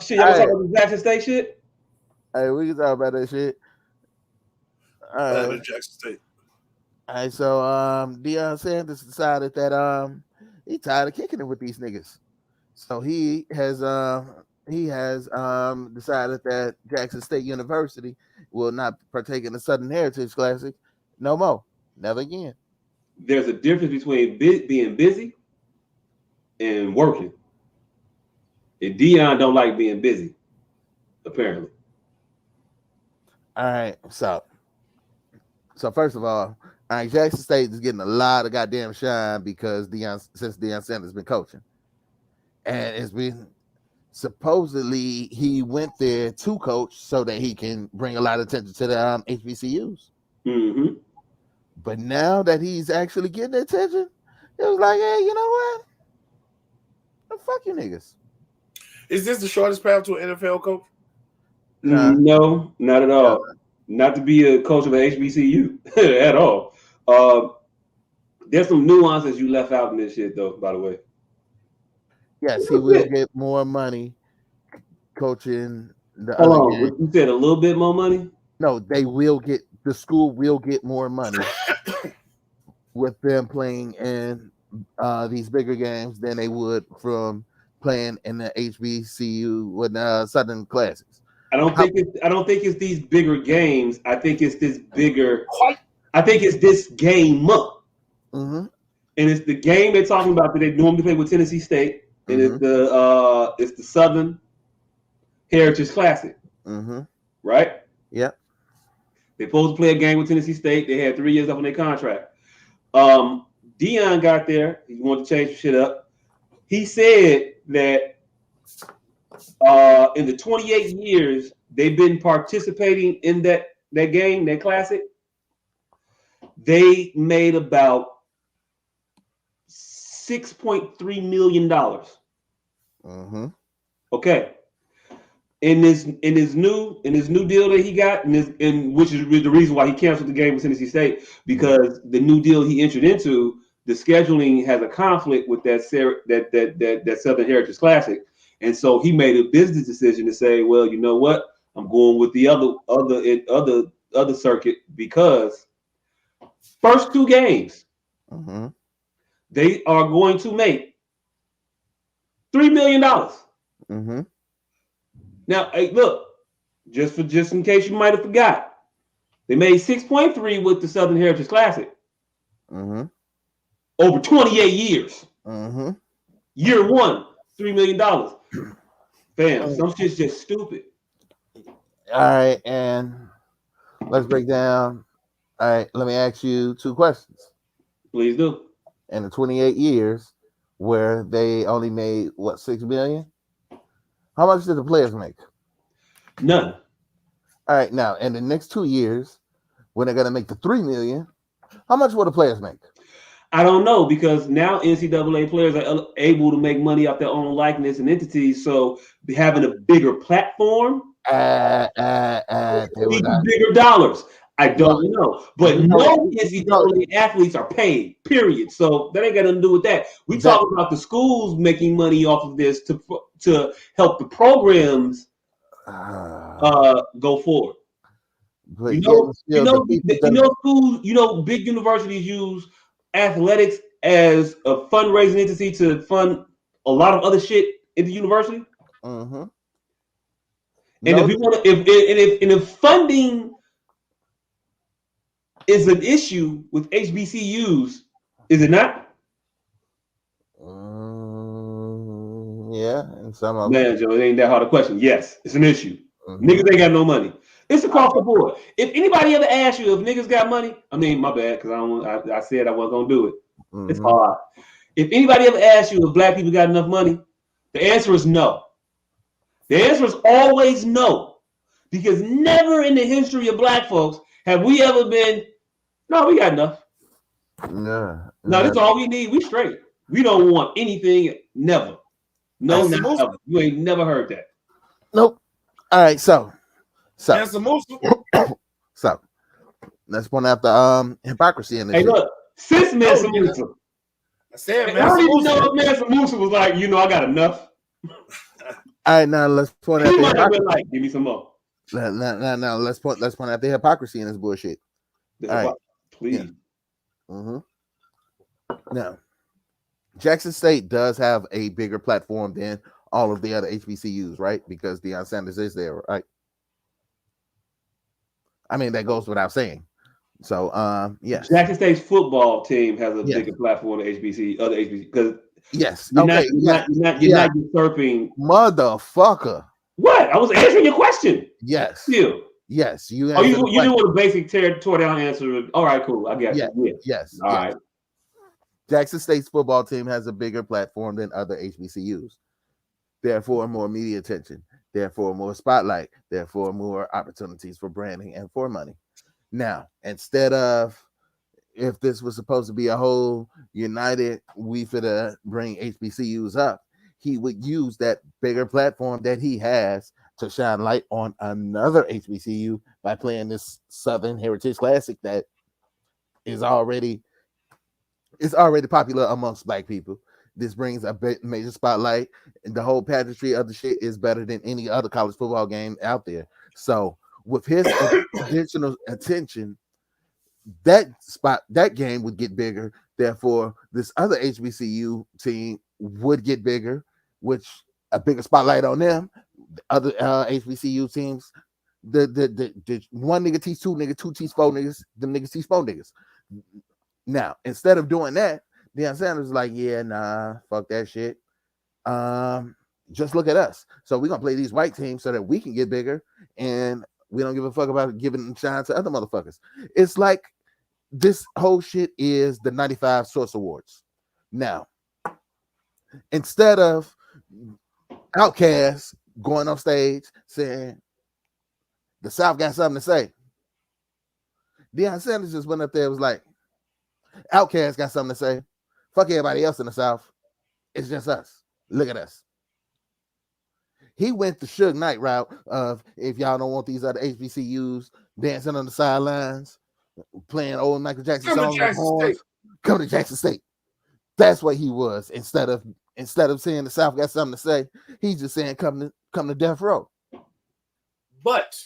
Shit, y'all talking about the Jackson State shit? Hey, we can talk about that shit. All right. Jackson State. All right, so Deion Sanders decided that he's tired of kicking it with these niggas. So he has he has decided that Jackson State University will not partake in the Southern Heritage Classic no more. Never again. There's a difference between being busy and working. And Dion don't like being busy, apparently. All right, so first of all Jackson State is getting a lot of goddamn shine because since Deion Sanders has been coaching, and it's been supposedly he went there to coach so that he can bring a lot of attention to the HBCUs. Mm-hmm. But now that he's actually getting attention, it was like, hey, you know what? Well, fuck you niggas. Is this the shortest path to an NFL coach? No, not at all. Not to be a coach of an HBCU at all. There's some nuances you left out in this shit, though, by the way. Yes, he will get more money coaching the Hold other on, game. you said a little bit more money? No, the school will get more money with them playing in these bigger games than they would from playing in the HBCU with Southern Classics. I don't think it's these bigger games. I think it's this bigger. I think it's this game up, mm-hmm. and it's the game they're talking about that they normally play with Tennessee State, and mm-hmm. It's the Southern Heritage Classic, mm-hmm. right? Yep. They're supposed to play a game with Tennessee State. They had 3 years left on their contract. Dion got there. He wanted to change the shit up. He said that in the 28 years they've been participating in that game, that classic, they made about $6.3 million. Mm-hmm. Okay. In his new deal that he got, and which is the reason why he canceled the game with Tennessee State, because the new deal he entered into, the scheduling has a conflict with that Southern Heritage Classic, and so he made a business decision to say, well, you know what, I'm going with the other circuit, because first 2 games, mm-hmm. they are going to make $3 million. Mm-hmm. Now, hey, look, just in case you might have forgot, they made 6.3 with the Southern Heritage Classic mm-hmm. over 28 years. Mm-hmm. Year 1, $3 million. Fam, some shit's just stupid. All right, and let's break down. All right, let me ask you 2 questions. Please do. In the 28 years where they only made, what, $6 million? How much did the players make? None. All right, now in the next 2 years, when they're gonna make the $3 million, how much will the players make? I don't know, because now NCAA players are able to make money off their own likeness and entities, so having a bigger platform, bigger dollars. I don't know, but no NCAA athletes are paid. Period. So that ain't got nothing to do with that. We talk about the schools making money off of this to help the programs go forward. But schools, big universities use athletics as a fundraising entity to fund a lot of other shit in the university. Mm-hmm. And if funding is an issue with HBCUs, is it not? Yeah, and some of them. Man, Joe, it ain't that hard a question. Yes, it's an issue. Mm-hmm. Niggas ain't got no money. It's across the board. If anybody ever asks you if niggas got money, I mean, my bad, because I said I wasn't gonna do it. Mm-hmm. It's hard. If anybody ever asks you if black people got enough money, the answer is no. The answer is always no, because never in the history of black folks have we ever been, no, we got enough. No, that's all we need. We straight. We don't want anything. Never. No, never. You ain't never heard that. Nope. All right, so let's point out the hypocrisy in this. Hey, look, since Mansa Musa, I said, I don't even know if Mansa Musa was like, I got enough. All right, now let's point out. He might have been like, give me some more. Now let's point out the hypocrisy in this bullshit. All right, please. Yeah. Mm-hmm. Now, Jackson State does have a bigger platform than all of the other HBCUs, right? Because Deion Sanders is there, right? I mean, that goes without saying. So, yes. Jackson State's football team has a Yes. bigger platform than other HBC, because Yes. you're Okay. you're not usurping. Motherfucker. What? I was answering your question. Yes. Still. Yes. You Oh, you answered the do question. want a basic tore down answer. All right, cool. I got Yes. you. Yeah. Yes. All yes. right. Jackson State's football team has a bigger platform than other HBCUs. Therefore, more media attention. Therefore, more spotlight. Therefore, more opportunities for branding and for money. Now, instead of, if this was supposed to be a whole united, we finna bring HBCUs up, he would use that bigger platform that he has to shine light on another HBCU by playing this Southern Heritage Classic that is already popular amongst Black people. This brings a major spotlight, and the whole pageantry of the shit is better than any other college football game out there. So with his additional attention, that game would get bigger. Therefore, this other HBCU team would get bigger, which a bigger spotlight on them. The other HBCU teams, the one nigga teach two niggas, two teach four niggas, them niggas teach four niggas. Now, instead of doing that, Deion Sanders is like, yeah, nah, fuck that shit. Just look at us. So we're gonna play these white teams so that we can get bigger, and we don't give a fuck about giving shine to other motherfuckers. It's like this whole shit is the 95 S.O.S Awards. Now, instead of Outkast going on stage saying the South got something to say, Deion Sanders just went up there and was like, Outkast got something to say. Fuck everybody else in the South. It's just us. Look at us. He went the Suge Knight route of, if y'all don't want these other HBCUs dancing on the sidelines, playing old Michael Jackson songs, come to Jackson State. That's what he was. Instead of saying the South got something to say, he's just saying come to death row. But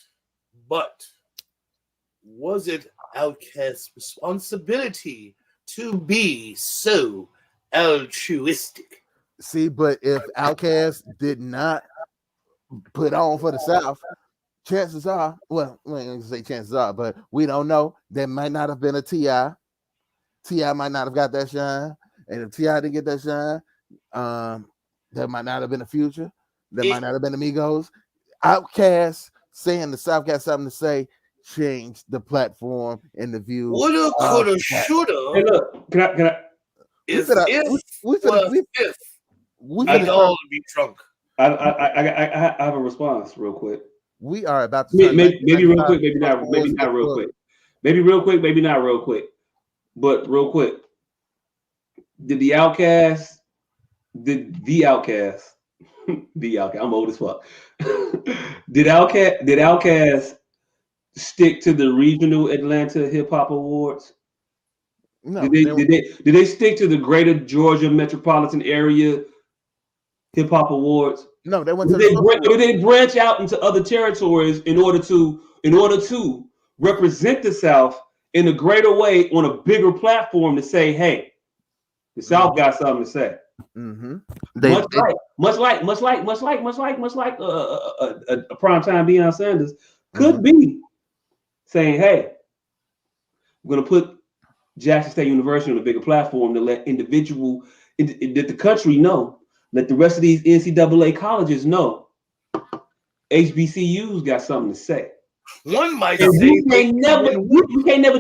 was it Outkast's responsibility to be so altruistic? See, but if Outkast did not put on for the South, chances are, well, I ain't gonna say chances are, but we don't know. There might not have been a T.I. T.I. might not have got that shine. And if T.I. didn't get that shine, there might not have been a Future. There might not have been Amigos. Outkast saying the South got something to say changed the platform and the view. Woulda, coulda, shoulda. Hey, look, can I? We'd all be drunk. I have a response real quick. We are about to maybe real quick, maybe not real quick. Maybe real quick, maybe not real quick. But real quick, did the Outkast, I'm old as fuck. did Outkast stick to the regional Atlanta Hip Hop Awards? No. Did they stick to the Greater Georgia Metropolitan Area Hip Hop Awards? No, they went to did they branch out into other territories in order to represent the South in a greater way on a bigger platform to say, hey, the South got something to say. Mm-hmm. Much like a primetime Deion Sanders could be saying, hey, we're gonna put Jackson State University on a bigger platform to let that the country know, let the rest of these NCAA colleges know HBCUs got something to say. One might say you can't never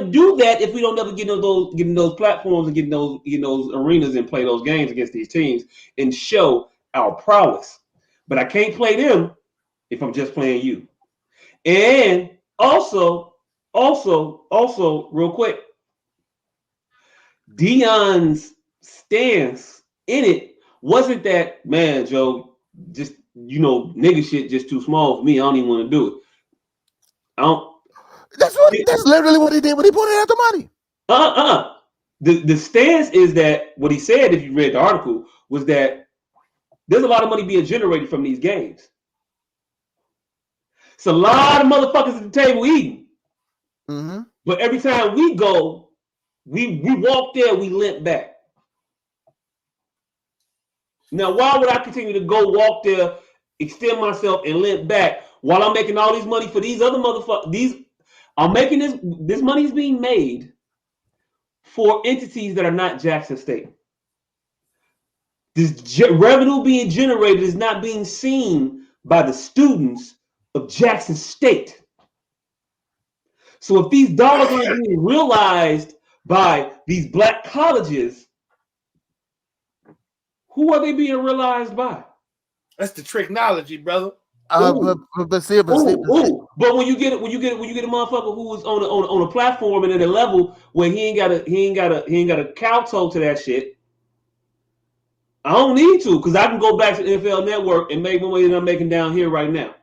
do that if we don't never get in those platforms and get in those arenas and play those games against these teams and show our prowess. But I can't play them if I'm just playing you. And also, real quick, Deion's stance in it wasn't that, man, Joe, just nigga shit just too small for me. I don't even want to do it. That's literally what he did when he pointed out the money. The stance is that what he said, if you read the article, was that there's a lot of money being generated from these games. It's a lot of motherfuckers at the table eating. Mm-hmm. But every time we go, we walk there, we limp back. Now, why would I continue to go walk there, extend myself, and limp back while I'm making all this money for these other motherfuckers? I'm making this money is being made for entities that are not Jackson State. This revenue being generated is not being seen by the students of Jackson State. So if these dollars aren't being realized by these black colleges, who are they being realized by? That's the technology, brother. But when you get a motherfucker who is on a platform and at a level where he ain't got a cow toe to that shit, I don't need to, because I can go back to the NFL Network and make more money than I'm making down here right now.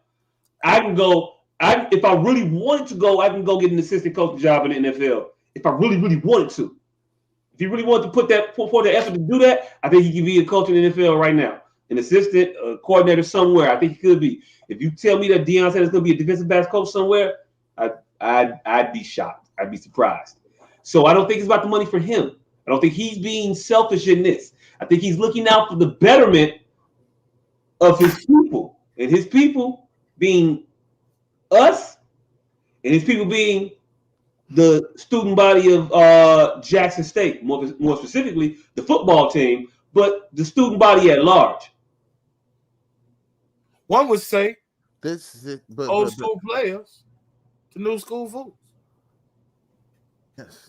I can go. If I really wanted to go, I can go get an assistant coach job in the NFL. If I really, really wanted to. If he really wanted to put the effort to do that, I think he could be a coach in the NFL right now. An assistant coordinator somewhere. I think he could be. If you tell me that Deion Sanders is going to be a defensive backs coach somewhere, I'd be shocked. I'd be surprised. So I don't think it's about the money for him. I don't think he's being selfish in this. I think he's looking out for the betterment of his people. And his people being us, and his people being the student body of Jackson State, more specifically the football team, but the student body at large. One would say old school players to new school fools.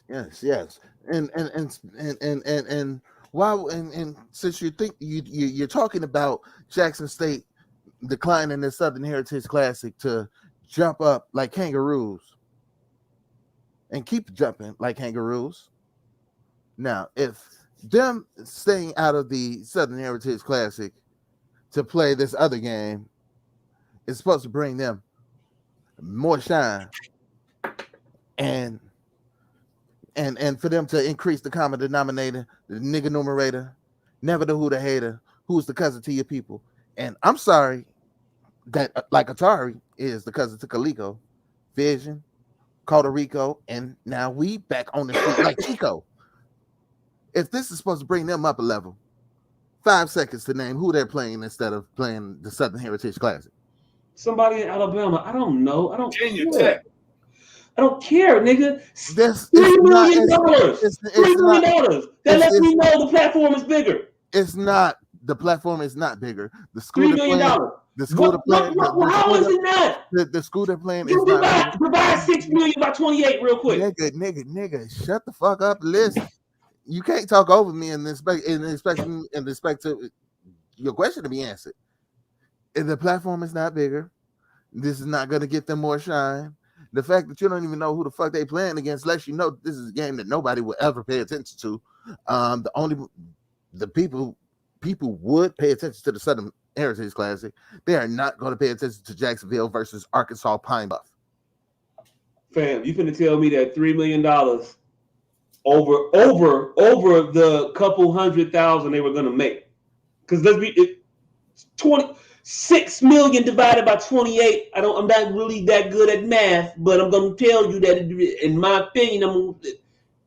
Yes. And wow, and since you're talking about Jackson State declining the Southern Heritage Classic to jump up like kangaroos and keep jumping like kangaroos. Now, if them staying out of the Southern Heritage Classic to play this other game is supposed to bring them more shine and for them to increase the common denominator, the nigga numerator, never the who the hater, who's the cousin to your people. And I'm sorry that like Atari is the cousin to Calico, Vision, Puerto Rico, and now we back on the street like Chico. If this is supposed to bring them up a level, 5 seconds to name who they're playing instead of playing the Southern Heritage Classic. Somebody in Alabama. I don't know. I don't Virginia care. Tech. I don't care, nigga. This $3 million. $3 million. That lets me know the platform is bigger. It's not. The platform is not bigger. The school $3 million. The school they're playing. How is it not? The school they're playing is not. Provide $6 million by 28 real quick. Nigga, shut the fuck up. Listen, you can't talk over me in respect to your question to be answered. If the platform is not bigger, this is not going to get them more shine. The fact that you don't even know who the fuck they playing against lets you know this is a game that nobody will ever pay attention to. The people would pay attention to the Southern Heritage Classic. They are not going to pay attention to Jacksonville versus Arkansas Pine Bluff. Fam, you finna tell me that $3 million over the couple 100,000 they were gonna make? Because let's be 26 million divided by 28. I'm not really that good at math, but I'm gonna tell you that in my opinion, I'm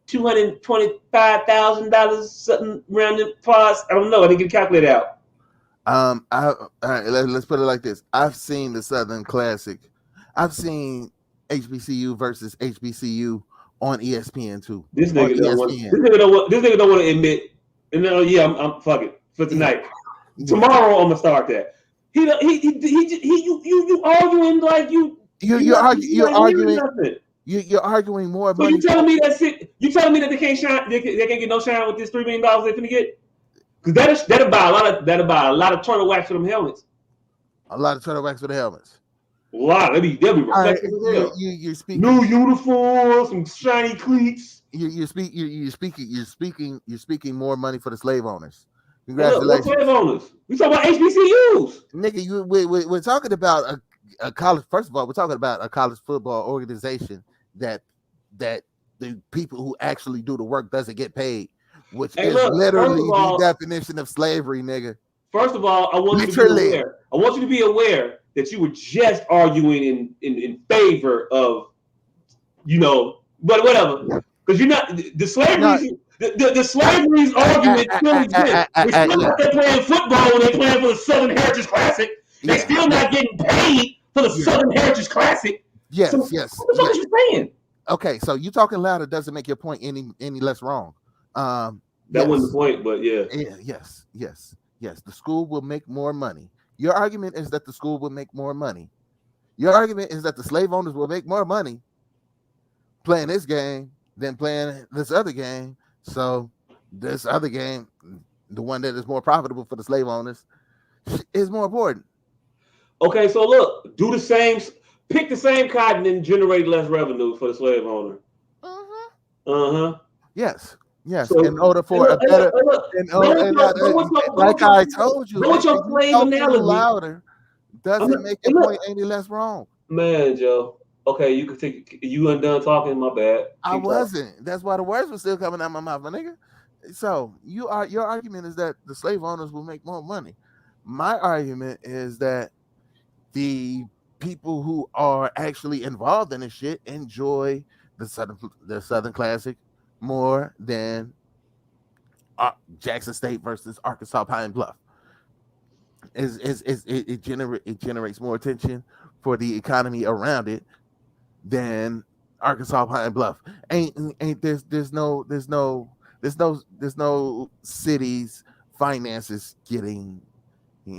$225,000 something around the parts. I don't know. I didn't get a calculator out. All right, let's put it like this. I've seen the Southern Classic. I've seen HBCU versus HBCU on ESPN too. This nigga don't want to admit. And I'm fuck it for tonight. Tomorrow I'm gonna start that. You arguing like you're arguing more. So you telling me that You telling me that they can't shine? They can't get no shine with this $3 million they're gonna get? Because that'll buy a lot of turtle wax for them helmets. A lot of turtle wax for the helmets. A lot. They'll be reflective as hell. You're speaking new uniforms, some shiny cleats. You're speaking more money for the slave owners. Congratulations. What slave owners? We talking about HBCUs. Nigga, we're talking about a college. First of all, we're talking about a college football organization that the people who actually do the work doesn't get paid, which is literally the definition of slavery, nigga. First of all, I want you to be aware that you were just arguing in favor of, but whatever. Because you're not the slavery. The slavery's argument still exists. They still not they're playing football when they're playing for the Southern Heritage Classic. They still not getting paid for the Southern Heritage Classic. Yes, so, yes. What the fuck is you saying? Okay, so you talking louder doesn't make your point any less wrong. That wasn't the point, but yeah. Yes. The school will make more money. Your argument is that the school will make more money. Your argument is that the slave owners will make more money playing this game than playing this other game. So this other game, the one that is more profitable for the slave owners, is more important. Okay, so look, pick the same cotton and generate less revenue for the slave owner. Yes. So, in order for a better, like I told you, what's your slave analogy? Louder doesn't make your point any less wrong. Man, Joe. Okay, you can take. You undone talking. My bad. I wasn't. That's why the words were still coming out my mouth, my nigga. So your argument is that the slave owners will make more money. My argument is that the people who are actually involved in this shit enjoy the Southern Classic more than Jackson State versus Arkansas Pine Bluff. It generates more attention for the economy around it than Arkansas Pine Bluff. There's no city's finances getting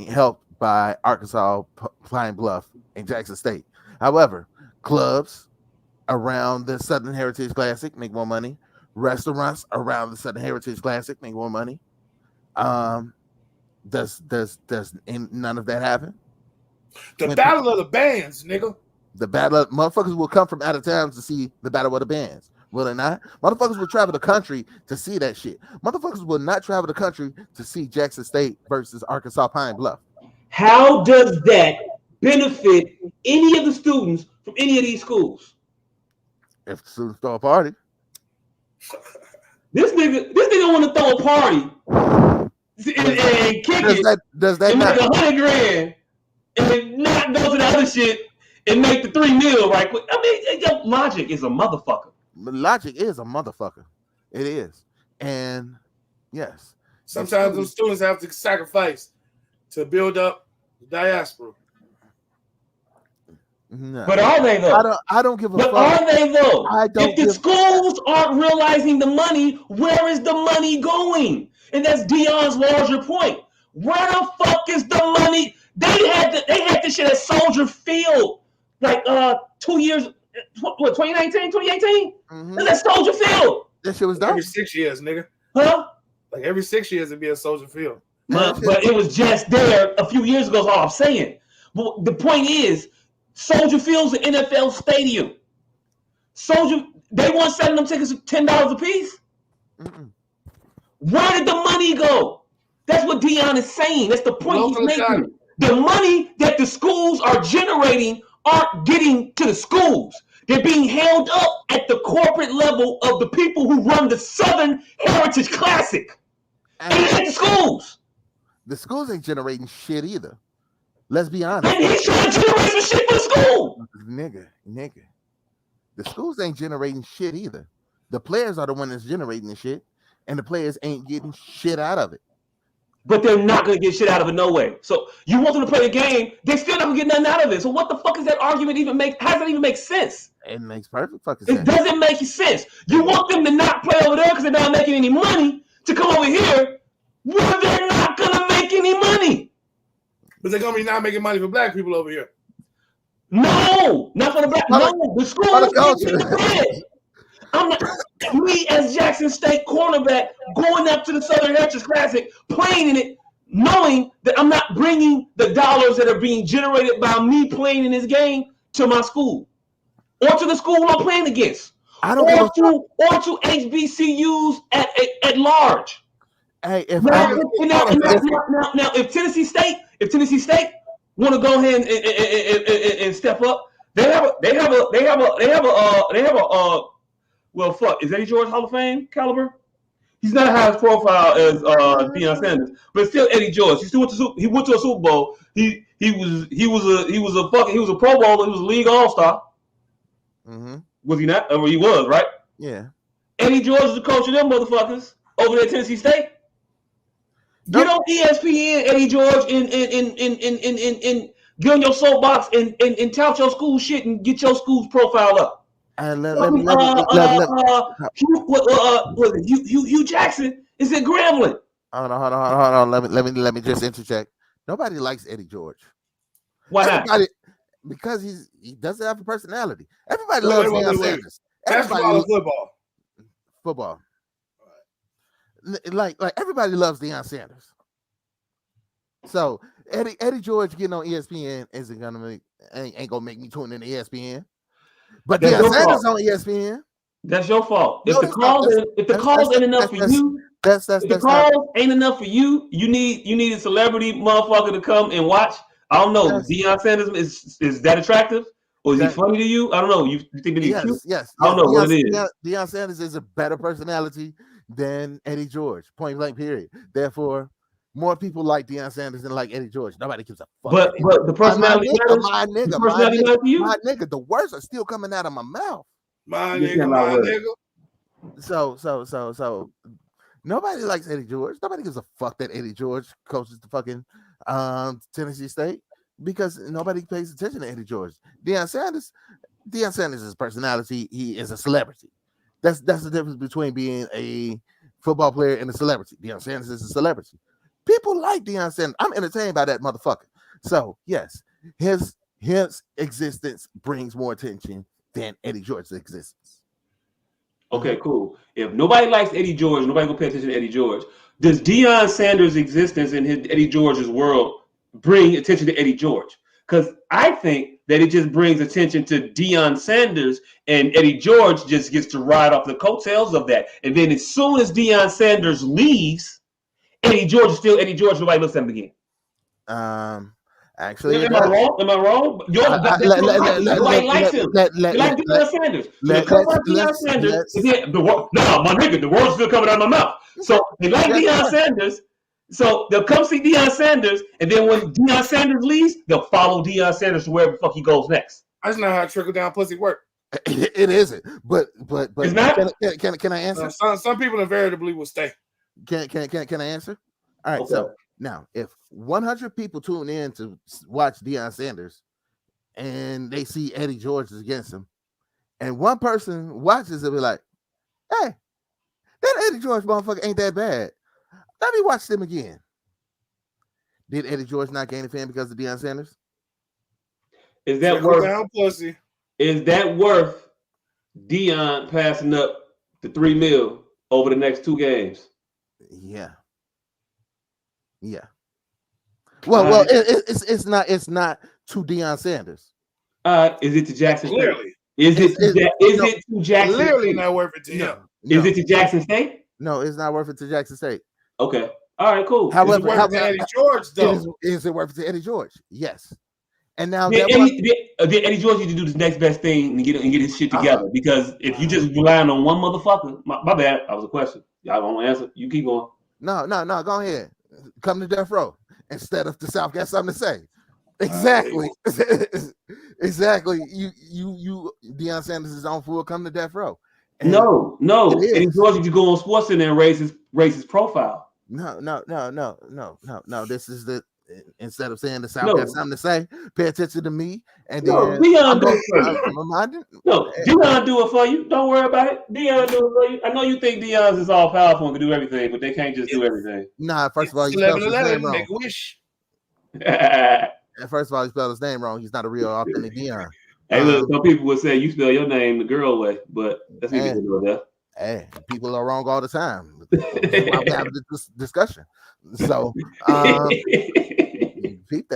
helped by Arkansas Pine Bluff and Jackson State. However, clubs around the Southern Heritage Classic make more money. Restaurants around the Southern Heritage Classic make more money. Does none of that happen? The battle of the bands, nigga. The battle of motherfuckers will come from out of town to see the battle of the bands. Will they not? Motherfuckers will travel the country to see that shit. Motherfuckers will not travel the country to see Jackson State versus Arkansas Pine Bluff. How does that benefit any of the students from any of these schools? If the students throw a party. This nigga want to throw a party and kick does that and not make $100,000 and not go to the other shit and make the $3 million right quick? I mean, your logic is a motherfucker. Logic is a motherfucker. It is. And yes. Sometimes those students have to sacrifice to build up the diaspora. No. But are they though? I don't give a fuck. But are they though? If the schools aren't realizing the money, where is the money going? And that's Dion's larger point. Where the fuck is the money? They had this shit at Soldier Field like 2 years. What 2019, 2018? That's at Soldier Field. That shit was done every 6 years, nigga. Huh? Like every 6 years it'd be at Soldier Field. But it was just there a few years ago. Is all I'm saying. But the point is, Soldier Field's an NFL stadium. They weren't selling them tickets at $10 a piece. Where did the money go? That's what Dion is saying. That's the point he's making. The money that the schools are generating aren't getting to the schools. They're being held up at the corporate level of the people who run the Southern Heritage Classic. And at the schools. The schools ain't generating shit either. Let's be honest. And he's trying to generate some shit for the school. Nigga. The schools ain't generating shit either. The players are the one that's generating the shit, and the players ain't getting shit out of it. But they're not going to get shit out of it no way. So you want them to play a game, they're still not going to get nothing out of it. So what the fuck is that argument even make? How does that even make sense? It makes perfect fucking sense. It doesn't make sense. You want them to not play over there because they're not making any money to come over here where they're not going to make any money. But they're going to be not making money for black people over here. No, not for the black. No, the school is getting the bread. I'm not, me as Jackson State cornerback going up to the Southern Heritage Classic, playing in it, knowing that I'm not bringing the dollars that are being generated by me playing in this game to my school or to the school I'm playing against, or to HBCUs at large. Hey, now, if Tennessee State want to go ahead and step up, they have a well, fuck, is Eddie George Hall of Fame caliber? He's not as high profile as Deion Sanders, but still Eddie George. He went to a Super Bowl. He was a Pro Bowler. He was a league All-Star. Was he not? Or he was, right? Yeah. Eddie George is the coach of them motherfuckers over there at Tennessee State. Get on ESPN, Eddie George, and get on your soapbox and tout your school shit and get your school's profile up. Hugh Jackson is at Grambling. Hold on. Let me just interject. Nobody likes Eddie George. Why not? Because he doesn't have a personality. Everybody loves Deion Sanders. Basketball or football? Football. Like everybody loves Deion Sanders. So Eddie George getting on ESPN ain't gonna make me tune into ESPN. But Deion Sanders on ESPN. That's your fault. If the calls ain't enough for you, if the calls ain't enough for you, you need a celebrity motherfucker to come and watch. I don't know. Deion Sanders is that attractive? Or is he funny to you? I don't know. You think that he's cute? Yes. I don't know what it is. Deion Sanders is a better personality than Eddie George. Point blank. Period. Therefore, more people like Deion Sanders than like Eddie George. Nobody gives a fuck. But the personality matters. My nigga, the words are still coming out of my mouth. My nigga. So nobody likes Eddie George. Nobody gives a fuck that Eddie George coaches the fucking Tennessee State because nobody pays attention to Eddie George. Deion Sanders is personality. He is a celebrity. That's the difference between being a football player and a celebrity. Deion Sanders is a celebrity. People like Deion Sanders. I'm entertained by that motherfucker. So yes, his existence brings more attention than Eddie George's existence. Okay, cool. If nobody likes Eddie George, nobody gonna pay attention to Eddie George. Does Deion Sanders' existence in Eddie George's world bring attention to Eddie George? Because I think that it just brings attention to Deion Sanders, and Eddie George just gets to ride off the coattails of that. And then as soon as Deion Sanders leaves, Eddie George is still Eddie George. Nobody looks at him again. Actually, am I wrong? Nobody likes him. You like Deion Sanders. Deion Sanders. No, my nigga, the world's still coming out of my mouth. So they like Deion Sanders. So they'll come see Deion Sanders, and then when Deion Sanders leaves, they'll follow Deion Sanders to wherever the fuck he goes next. That's not how trickle down pussy work. It isn't. But it's not. Can I answer? Some people invariably will stay. Can I answer? All right. Okay. So now, if 100 people tune in to watch Deion Sanders, and they see Eddie George is against him, and one person watches it, be like, "Hey, that Eddie George motherfucker ain't that bad. Let me watch them again." Did Eddie George not gain a fan because of Deion Sanders? Is that worth Deion passing up the $3 million over the next 2 games? Yeah. Well, it's not to Deion Sanders. Is it to Jackson State? Clearly. Is it to Jackson? Clearly not worth it to him. Is it to Jackson State? No, it's not worth it to Jackson State. Okay. All right, cool. However, Eddie George, though. Is it worth it to Eddie George? Yes. And now did Eddie George need to do the next best thing and get his shit together? Because if you just relying on one motherfucker, my bad, that was a question. Y'all don't want to answer. You keep going. No, go ahead. Come to death row instead of the South got something to say. Exactly. Exactly. You Deion Sanders is on full come to death row. And no. Eddie George, you go on Sports Center and raise his profile. No. This is the instead of saying the South got something to say, pay attention to me. And Deion do it for you. Deion do it for you. Don't worry about it. Deion do it for you. I know you think Deion's is all powerful and can do everything, but they can't just do everything. Nah, first of all, you spelled his name wrong. Make a wish. First of all, he spelled his name wrong. He's not a real authentic Deion. Hey, look, some people would say you spell your name the girl way, but that's neither here nor there. Hey, people are wrong all the time. That's why we have this discussion. So you peep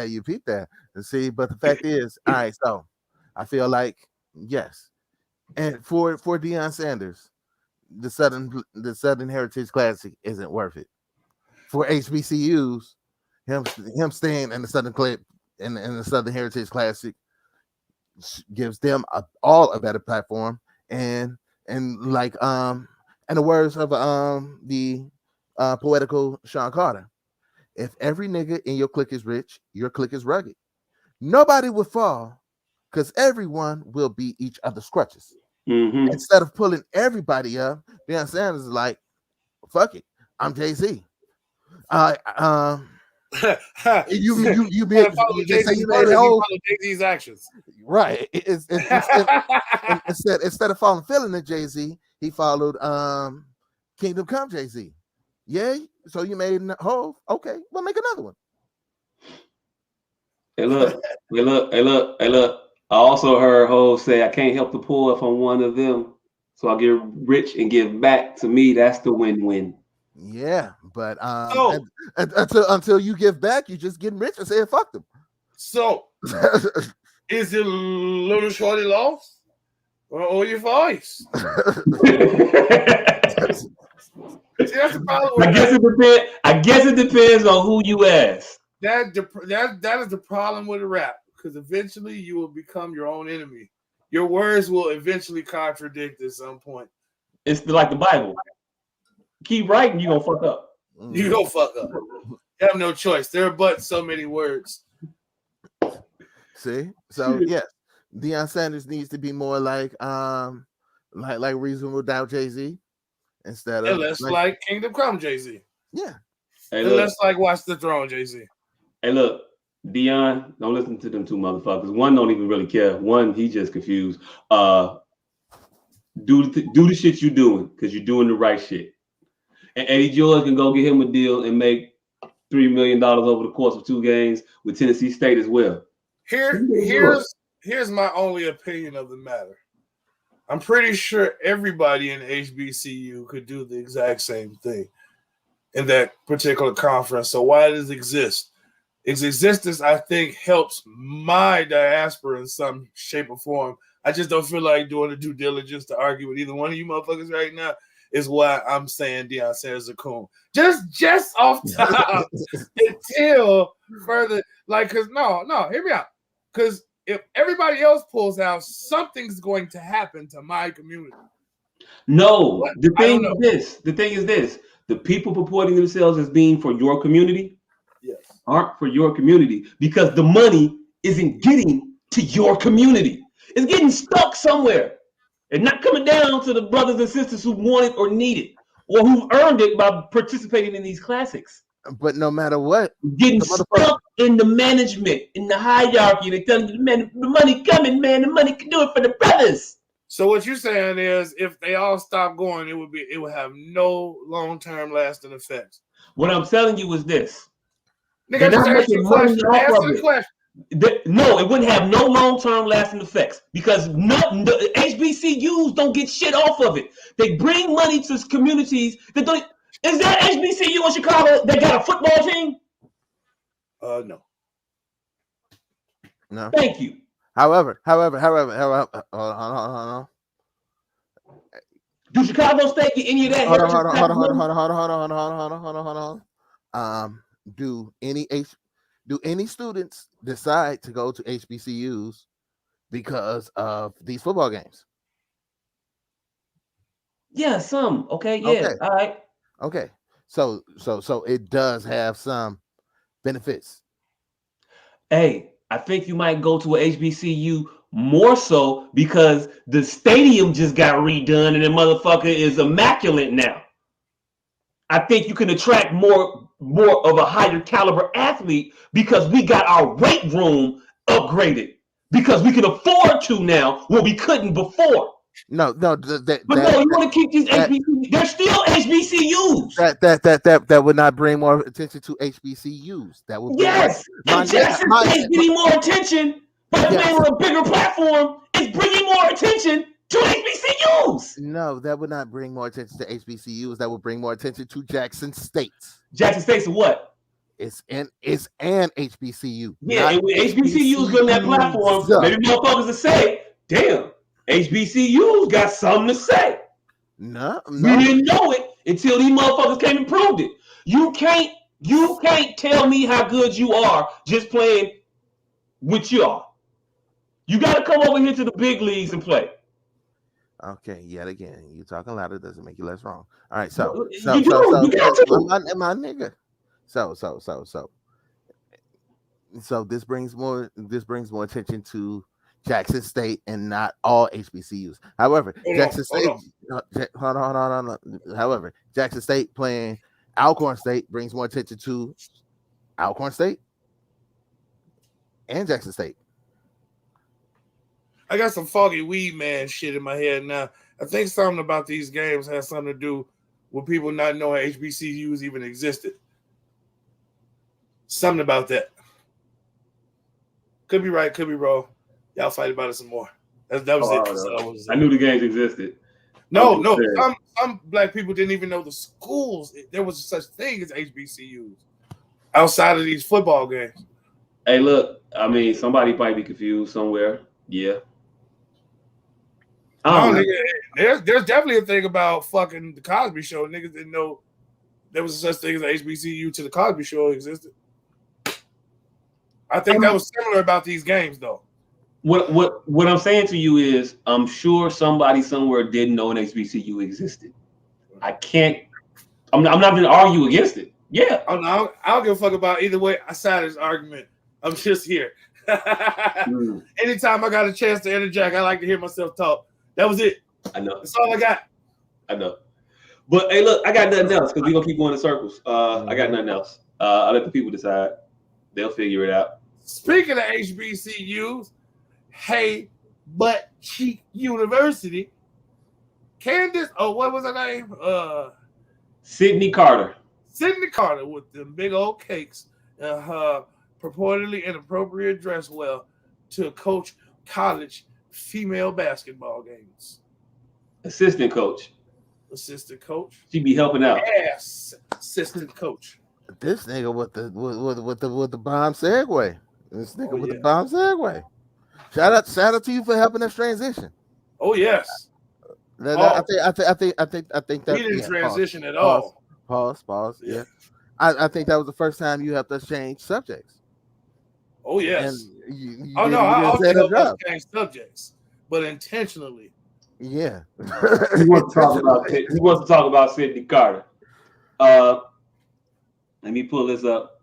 that. And see, but the fact is, all right, so I feel like yes. And for Deion Sanders, the Southern Heritage Classic isn't worth it. For HBCUs, him staying in the Southern Clip in the Southern Heritage Classic gives them all a better platform. And like in the words of the poetical Sean Carter, if every nigga in your clique is rich, your clique is rugged. Nobody will fall because everyone will be each other's crutches. Mm-hmm. Instead of pulling everybody up, Deion Sanders is like, fuck it, I'm Jay-Z. You Gotta follow they say Jay-Z's you made words, it you whole follow Jay-Z's actions. right. Instead of following feeling the Jay-Z, he followed Kingdom Come Jay-Z. Yeah, so you made a whole. Okay, we'll make another one. Hey, look. I also heard Ho say, I can't help the poor if I'm one of them. So I get rich and give back. To me, that's the win-win. Yeah, but So- until you give back, you just getting rich and saying fuck them. So, is it Little Shorty lost or your voice? See, that's the problem with I guess it depends on who you ask. that is the problem with the rap, because eventually you will become your own enemy. Your words will eventually contradict at some point. It's like the Bible. Keep writing, you're gonna fuck up. You go fuck up. You have no choice. There are but so many words. See, so yes, Deion Sanders needs to be more like Reasonable Doubt Jay-Z instead of Unless like Kingdom Come Jay-Z. Yeah. Hey, Unless like Watch the Throne Jay-Z. Hey, look, Deion, don't listen to them two motherfuckers. One don't even really care. One, he just confused. Do the shit you doing, because you're doing the right shit. And Eddie George can go get him a deal and make $3 million over the course of 2 games with Tennessee State as well. Here's my only opinion of the matter. I'm pretty sure everybody in HBCU could do the exact same thing in that particular conference. So why does it exist? Its existence, I think, helps my diaspora in some shape or form. I just don't feel like doing the due diligence to argue with either one of you motherfuckers right now. Is why I'm saying Deion Sanders a coon. Just off top until further, like, cause no, hear me out. Cause if everybody else pulls out, something's going to happen to my community. No, the thing is this. The people purporting themselves as being for your community aren't for your community, because the money isn't getting to your community. It's getting stuck somewhere. It's not coming down to the brothers and sisters who want it or need it, or who earned it by participating in these classics. But no matter what, getting stuck in the management, in the hierarchy. They tell them, man, the money coming, man. The money can do it for the brothers. So what you're saying is, if they all stop going, it would have no long-term lasting effects. What I'm telling you is this. Nigga, just answer the question. No, it wouldn't have no long-term lasting effects, because the HBCUs don't get shit off of it. They bring money to communities that don't. Is that HBCU in Chicago that got a football team? No. Thank you. However, hold on. Do Chicago State get any of that? Hold on. Do any students decide to go to HBCUs because of these football games? Yeah, some. Okay, yeah. Okay. All right. Okay. So it does have some benefits. Hey, I think you might go to a HBCU more so because the stadium just got redone and the motherfucker is immaculate now. I think you can attract more of a higher caliber athlete because we got our weight room upgraded, because we can afford to now what we couldn't before. No, you want to keep these HBCUs. They're still HBCUs. That would not bring more attention to HBCUs. That would Jackson State getting more attention, but playing on a bigger platform is bringing more attention to HBCUs. No, that would not bring more attention to HBCUs. That would bring more attention to Jackson State. Jackson State's what? It's an HBCU. Yeah, HBCUs on that platform. Maybe motherfuckers will say, "Damn, HBCUs got something to say." No, we didn't know it until these motherfuckers came and proved it. You can't tell me how good you are just playing with y'all. You got to come over here to the big leagues and play. Okay, yet again, you talking louder doesn't make you less wrong. All right, so my nigga. So this brings more attention to Jackson State and not all HBCUs. However, Jackson State. Hold on. However, Jackson State playing Alcorn State brings more attention to Alcorn State and Jackson State. I got some foggy weed man shit in my head now. I think something about these games has something to do with people not knowing HBCUs even existed. Something about that. Could be right, could be wrong. Y'all fight about it some more. That was it. I knew the games existed. No. Some black people didn't even know the schools. There was such thing as HBCUs outside of these football games. Hey, look. I mean, somebody might be confused somewhere. Yeah. There's definitely a thing about fucking the Cosby Show. Niggas didn't know there was such thing as an HBCU to the Cosby Show existed. I think that was similar about these games, though. What I'm saying to you is, I'm sure somebody somewhere didn't know an HBCU existed. I'm not going to argue against it. Yeah. Oh, no, I don't give a fuck about either way. I side this argument. I'm just here. Anytime I got a chance to interject, I like to hear myself talk. That was it. I know. That's all I got. I know. But hey, look, I got nothing else because we're gonna keep going in circles. I got nothing else. I'll let the people decide. They'll figure it out. Speaking of HBCUs, hey, Butt Cheek University. Candace, what was her name? Sydney Carter. Sydney Carter with them big old cakes and her purportedly inappropriate dress well to coach college female basketball games. Assistant coach. She be helping out. Yes, assistant coach. This nigga with the bomb segue. The bomb segue. Shout out to you for helping us transition. Oh yes. I think that we didn't transition at all. Pause. Yeah. I think that was the first time you helped us change subjects. Oh yes. I also helped us change subjects, but intentionally. Yeah. He wants to talk about Sydney Carter. Let me pull this up,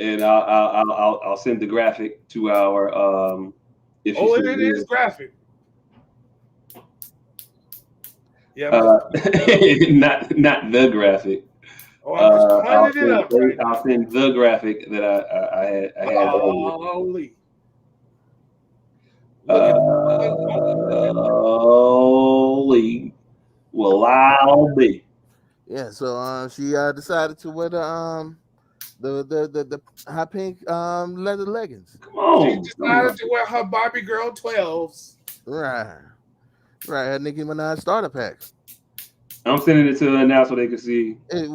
and I'll send the graphic to our. It is graphic. Yeah. Not the graphic. I'll send the graphic that I had. Holy. Holy. Well, I'll be. Yeah, so she decided to wear the hot pink leather leggings. Come on. She decided to wear her Barbie girl 12s. Right. Her Nicki Minaj starter pack. I'm sending it to her now so they can see. It's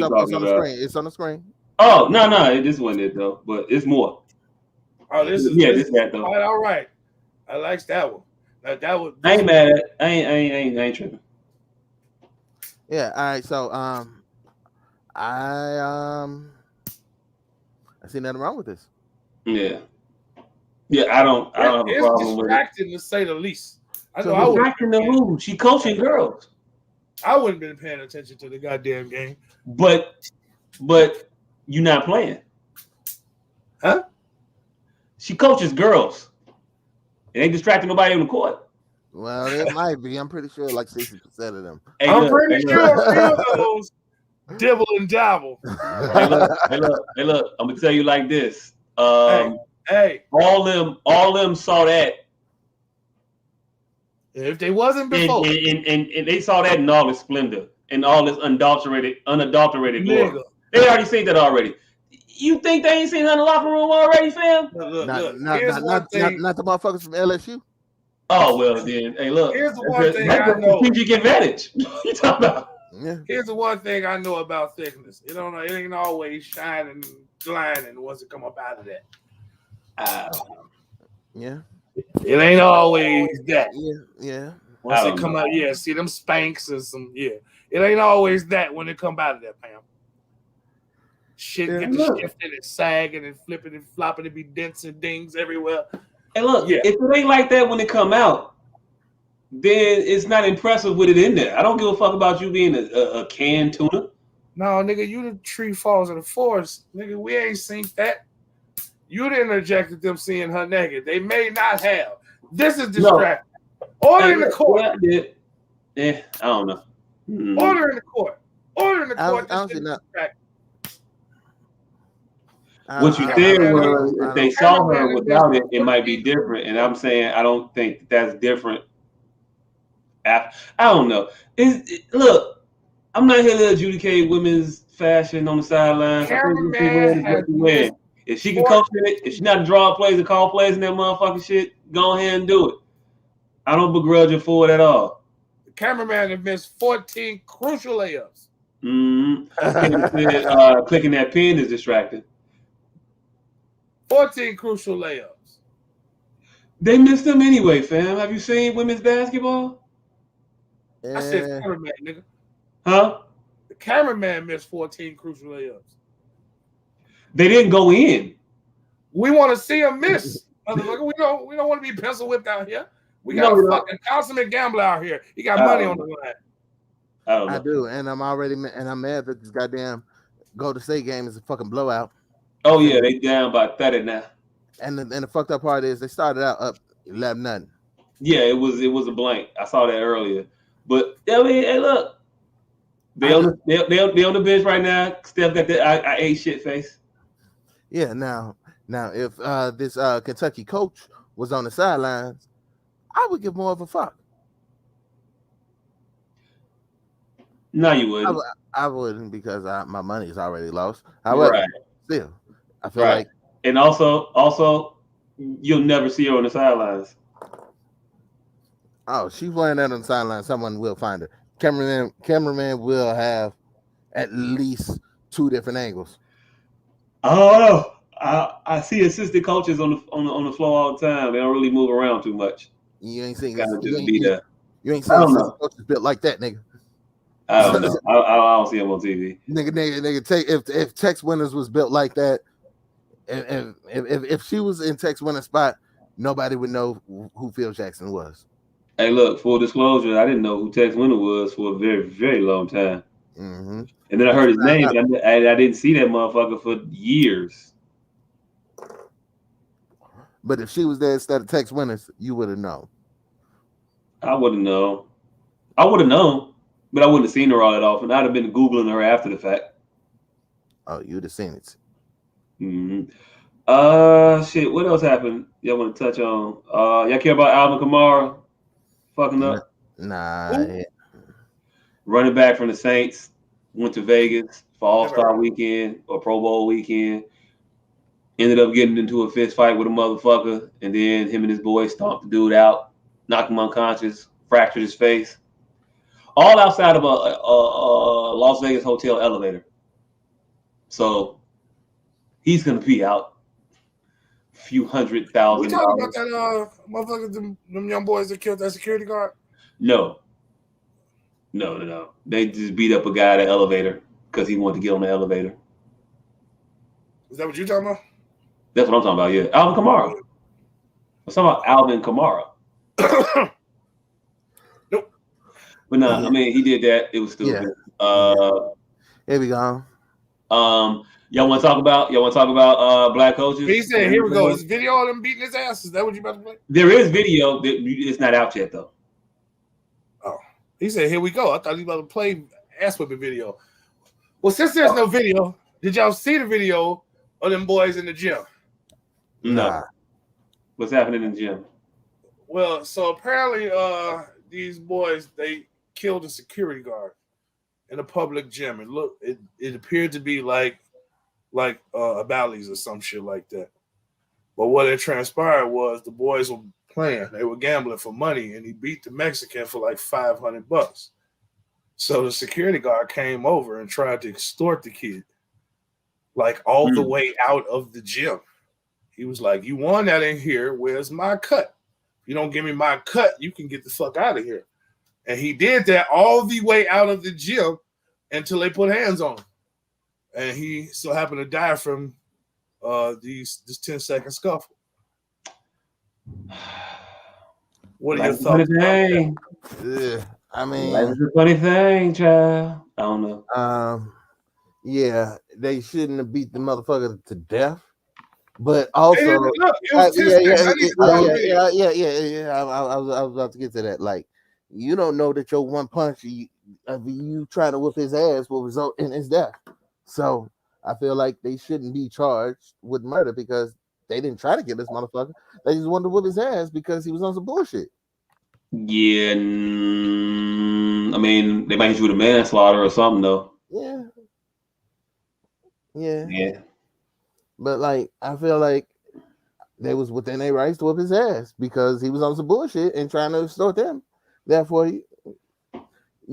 on the screen. It's on the screen. Oh no, this wasn't it though, but it's more. Oh, this is that though. All right. I like that one. That was. I ain't mad at it. I ain't tripping. Yeah. All right. So I see nothing wrong with this. Yeah. I don't have a problem with it. It's distracting to say the least. Distracting to who? She coaching girls. I wouldn't have been paying attention to the goddamn game. But you're not playing. Huh? She coaches girls. It ain't distracting nobody on the court. Well, it might be. I'm pretty sure like 60% of them. Hey, I'm pretty sure a few of those dibble and dabble. Hey, look. I'm gonna tell you like this. Hey. All them saw that. If they wasn't before, and they saw that in all its splendor and all this unadulterated glory. Nigga. They already seen that already. You think they ain't seen her in the locker room already, fam? Not the motherfuckers from LSU. Oh well, then. Hey, look. Here's the one thing I know. Strategic advantage. You talking about? Yeah. Here's the one thing I know about thickness. It ain't always shining, glining once it come up out of that. Yeah. It ain't always that. Yeah. Once it come out, see them spanks and some, It ain't always that when it come out of that, Pam. Shit get to shifting and sagging and flipping and flopping and be dents and dings everywhere. Hey, look, if it ain't like that when it come out, then it's not impressive with it in there. I don't give a fuck about you being a canned tuna. No, nigga, you the tree falls in the forest. Nigga, we ain't seen that. You'd interjected them seeing her naked. They may not have. This is distracting. Order in the court. Yeah, I did. I don't know. Order in the court. Order in the court. I don't see nothing. What you said was if they saw her without it, it might be different. And I'm saying I don't think that's different. I don't know. Look, I'm not here to adjudicate women's fashion on the sidelines. If she can coach it, if she's not draw plays and call plays and that motherfucking shit, go ahead and do it. I don't begrudge her for it at all. The cameraman has missed 14 crucial layups. Clicking that pin is distracting. 14 crucial layups. They missed them anyway, fam. Have you seen women's basketball? I said cameraman, nigga. Huh? The cameraman missed 14 crucial layups. They didn't go in. We want to see them miss. We don't want to be pencil whipped out here. We got a fucking consummate gambler out here. He got money on the line. I do, and I'm mad that this goddamn Golden State game is a fucking blowout. Oh yeah, they down by 30 now. And the fucked up part is they started out up 11-0. Yeah, it was a blank. I saw that earlier. But I mean, hey, look, they on the bench right now. Steph got that I ate shit face. Yeah, now if this Kentucky coach was on the sidelines, I would give more of a fuck. No, you wouldn't. I wouldn't because my money is already lost. However, still, I feel like, and also, you'll never see her on the sidelines. Oh, she's wearing that on the sideline. Someone will find her. Cameraman will have at least 2 different angles. Oh no, I see assistant coaches on the floor all the time. They don't really move around too much. You ain't seen You ain't seen coaches built like that, nigga. I don't know. I don't see them on TV. Nigga, take if Tex Winners was built like that, and if she was in Tex Winners' spot, nobody would know who Phil Jackson was. Hey, look, full disclosure, I didn't know who Tex Winter was for a very, very long time. Mm-hmm. And then I heard his name, and I didn't see that motherfucker for years. But if she was there instead of Tex Winners, you would have known. I wouldn't know. I would have known, but I wouldn't have seen her all that often. I'd have been Googling her after the fact. Oh, you'd have seen it. Mm-hmm. Shit, what else happened y'all want to touch on? Y'all care about Alvin Kamara fucking up? Nah. Yeah. Running back from the Saints went to Vegas for All-Star weekend or Pro Bowl weekend. Ended up getting into a fist fight with a motherfucker, and then him and his boys stomped the dude out, knocked him unconscious, fractured his face. All outside of a Las Vegas hotel elevator. So he's gonna be out a few $100,000. We talking about that motherfucker, them young boys that killed that security guard? No. They just beat up a guy at the elevator because he wanted to get on the elevator. Is that what you're talking about? That's what I'm talking about, yeah. Alvin Kamara. I'm talking about Alvin Kamara. Nope. But no, I mean, he did that. It was stupid. Yeah. Here we go. Y'all want to talk about black coaches? He said, "Here we go." Is video of them beating his ass? Is that what you about to play? There is video. It's not out yet, though. Oh, he said, "Here we go." I thought he was about to play ass whipping video. Well, since there's no video, did y'all see the video of them boys in the gym? No. What's happening in the gym? Well, so apparently, these boys, they killed a security guard in a public gym. It appeared to be like a Bally's or some shit like that. But what it transpired was the boys were playing. They were gambling for money, and he beat the Mexican for like $500. So the security guard came over and tried to extort the kid, like all the way out of the gym. He was like, "You won that in here. Where's my cut? If you don't give me my cut, you can get the fuck out of here." And he did that all the way out of the gym until they put hands on him. And he so happened to die from this 10-second scuffle. What are your thoughts? Yeah, I mean, it's a funny thing, child. I don't know. Yeah, they shouldn't have beat the motherfucker to death. But also, Look, it was 10 seconds. I need to call the video. yeah. I was about to get to that. Like, you don't know that your one punch, you trying to whip his ass will result in his death. So I feel like they shouldn't be charged with murder because they didn't try to kill this motherfucker. They just wanted to whip his ass because he was on some bullshit. Yeah, I mean, they might hit you with a manslaughter or something, though. Yeah. But like, I feel like they was within their rights to whip his ass because he was on some bullshit and trying to extort them. Therefore, you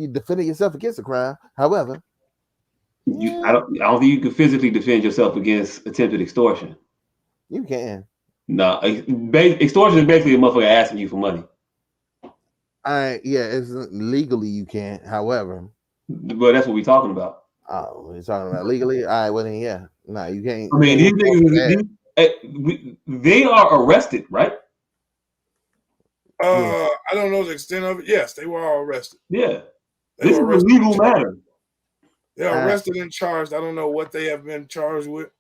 defended yourself against a crime. However, I don't think you can physically defend yourself against attempted extortion. You can. No, extortion is basically a motherfucker asking you for money. It's legally you can't. However, but that's what we're talking about. Oh, we're talking about legally. All right, well then, yeah, no, you can't. I mean, these niggas, they are arrested, right? I don't know the extent of it. Yes, they were all arrested. Yeah, this is a legal matter. They're arrested and charged. I don't know what they have been charged with.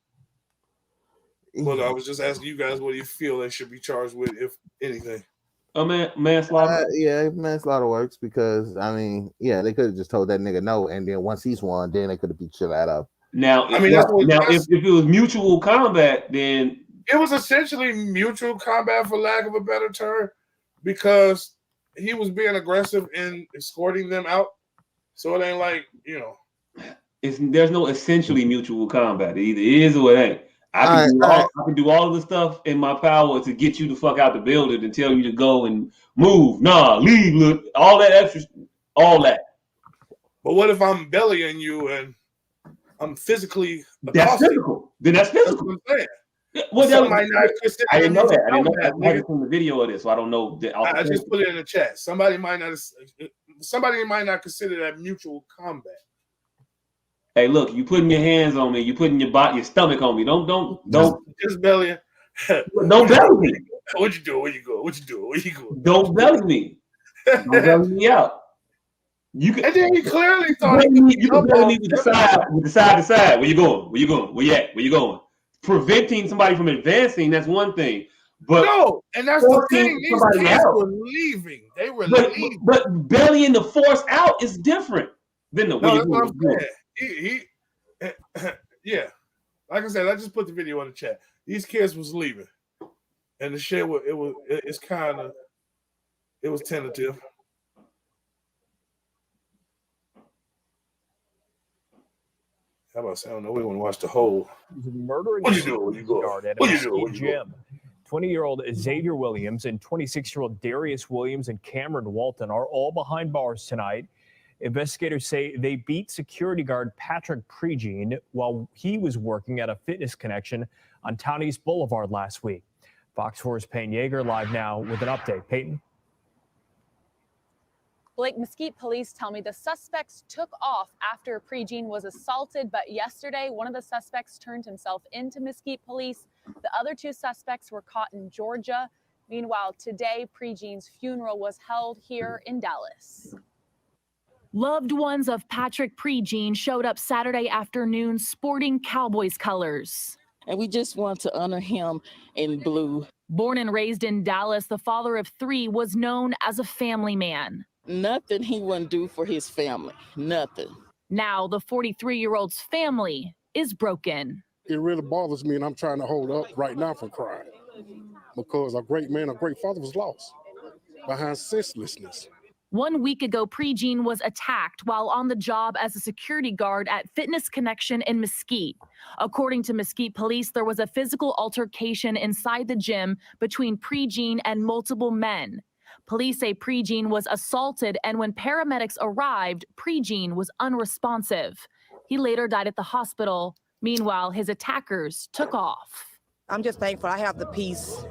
But I was just asking you guys, what do you feel they should be charged with, if anything? Manslaughter. Manslaughter works because they could have just told that nigga no, and then once he's won, then they could have beat shit out of. Now, if it was mutual combat, then it was essentially mutual combat, for lack of a better term, because he was being aggressive in escorting them out. So it ain't like there's no essentially mutual combat. It either is or it ain't. I can do all of the stuff in my power to get you the fuck out the building and tell you to go and move. Nah, leave, look, all that extra, all that. But what if I'm bellying you and I'm physically that's physical. Then that's physical. That's what I'm saying. Yeah, well, I didn't know that. I haven't seen the video of this, so I don't know. I just put it in the chat. Somebody might not consider that mutual combat. Hey, look, you putting your hands on me, you putting your stomach on me. Don't just belly. Don't belly me. What you do? Where you go? What you do? Where you go? Don't belly me. Don't belly me out. You can. And then he clearly thought you can belly me with the side to side. Where you going? Where you going? Where you at? Where you going? Preventing somebody from advancing, that's one thing. But no, and that's the thing. These kids were leaving. They were leaving. But bellying the force out is different than the way that's what I'm saying. Yeah, like I said, I just put the video in the chat. These kids was leaving, and the shit was it was tentative. How about I don't know? We want to watch the whole. Murdering what you do? What you go? What you do? Gym. 20-year-old Xavier Williams and 26-year-old Darius Williams and Cameron Walton are all behind bars tonight. Investigators say they beat security guard Patrick Pregene while he was working at a fitness connection on Town East Boulevard last week. Fox 4's Peyton Yeager live now with an update. Peyton? Blake, Mesquite police tell me the suspects took off after Pregene was assaulted, but yesterday one of the suspects turned himself into Mesquite police. The other two suspects were caught in Georgia. Meanwhile, today Pregene's funeral was held here in Dallas. Loved ones of Patrick Pregene showed up Saturday afternoon sporting Cowboys colors. And we just want to honor him in blue. Born and raised in Dallas, the father of three was known as a family man. Nothing he wouldn't do for his family. Nothing. Now the 43-year-old's family is broken. It really bothers me, and I'm trying to hold up right now from crying because a great man, a great father was lost behind senselessness. 1 week ago, Pregene was attacked while on the job as a security guard at Fitness Connection in Mesquite. According to Mesquite police, there was a physical altercation inside the gym between Pregene and multiple men. Police say Pregene was assaulted, and when paramedics arrived, Pregene was unresponsive. He later died at the hospital. Meanwhile, his attackers took off. I'm just thankful I have the peace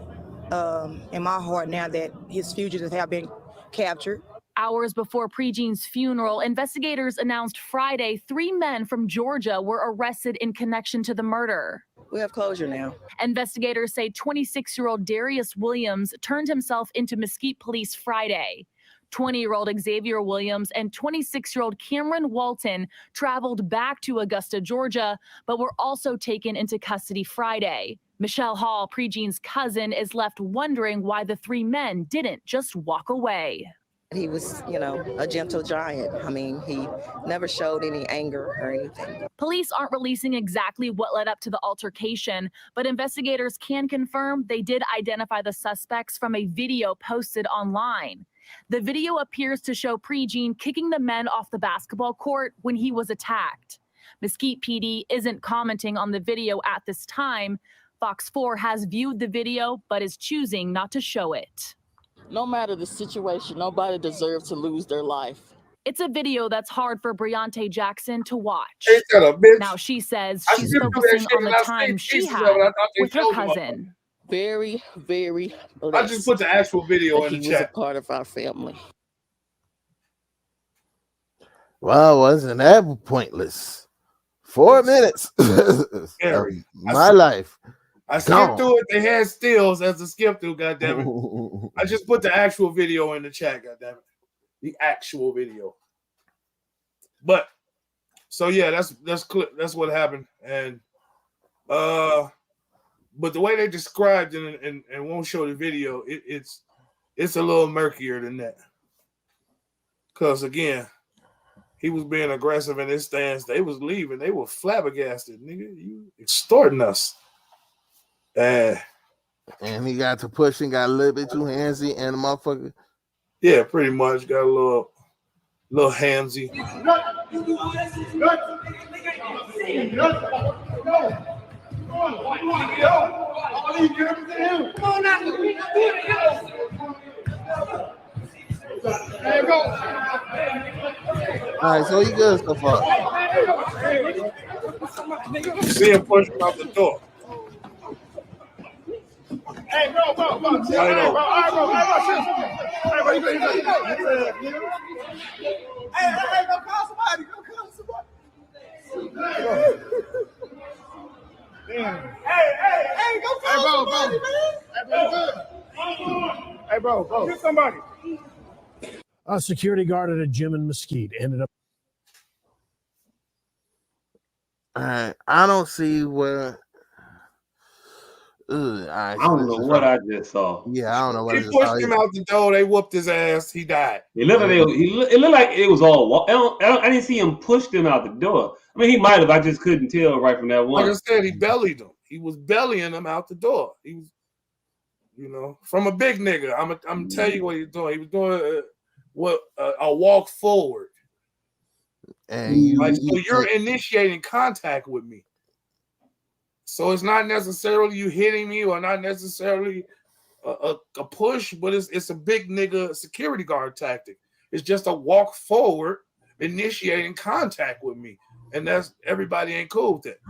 in my heart now that his fugitives have been captured. Hours before Pregene's funeral, investigators announced Friday 3 men from Georgia were arrested in connection to the murder. We have closure now. Investigators say 26-year-old Darius Williams turned himself into Mesquite police Friday. 20-year-old Xavier Williams and 26-year-old Cameron Walton traveled back to Augusta, Georgia, but were also taken into custody Friday. Michelle Hall, Prejean's cousin, is left wondering why the three men didn't just walk away. He was, a gentle giant. I mean, he never showed any anger or anything. Police aren't releasing exactly what led up to the altercation, but investigators can confirm they did identify the suspects from a video posted online. The video appears to show Prejean kicking the men off the basketball court when he was attacked. Mesquite PD isn't commenting on the video at this time. Fox 4 has viewed the video but is choosing not to show it. No matter the situation, nobody deserves to lose their life. It's a video that's hard for Breonte Jackson to watch. Now she says she's focusing on the time she had with her cousin. Very, very blessed. I just put the actual video in the chat. He was a part of our family. Well, wasn't that pointless? 4 minutes of my life. I skipped through it. They had stills as a skip through, goddammit. I just put the actual video in the chat, goddammit. The actual video. But so yeah, that's what happened. And but the way they described it and won't show the video, it's a little murkier than that. Cause again, he was being aggressive in his stance. They was leaving. They were flabbergasted, nigga. You extorting us. And he got to pushing, got a little bit too handsy, and the motherfucker. Yeah, pretty much got a little handsy. All right, so he good so far. See him pushing out the door. Hey, bro. Hey, go call somebody. Hey, go call somebody, man. Hey, bro. Get somebody. A security guard at a gym in Mesquite ended up. All right, I don't see where. I don't know what I just saw. Yeah, I don't know what I He just saw. pushed him out the door. They whooped his ass. He died. It looked like it was all. I didn't see him push them out the door. I mean, he might have. I just couldn't tell right from that one. Like I said, he bellied him. He was bellying him out the door. He was, from a big nigga. I'm tell you what he was doing. He was doing a walk forward. And you're initiating contact with me. So it's not necessarily you hitting me or not necessarily a push, but it's a big nigga security guard tactic. It's just a walk forward, initiating contact with me. And that's everybody ain't cool with that.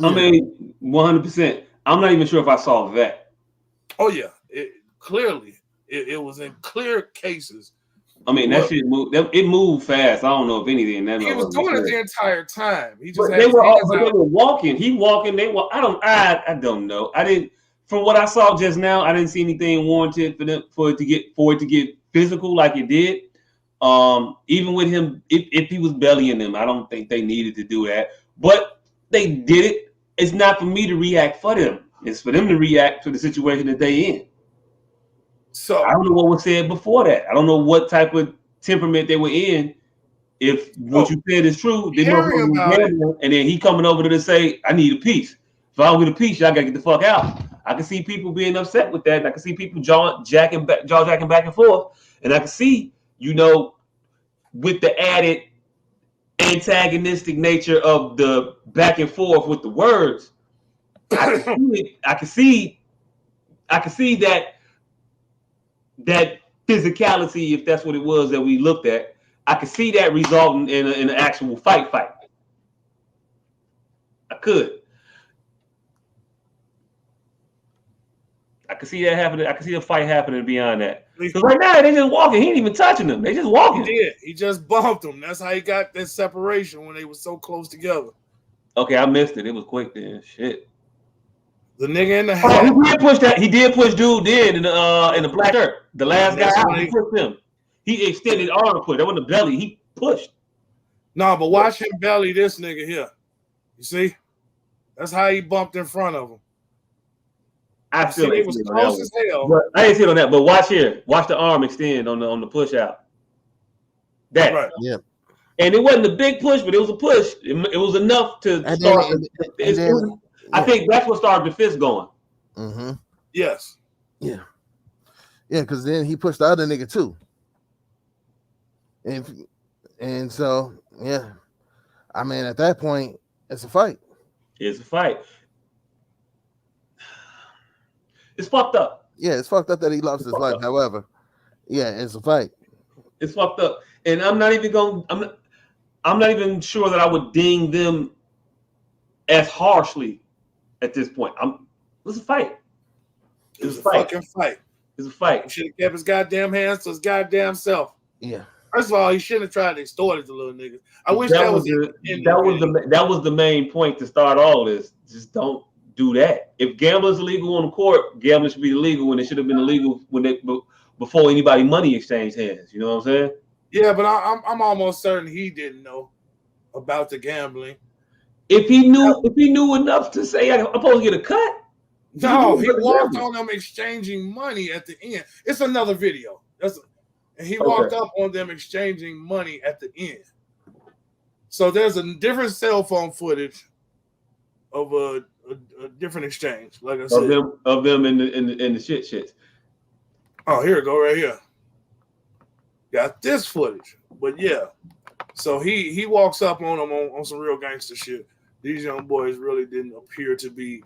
I mean, 100%. I'm not even sure if I saw that. Oh, yeah. It was in clear cases. I mean, that shit moved. It moved fast. I don't know if anything. He was doing it the entire time. He just they were walking. He walking. They were. I don't know. I didn't. From what I saw just now, I didn't see anything warranted for it to get physical like it did. Even with him, if he was bellying them, I don't think they needed to do that. But they did it. It's not for me to react for them. It's for them to react to the situation that they in. So I don't know what was said before that. I don't know what type of temperament they were in. If what you said is true, and then he coming over to say, "I need a piece." If I don't get a piece, y'all gotta get the fuck out. I can see people being upset with that. And I can see people jaw jacking back and forth, and I can see, with the added antagonistic nature of the back and forth with the words. I can see that physicality, if that's what it was that we looked at, I could see that resulting in an actual fight. I could see that happening. I could see a fight happening beyond that. Because right now they just walking. He ain't even touching them. They just walking. He did. He just bumped them. That's how he got that separation when they were so close together. Okay, I missed it. It was quick then. Shit. The nigga in the hat. He did push dude in the black shirt. The last guy out, he pushed him. He extended arm push. That wasn't the belly. He pushed. No, but watch him belly this nigga here. You see? That's how he bumped in front of him. I still it ain't was seen it on close that as one. hell. But I ain't seen it on that. But watch here. Watch the arm extend on the push out. That. Right. Yeah. And it wasn't a big push, but it was a push. It was enough to And start. then, I think that's what started the fist going. Mm-hmm. Yes. Yeah. Yeah, because then he pushed the other nigga too. And so, yeah. I mean, at that point, it's a fight. It's a fight. It's fucked up. Yeah, it's fucked up that he lost his life. Up. However, yeah, it's a fight. It's fucked up. And I'm not even sure that I would ding them as harshly at this point. It's a fight. It's a fucking fight. It's a fight. He should have kept his goddamn hands to his goddamn self. Yeah. First of all, he shouldn't have tried to extort the little niggas. I wish that was the main point to start all this. Just don't do that. If gambling's illegal on the court, gambling should be illegal, and it should have been illegal before anybody money exchanged hands. You know what I'm saying? Yeah, but I'm almost certain he didn't know about the gambling. If he knew enough to say I'm supposed to get a cut. No, he walked on them exchanging money at the end. It's another video. And he walked up on them exchanging money at the end. So there's a different cell phone footage of a different exchange. Like I said, of them in the shits. Oh, here we go, right here. Got this footage, but yeah. So he walks up on them on some real gangster shit. These young boys really didn't appear to be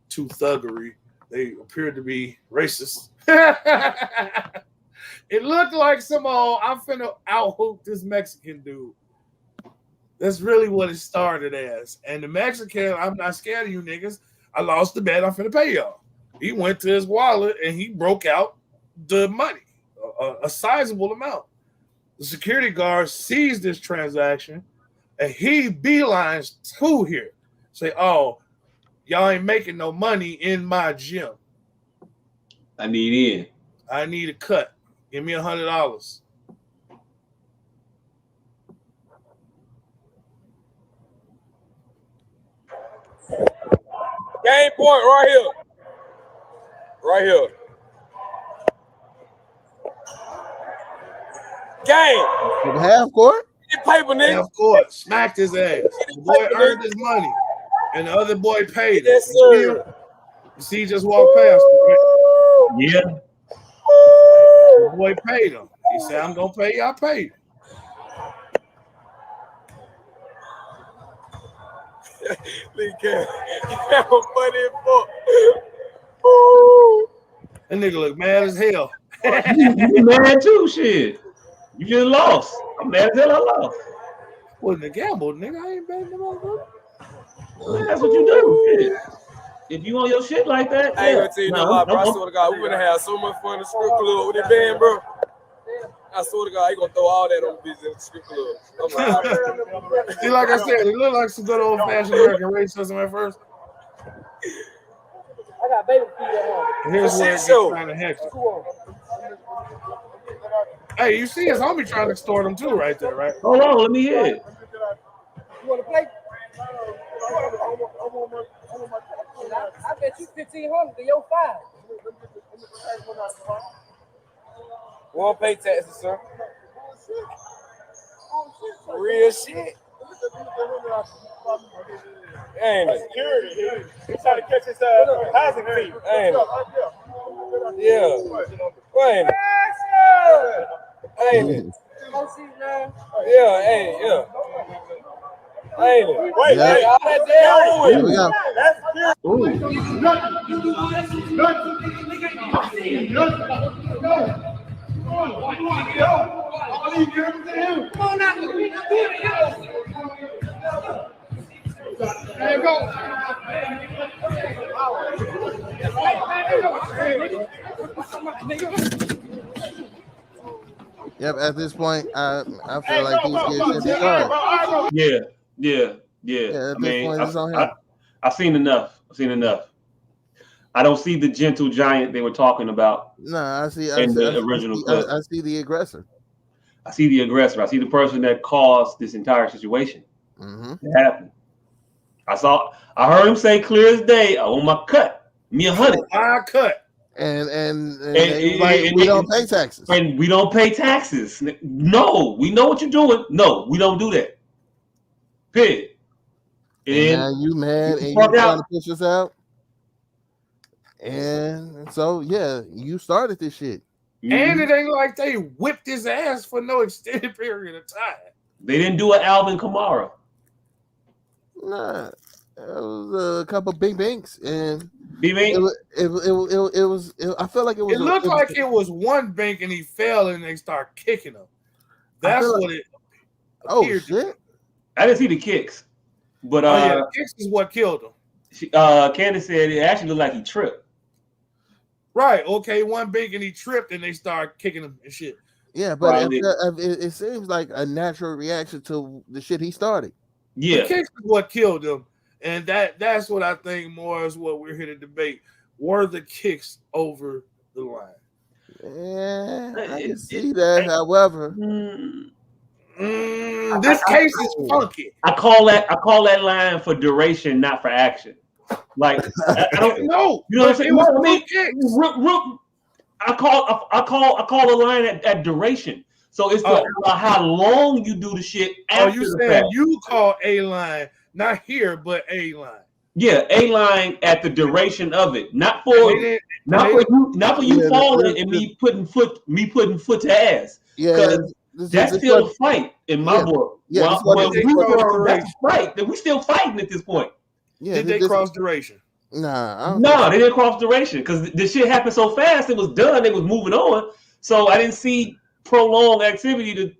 too thuggery. They appeared to be racist. It looked like some old, I'm finna out-hoop this Mexican dude. That's really what it started as. And the Mexican, I'm not scared of you niggas. I lost the bet. I'm finna pay y'all. He went to his wallet and he broke out the money, a sizable amount. The security guard sees this transaction and he beelines to here. Say, oh, y'all ain't making no money in my gym. I need in. I need a cut. Give me $100. Game point right here. Right here. Game. Half court? Get paper, nigga. Half court. Smacked his ass. The boy earned his money. And the other boy paid it. Yes, sir. You see, he just walked past him, right? Yeah. The boy paid him. He said, I'm going to pay you. I paid. Lee Cam. Funny as fuck. That nigga look mad as hell. You mad too, shit. You just lost. I'm mad as hell I lost. Wasn't a gamble, nigga. I ain't betting them over. Yeah, that's what you do. Shit. If you on your shit like that, I ain't gonna tell you no lie, bro. I swear to God, we gonna have so much fun in the strip club with this band, bro. I swear to God, he gonna throw all that on the bitch in the strip club. See, like I said, it looked like some good old fashioned American racism at first. I got baby feet at home. Here's where it gets kind of hectic. Hey, you see his homie trying to extort him too, right there, right? Hold on, let me hear it. You wanna play? I bet you 1,500 to your 5. We won't pay taxes, sir. Real shit. Ain't it? He's trying to catch his housing fee. Ain't it? Yeah. Ain't it? Ain't it? Yeah, ain't it? Yeah. Ain't it? Wait, yeah. All that damn Here we go. There you go. Yep, at this point, I feel like these kids should be guarded. Yeah. Yeah, at this point, it's on him. I've seen enough. I don't see the gentle giant they were talking about. No, I see the original clip. I see the aggressor. I see the aggressor. I see the person that caused this entire situation. Mm-hmm. It happened. I heard him say clear as day, I want my cut. Me $100. I cut. And they was like, we don't pay taxes. And we don't pay taxes. No, we know what you're doing. No, we don't do that. Period. And now you mad and you trying to push us out. And so yeah, you started this shit. And it ain't like they whipped his ass for no extended period of time. They didn't do an Alvin Kamara. Nah, it was a couple bing banks, and it was. I felt like it was. It looked like it was one bank, and he fell, and they start kicking him. That's what it. Oh shit! I didn't see the kicks, but the kicks is what killed him. Candace said it actually looked like he tripped. Right. Okay. One bank, and he tripped, and they start kicking him and shit. Yeah, but it seems like a natural reaction to the shit he started. Yeah, the kicks is what killed him, and that's what I think more is what we're here to debate. Were the kicks over the line? Yeah, I can see that. However, this case is funky. I call that line for duration, not for action. Like I don't know. You know what I'm saying? I call a line at duration. So it's about how long you do the shit after you the saying fact. You call a line, not here, but a line. Yeah, a line at the duration of it, not for you falling and me putting foot to ass. Yeah, that's still a fight in my book. Yeah, that's a fight. We still fighting at this point. Yeah, did they cross duration? Nah, they didn't cross duration because the shit happened so fast. It was done. They was moving on. So I didn't see prolonged activity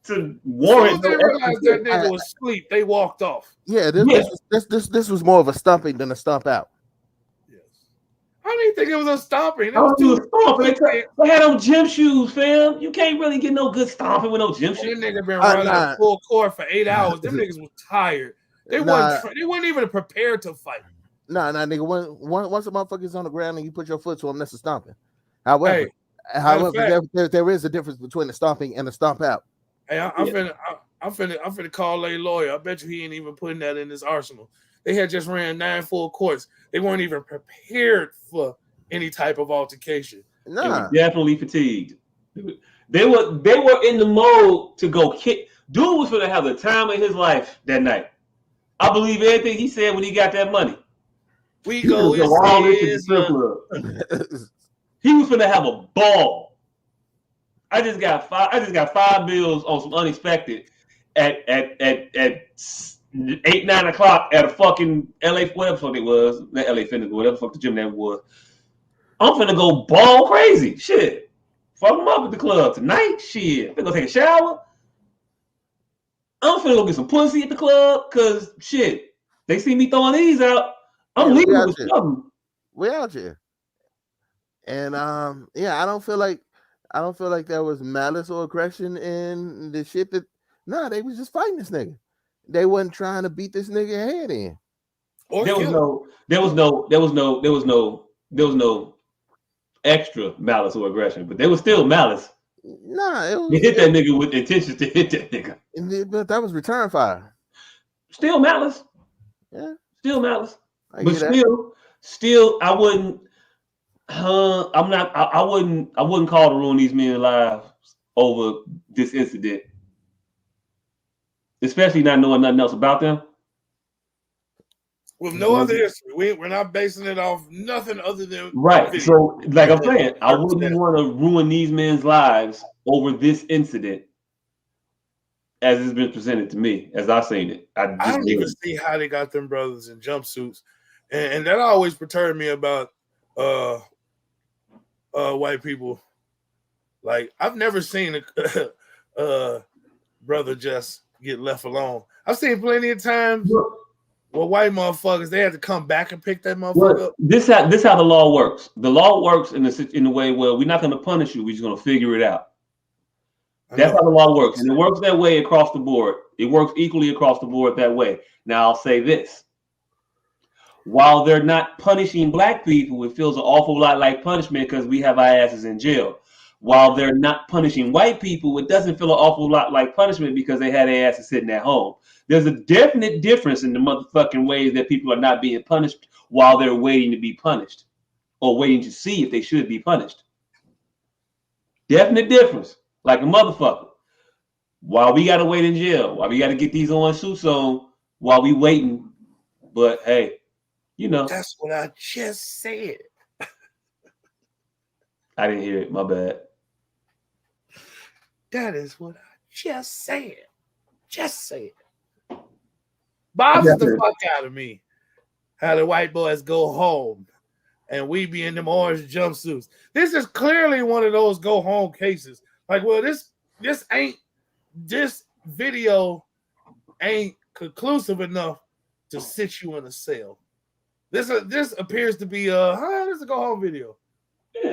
to warrant. They realized that nigga was asleep. They walked off. Yeah, this was more of a stomping than a stomp out. Yes, I didn't think it was a stomping. They had on gym shoes, fam. You can't really get no good stomping with no gym shoes. Them niggas been running full court for 8 hours. Them niggas was tired. They weren't even prepared to fight. Nah, nigga. Once a motherfucker's on the ground and you put your foot to him, that's a stomping. However, there is a difference between a stomping and a stomp out. Hey, I'm finna call a lawyer. I bet you he ain't even putting that in his arsenal. They had just ran 9 full courts. They weren't even prepared for any type of altercation. Nah. They were definitely fatigued. They were in the mode to go kick. Dude was gonna have the time of his life that night. I believe everything he said when he got that money. We go He was gonna have a ball. I just got 5 bills on some unexpected at 8, 9 o'clock at a fucking LA, whatever the fuck it was, not LA Fitness, whatever the fuck the gym name was. I'm finna go ball crazy. Shit. Fuck them up at the club tonight. Shit. I'm finna go take a shower. I'm finna go get some pussy at the club because shit, they see me throwing these out. I'm leaving with something. We out here. And I don't feel like there was malice or aggression in the shit that they was just fighting this nigga. They wasn't trying to beat this nigga head in. There was no extra malice or aggression, but there was still malice. They hit that nigga with the intentions to hit that nigga. But that was return fire. Still malice. Yeah. Still malice. But still, I wouldn't. I wouldn't call to ruin these men's lives over this incident, especially not knowing nothing else about them. With no other history, we're not basing it off nothing other than right. So, like I'm saying, I wouldn't want to ruin these men's lives over this incident, as it's been presented to me, as I've seen it. I don't even see how they got them brothers in jumpsuits, and that always perturbed me about white people. Like, I've never seen a brother just get left alone. I've seen plenty of times where white motherfuckers, they had to come back and pick that motherfucker up. This how the law works. The law works in the way where we're not going to punish you. We're just going to figure it out. That's how the law works. And it works that way across the board. It works equally across the board that way. Now, I'll say this. While they're not punishing black people, it feels an awful lot like punishment because we have our asses in jail. while they're not punishing white people, it doesn't feel an awful lot like punishment because they had their asses sitting at home. There's a definite difference in the motherfucking ways that people are not being punished while they're waiting to be punished or waiting to see if they should be punished. Definite difference, like a motherfucker. While we gotta wait in jail, while we gotta get these orange suits on, while we waiting. But hey, you know. That's what I just said. I didn't hear it. My bad. That is what I just said. Just said. Bothers the fuck out of me how the white boys go home and we be in them orange jumpsuits. This is clearly one of those go home cases. Like, well, this video ain't conclusive enough to sit you in a cell. This appears to be this is a go home video.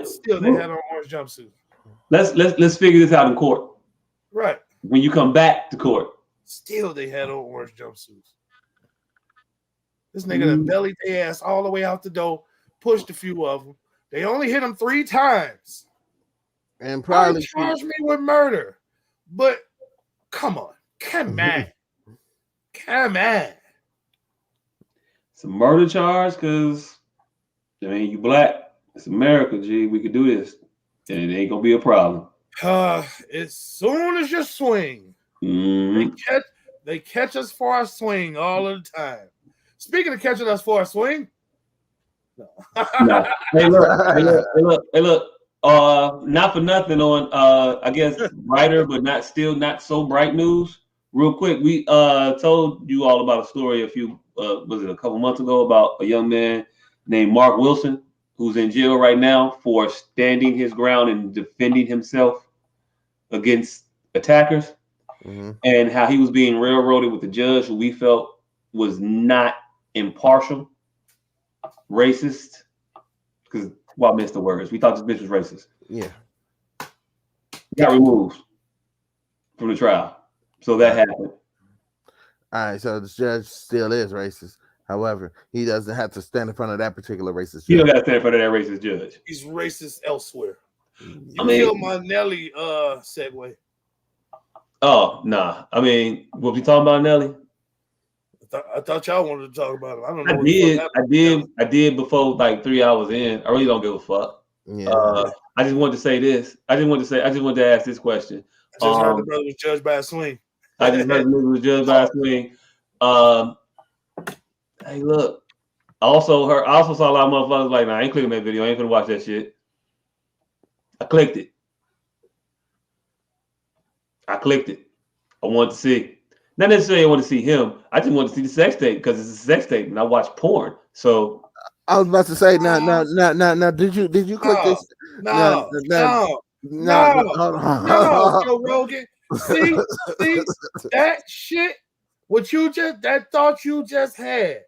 Still, they had on orange jumpsuits. Let's figure this out in court. Right. When you come back to court. Still, they had on orange jumpsuits. This nigga done bellied their ass all the way out the door, pushed a few of them. They only hit him 3 times. And probably charged me with murder. But come on. Come on. It's a murder charge because, I mean, you black. It's America, G. We could do this. And it ain't going to be a problem. As soon as you swing, they catch us for our swing all of the time. Speaking of catching us for our swing, no. Hey, look. Not for nothing on I guess brighter but not so bright news. Real quick, we told you all about a story a couple months ago about a young man named Mark Wilson who's in jail right now for standing his ground and defending himself against attackers, and how he was being railroaded with the judge who we felt was not impartial, racist, because I missed the words. We thought this bitch was racist. Yeah. Got removed from the trial. So that happened. All right, so the judge still is racist. However, he doesn't have to stand in front of that particular racist judge. He don't got to stand in front of that racist judge. He's racist elsewhere. You killed my Nelly segue. Oh, nah. I mean, what we talking about, Nelly? I thought y'all wanted to talk about it. I don't know. I did before like 3 hours in. I really don't give a fuck. Yeah. I just wanted to say this. I just wanted to ask this question. I just heard the brother was judged by a swing. I just heard the brother was judged by a swing. Hey, look. I also saw a lot of motherfuckers like, nah, I ain't clicking that video. I ain't gonna watch that shit. I clicked it. I wanted to see. Not necessarily I want to see him. I just want to see the sex tape because it's a sex tape and I watch porn. So I was about to say, now, did you click this? No, Joe Rogan. See that shit? That thought you just had.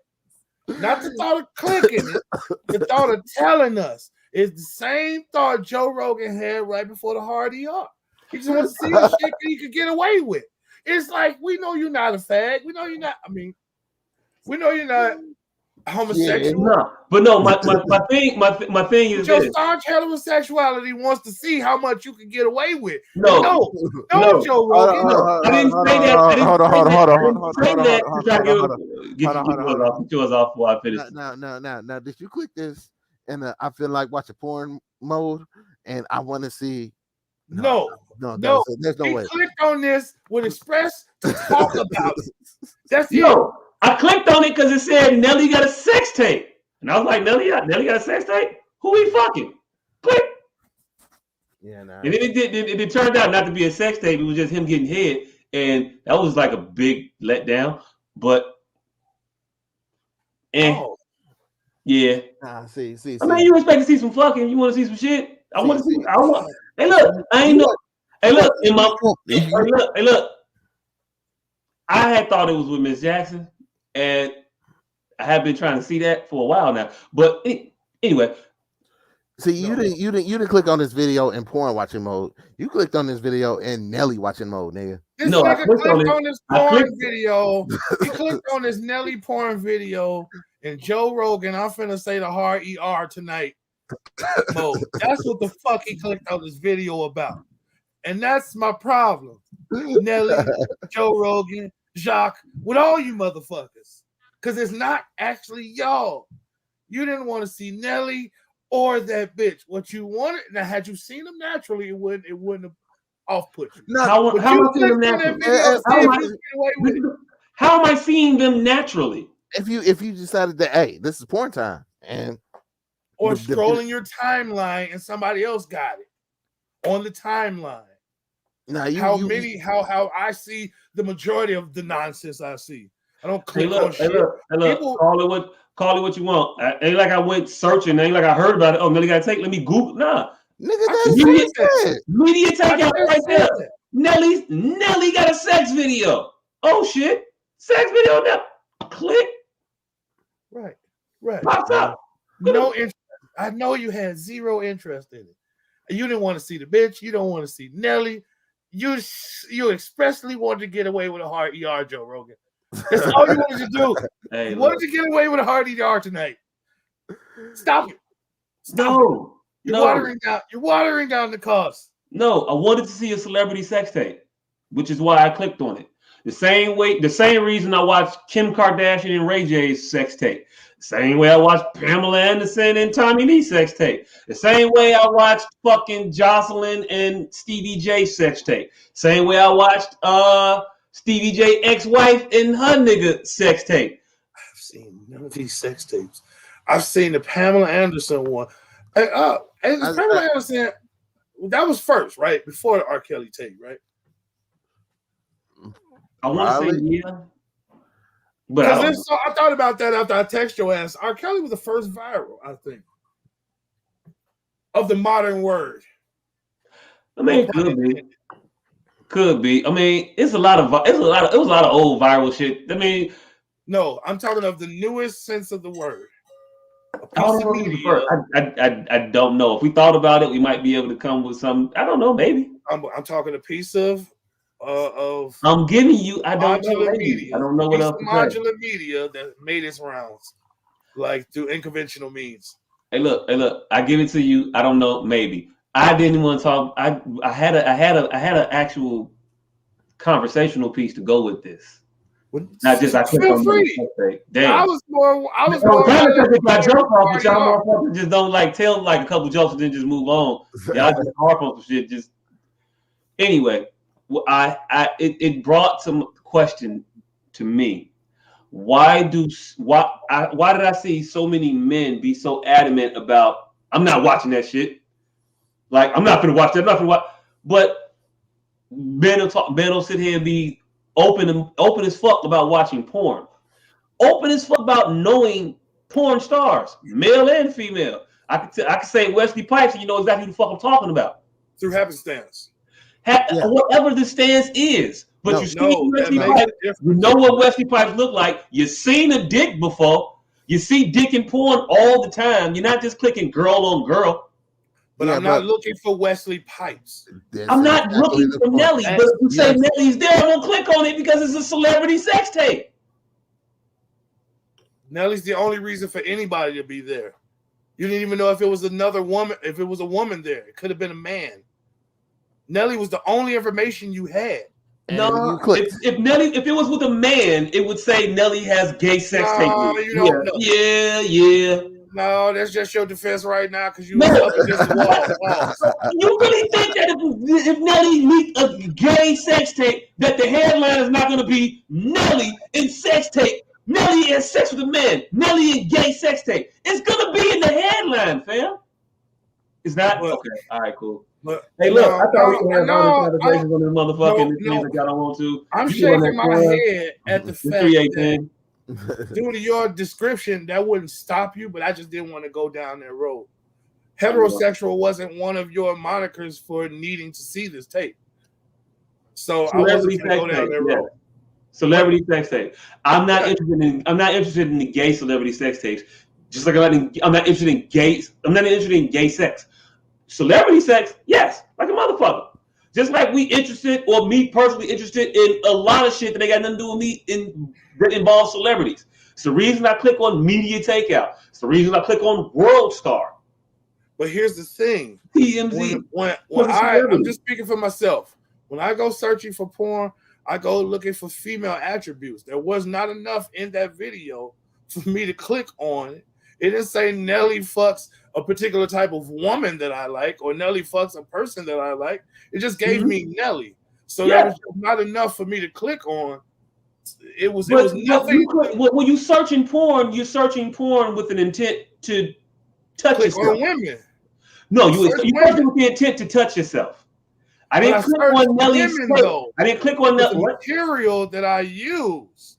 Not the thought of clicking it, the thought of telling us. It's the same thought Joe Rogan had right before the hard ER. He just wants to see the shit that he could get away with. It's like, we know you're not a fag. We know you're not, we know you're not homosexual. Yeah, but no, my thing is your this. staunch heterosexuality wants to see how much you can get away with. No, Joe Rogan. I didn't say that. Hold on. Get yours off before I finish. Now, did you click this? And I feel like watching porn mode, and I want to see. No. There's no way. Clicked on this with Express to talk about it. That's I clicked on it because it said Nelly got a sex tape, and I was like, Nelly got a sex tape? Who we fucking? Click. Yeah, nah. And then it turned out not to be a sex tape. It was just him getting head, and that was like a big letdown. But yeah. See. I mean, you expect to see some fucking. You want to see some shit? I want to see. Hey, look. I ain't know. Hey, look. Hey, look. I had thought it was with Miss Jackson, and I have been trying to see that for a while now. But anyway. See, you didn't click on this video in porn watching mode. You clicked on this video in Nelly watching mode, nigga. This nigga clicked on this porn video. He clicked on this Nelly porn video, and Joe Rogan, I'm finna say the hard ER tonight, mode. That's what the fuck he clicked on this video about. And that's my problem. Nelly, Joe Rogan, Jacques, with all you motherfuckers. Because it's not actually y'all. You didn't want to see Nelly or that bitch. What you wanted, now had you seen them naturally, it wouldn't have off-put you. How am I seeing them naturally? How am I seeing them naturally? If you decided that, hey, this is porn time, and or scrolling your timeline and somebody else got it on the timeline. Now how I see the majority of the nonsense I see. I don't click on shit. People, call it what you want. Ain't like I went searching. Ain't like I heard about it. Oh, Nelly got to take. Let me Google. Nah, nigga, media takeout right there. Nelly got a sex video. Oh shit, sex video now. Click. Right. Pops up. No interest. I know you had zero interest in it. You didn't want to see the bitch. You don't want to see Nelly. You expressly wanted to get away with a hard ER, Joe Rogan. That's all you wanted to do. Hey, you wanted to get away with a hard ER tonight. Stop it. No. You're watering down the cause. No, I wanted to see a celebrity sex tape, which is why I clicked on it. The same reason I watched Kim Kardashian and Ray J's sex tape. The same way I watched Pamela Anderson and Tommy Lee sex tape. The same way I watched fucking Jocelyn and Stevie J sex tape. Same way I watched Stevie J ex-wife and her nigga sex tape. I've seen none of these sex tapes. I've seen the Pamela Anderson one. Pamela Anderson, that was first, right? Before the R. Kelly tape, right? I want to say yeah. But I thought about that after I texted your ass. R. Kelly was the first viral, I think, of the modern word. I mean, could be. I mean, it was a lot of old viral shit. I mean, no, I'm talking of the newest sense of the word. I don't know. If we thought about it, we might be able to come with some. I don't know. Maybe I'm talking a piece of. I'm giving you. I don't know. Media. I don't know what else. Modular media that made its rounds, like through unconventional means. Hey, look. I give it to you. I don't know. Maybe I didn't want to talk. I had an actual conversational piece to go with this. Not just I feel free. Damn. I was more. I joke off, but y'all motherfuckers just don't like tell like a couple jokes and then just move on. Y'all just harp on some shit. Just anyway. It brought some question to me. Why did I see so many men be so adamant about I'm not watching that shit? Like I'm not gonna watch that. I'm not gonna watch. But men will sit here and be open as fuck about watching porn. Open as fuck about knowing porn stars, male and female. I could say Wesley Pipes, and you know exactly who the fuck I'm talking about. Through happenstance. Whatever the stance is, but Wesley Pipes, you know what Wesley Pipes look like. You've seen a dick before. You see dick in porn all the time. You're not just clicking girl on girl. But I'm not looking for Wesley Pipes. I'm not looking for Nelly. But if you say Nelly's there, I'm gonna click on it because it's a celebrity sex tape. Nelly's the only reason for anybody to be there. You didn't even know if it was another woman. If it was a woman there, it could have been a man. Nelly was the only information you had. No, if it was with a man, it would say Nelly has gay sex tape. You don't know. Yeah. No, that's just your defense right now because you was up against the wall. You really think that if Nelly leaked a gay sex tape, that the headline is not going to be Nelly in sex tape? Nelly has sex with a man. Nelly in gay sex tape. It's going to be in the headline, fam. It's not? Okay. All right, cool. Hey, look, I thought we had conversations on this motherfucking thing that y'all don't want to. I'm shaking my head at the fact that due to your description, that wouldn't stop you, but I just didn't want to go down that road. Heterosexual wasn't one of your monikers for needing to see this tape. So I wasn't going to go down that road. Celebrity sex tape. I'm not interested in the gay celebrity sex tapes. Just like I'm not interested in gays. I'm not interested in gay sex. Celebrity sex, yes, like a motherfucker. Just like we interested, or me personally interested in a lot of shit that ain't got nothing to do with me that involves celebrities. It's the reason I click on media takeout. It's the reason I click on World Star. But here's the thing. TMZ. When I'm just speaking for myself. When I go searching for porn, I go looking for female attributes. There was not enough in that video for me to click on it. It didn't say Nelly fucks a particular type of woman that I like, or Nelly fucks a person that I like. It just gave me Nelly. So that was not enough for me to click on. It was nothing. When you searching porn, you're searching porn with an intent to touch yourself. On women. No, you searching with the intent to touch yourself. I didn't click on Nelly's face. I didn't click on the material that I use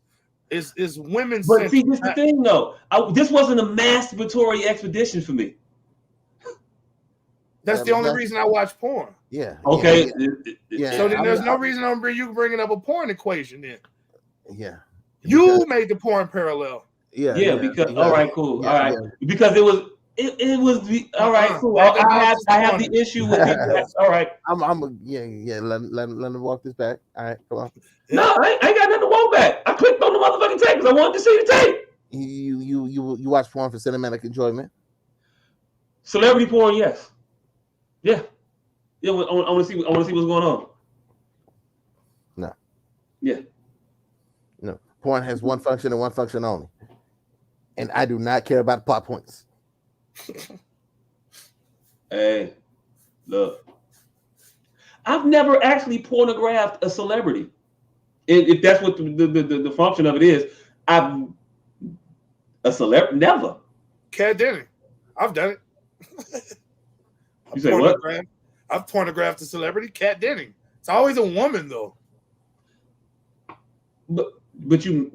is women's. But see, this is the thing though. This wasn't a masturbatory expedition for me. That's the only reason I watch porn. Yeah. Okay. So then there's no reason you bringing up a porn equation then. Yeah. You made the porn parallel. Yeah. Because all right, cool. All right. Because it was all right, cool. I have the issue with it. All right. I'm let him walk this back. All right, come on. No, I ain't got nothing to walk back. I clicked on the motherfucking tape because I wanted to see the tape. You watch porn for cinematic enjoyment? Celebrity porn, yes. Yeah. I want to see what's going on. No. Yeah. No. Porn has one function and one function only. And I do not care about plot points. Hey, look. I've never actually pornographed a celebrity. If that's what the function of it is, I'm a celebrity. Never. Cat Denning. I've done it. You say what? I've pornographed a celebrity, Cat Denning. It's always a woman though. But you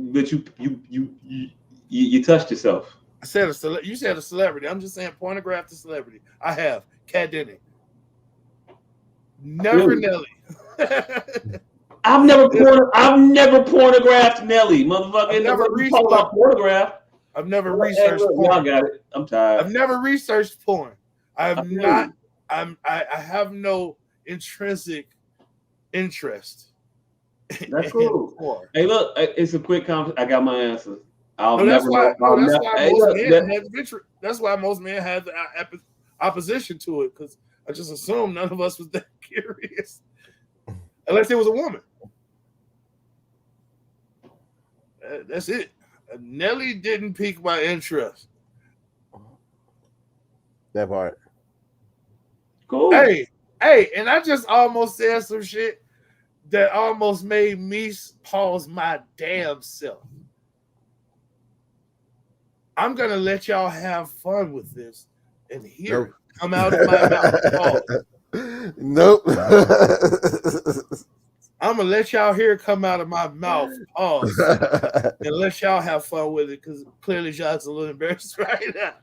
touched yourself. I said you said a celebrity. I'm just saying pornographed a celebrity. I have Cat Denning. Never Really? Nelly. I've never pornographed Nelly, motherfucker. I've never I've never researched porn. Y'all got it. I'm tired. I've never researched porn. I have no intrinsic interest. That's cool. Hey, look, it's a quick comment. I got my answer. That's why most men had the opposition to it, because I just assumed none of us was that curious, unless it was a woman. That's it. Nelly didn't pique my interest. That part. Cool. Hey, and I just almost said some shit that almost made me pause my damn self. I'm gonna let y'all have fun with this and hear it come out of my mouth. Pause. Nope. I'm gonna let y'all hear it come out of my mouth. Pause. And let y'all have fun with it, because clearly y'all's a little embarrassed right now.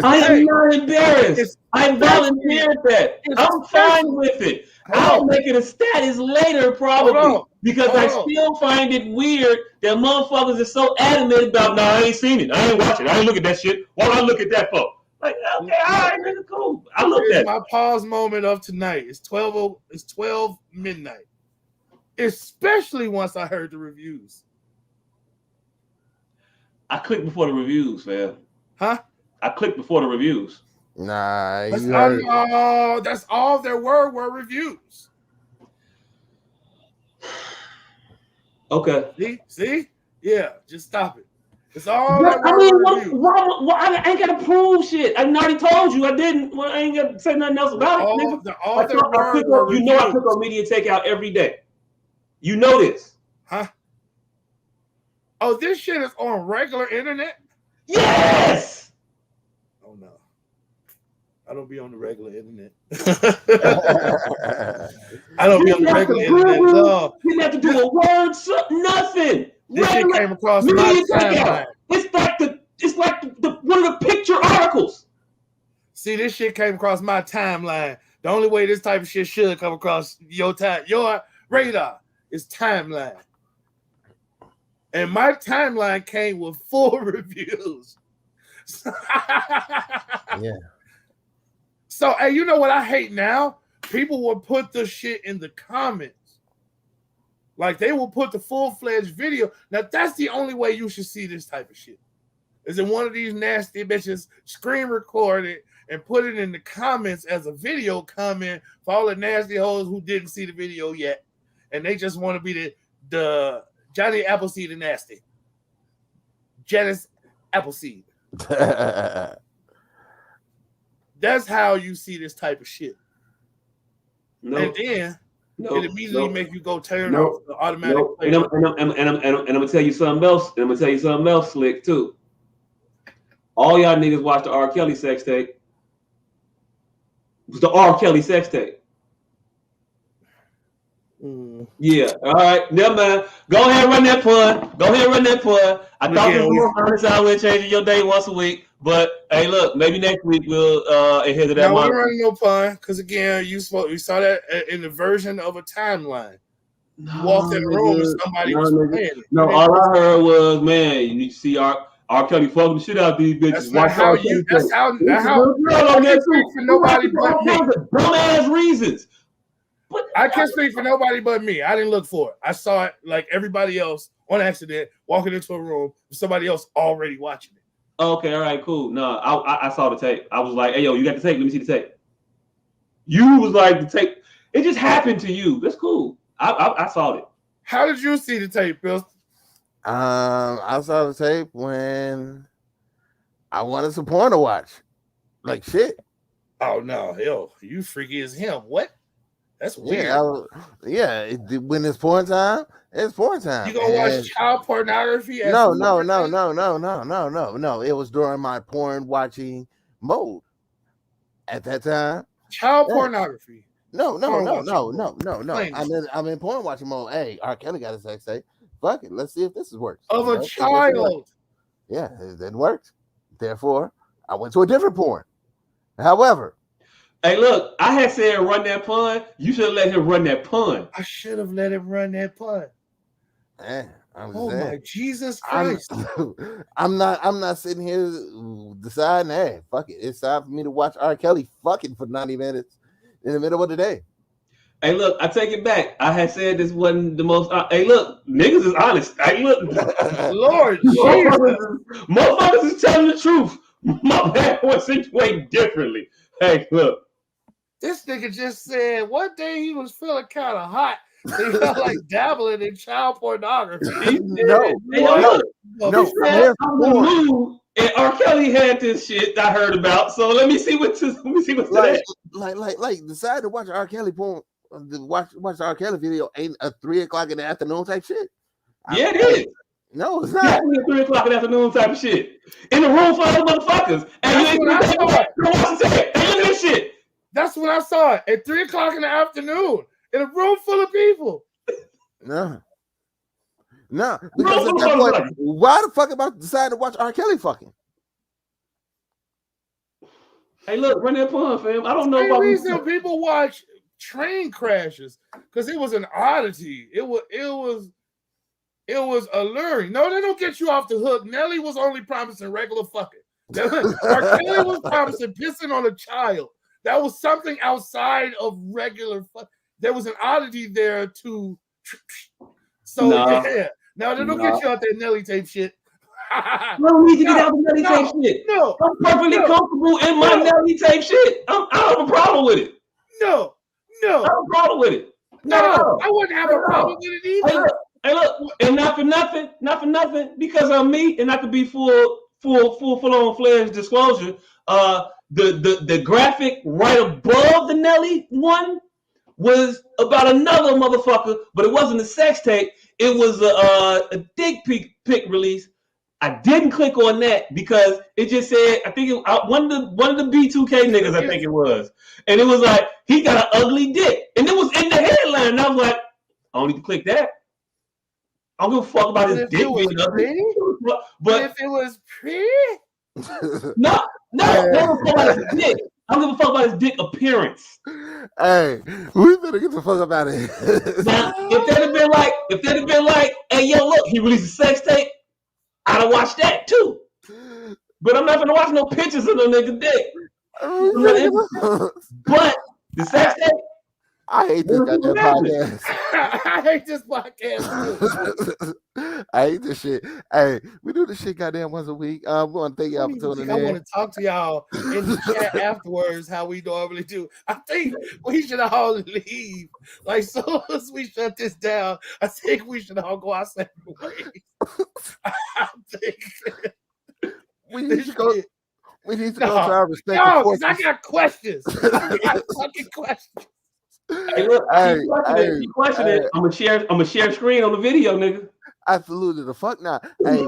I am not embarrassed. I volunteered that. I'm fine with it. I'll make it a status later, probably, because I still find it weird that motherfuckers are so adamant about, no, I ain't seen it. I ain't watching it. I ain't look at that shit. What do I look at that for? Like, okay, all right, nigga, cool. I looked at it. My pause moment of tonight. It's 12 midnight. Especially once I heard the reviews. I clicked before the reviews, man. Huh? I clicked before the reviews. Nah, that's all there were reviews. Okay. See? Yeah, just stop it. It's all I ain't gotta prove shit. I already told you I didn't. Well, I ain't gotta say nothing else about it. I click on media takeout every day. You know this. Huh? Oh, this shit is on regular internet? Yes! Oh, no. I don't be on the regular internet. I don't be on the regular internet. No. You didn't have to do a word, nothing. This shit came across my timeline. It's like the one of the picture articles. See, this shit came across my timeline. The only way this type of shit should come across your radar is timeline. And my timeline came with full reviews. Yeah. So, hey, you know what I hate now? People will put the shit in the comments. Like, they will put the full-fledged video. Now, that's the only way you should see this type of shit. Is in one of these nasty bitches screen record it and put it in the comments as a video comment for all the nasty hoes who didn't see the video yet, and they just want to be the Johnny Appleseed and nasty. Janice Appleseed. That's how you see this type of shit. No. And then it immediately make you go turn No. off the automatic. And I'm gonna tell you something else. And I'm gonna tell you something else, Slick, too. All y'all niggas watch the R. Kelly sex tape. It was the R. Kelly sex tape. Yeah, all right, never mind. Go ahead and run that pun. I thought this was honest out with changing your day once a week, but hey, look, maybe next week we'll adhere to that. No, we're running no pun because again, you saw that in the version of a timeline. You walked in the room and somebody was playing it. No, all I heard was, man, you need to see R. Kelly fucking the shit out of these bitches. That's how you. That's how. I can't speak for nobody but me. Dumbass reasons. I can't speak for nobody but me. I didn't look for it. I saw it like everybody else on accident, walking into a room with somebody else already watching it. Okay, all right, cool. No, I saw the tape. I was like, hey, yo, you got the tape? Let me see the tape. You was like, the tape. It just happened to you. That's cool. I saw it. How did you see the tape, Bill? I saw the tape when I wanted some porn to watch. Like shit. Oh no, hell, you freaky as him. What? That's weird. When it's porn time, it's porn time. You gonna watch child pornography? No. It was during my porn watching mode at that time. Child pornography. No. I'm in porn watching mode. Hey, R. Kelly got a sex tape. Fuck it. Let's see if this works. Of a child. Yeah, it didn't work. Therefore, I went to a different porn. However, hey, look, I had said run that pun. You should have let him run that pun. I should have let him run that pun. Oh my Jesus Christ! I'm not sitting here deciding. Hey, fuck it. It's time for me to watch R. Kelly fucking for 90 minutes in the middle of the day. Hey, look, I take it back. I had said this wasn't the most. Hey, look, niggas is honest. Hey, look, Lord, motherfuckers is telling the truth. My bad was situated differently. Hey, look. This nigga just said one day he was feeling kind of hot. He felt like dabbling in child pornography. No. And R. Kelly had this shit I heard about. So let me see what's today. Like decide to watch R. Kelly porn. Watch the R. Kelly video ain't a 3 o'clock in the afternoon type shit. Yeah, it is. No, it's not. Definitely a 3 o'clock in the afternoon type of shit. In the room full of motherfuckers. And you ain't look at this shit. That's when I saw it at 3 o'clock in the afternoon in a room full of people. No. Because at that point, why the fuck am I deciding to watch R. Kelly fucking? Hey, look, run that pun, fam. I don't know why. The reason people watch train crashes because it was an oddity. It was alluring. No, they don't get you off the hook. Nelly was only promising regular fucking. R. Kelly was promising pissing on a child. That was something outside of regular fuck. There was an oddity there too. So yeah. Now they don't get you out that Nelly tape shit. No need to get out the Nelly tape shit. No, I'm perfectly comfortable in my Nelly tape shit. I don't have a problem with it. No. I don't have a problem with it. No, I wouldn't have a problem with it either. Hey, look, and not for nothing, because I'm me, and I could be full on fledged disclosure. The graphic right above the Nelly one was about another motherfucker, but it wasn't a sex tape. It was a dick pic release. I didn't click on that because it just said, I think one of the B2K niggas, I think it was, and it was like he got an ugly dick, and it was in the headline. And I was like, I don't need to click that. I don't give a fuck about his dick being ugly. But if it was pretty, no, I don't give a fuck about his dick. I don't give a fuck about his dick appearance. Hey, we better get the fuck up out of here. Now, if that had been like, hey, yo, look, he released a sex tape, I'd have watched that too. But I'm not gonna watch no pictures of no nigga dick. But the sex tape, I hate this goddamn podcast. I hate this podcast too. I hate this shit. Hey, we do this shit goddamn once a week. We want to thank y'all for tuning I in. want to talk to y'all in the chat afterwards, how we normally do. I think we should all leave. Like, soon as we shut this down, I think we should all go our separate ways. I think we need to go. We need to go to our respective because I got questions. I got fucking questions. Hey, look, keep questioning it. I'm gonna share screen on the video, nigga. Absolutely the fuck not. Hey,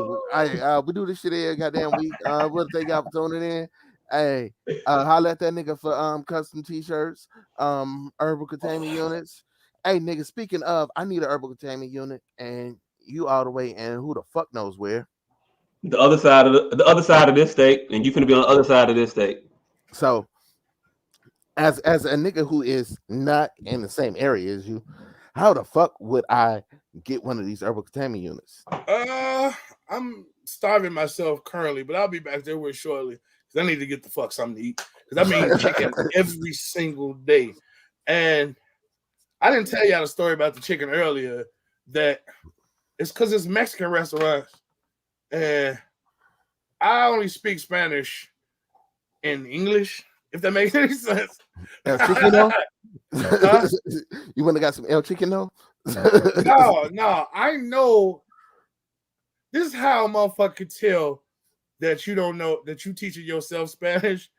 we do this shit every goddamn week. We'll thank y'all for tuning in. Hey, holla at that nigga for custom t-shirts, herbal containment units. Hey, nigga, speaking of, I need an herbal containment unit, and you all the way, and who the fuck knows where? The other side of this state, and you finna be on the other side of this state. So, as a nigga who is not in the same area as you, how the fuck would I get one of these herbal containment units? I'm starving myself currently, but I'll be back there with shortly because I need to get the fuck something to eat. Because I mean chicken every single day. And I didn't tell y'all the story about the chicken earlier, that it's because it's Mexican restaurants. And I only speak Spanish and English, if that makes any sense. El Chiquino? You want to got some El Chiquino? No, I know. This is how a motherfucker could tell that you don't know, that you teaching yourself Spanish,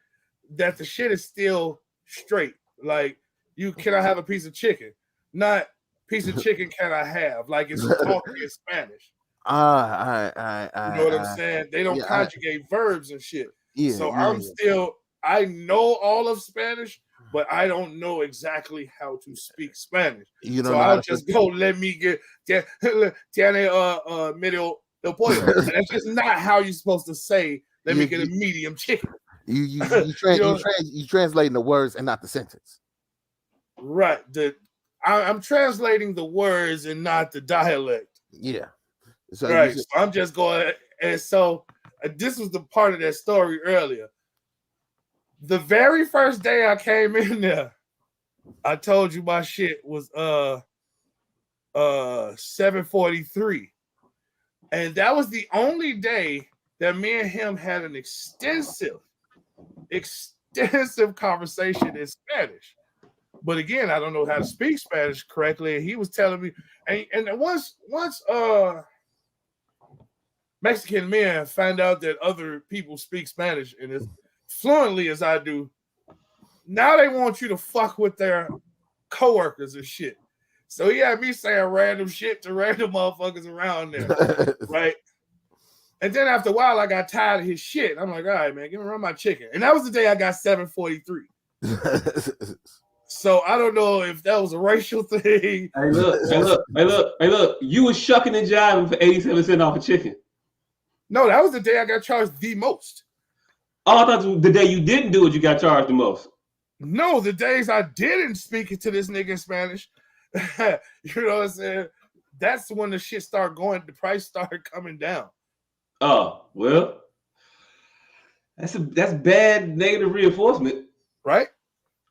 that the shit is still straight. Like, you cannot have a piece of chicken. Not piece of chicken can I have. Like, it's talking in Spanish. You know what I'm saying? They don't conjugate verbs and shit. I know all of Spanish, but I don't know exactly how to speak Spanish. So I'll just go, let me get tiene medio del pollo. And that's just not how you're supposed to say, let me get a medium chicken. You translating the words and not the sentence. Right. I'm translating the words and not the dialect. Yeah. So I'm just going, and so this was the part of that story earlier. The very first day I came in there, I told you my shit was 743. And that was the only day that me and him had an extensive conversation in Spanish. But again, I don't know how to speak Spanish correctly. And he was telling me, and once Mexican men find out that other people speak Spanish and as fluently as I do, now they want you to fuck with their coworkers and shit. So he had me saying random shit to random motherfuckers around there, right? And then after a while, I got tired of his shit. I'm like, all right, man, give me run my chicken. And that was the day I got 743. So I don't know if that was a racial thing. Hey, look. You was shucking and jiving for 87 cents off a chicken. No, that was the day I got charged the most. Oh, I thought the day you didn't do it, you got charged the most. No, the days I didn't speak it to this nigga in Spanish, you know what I'm saying? That's when the shit started going, the price started coming down. Oh, well, that's bad negative reinforcement. Right?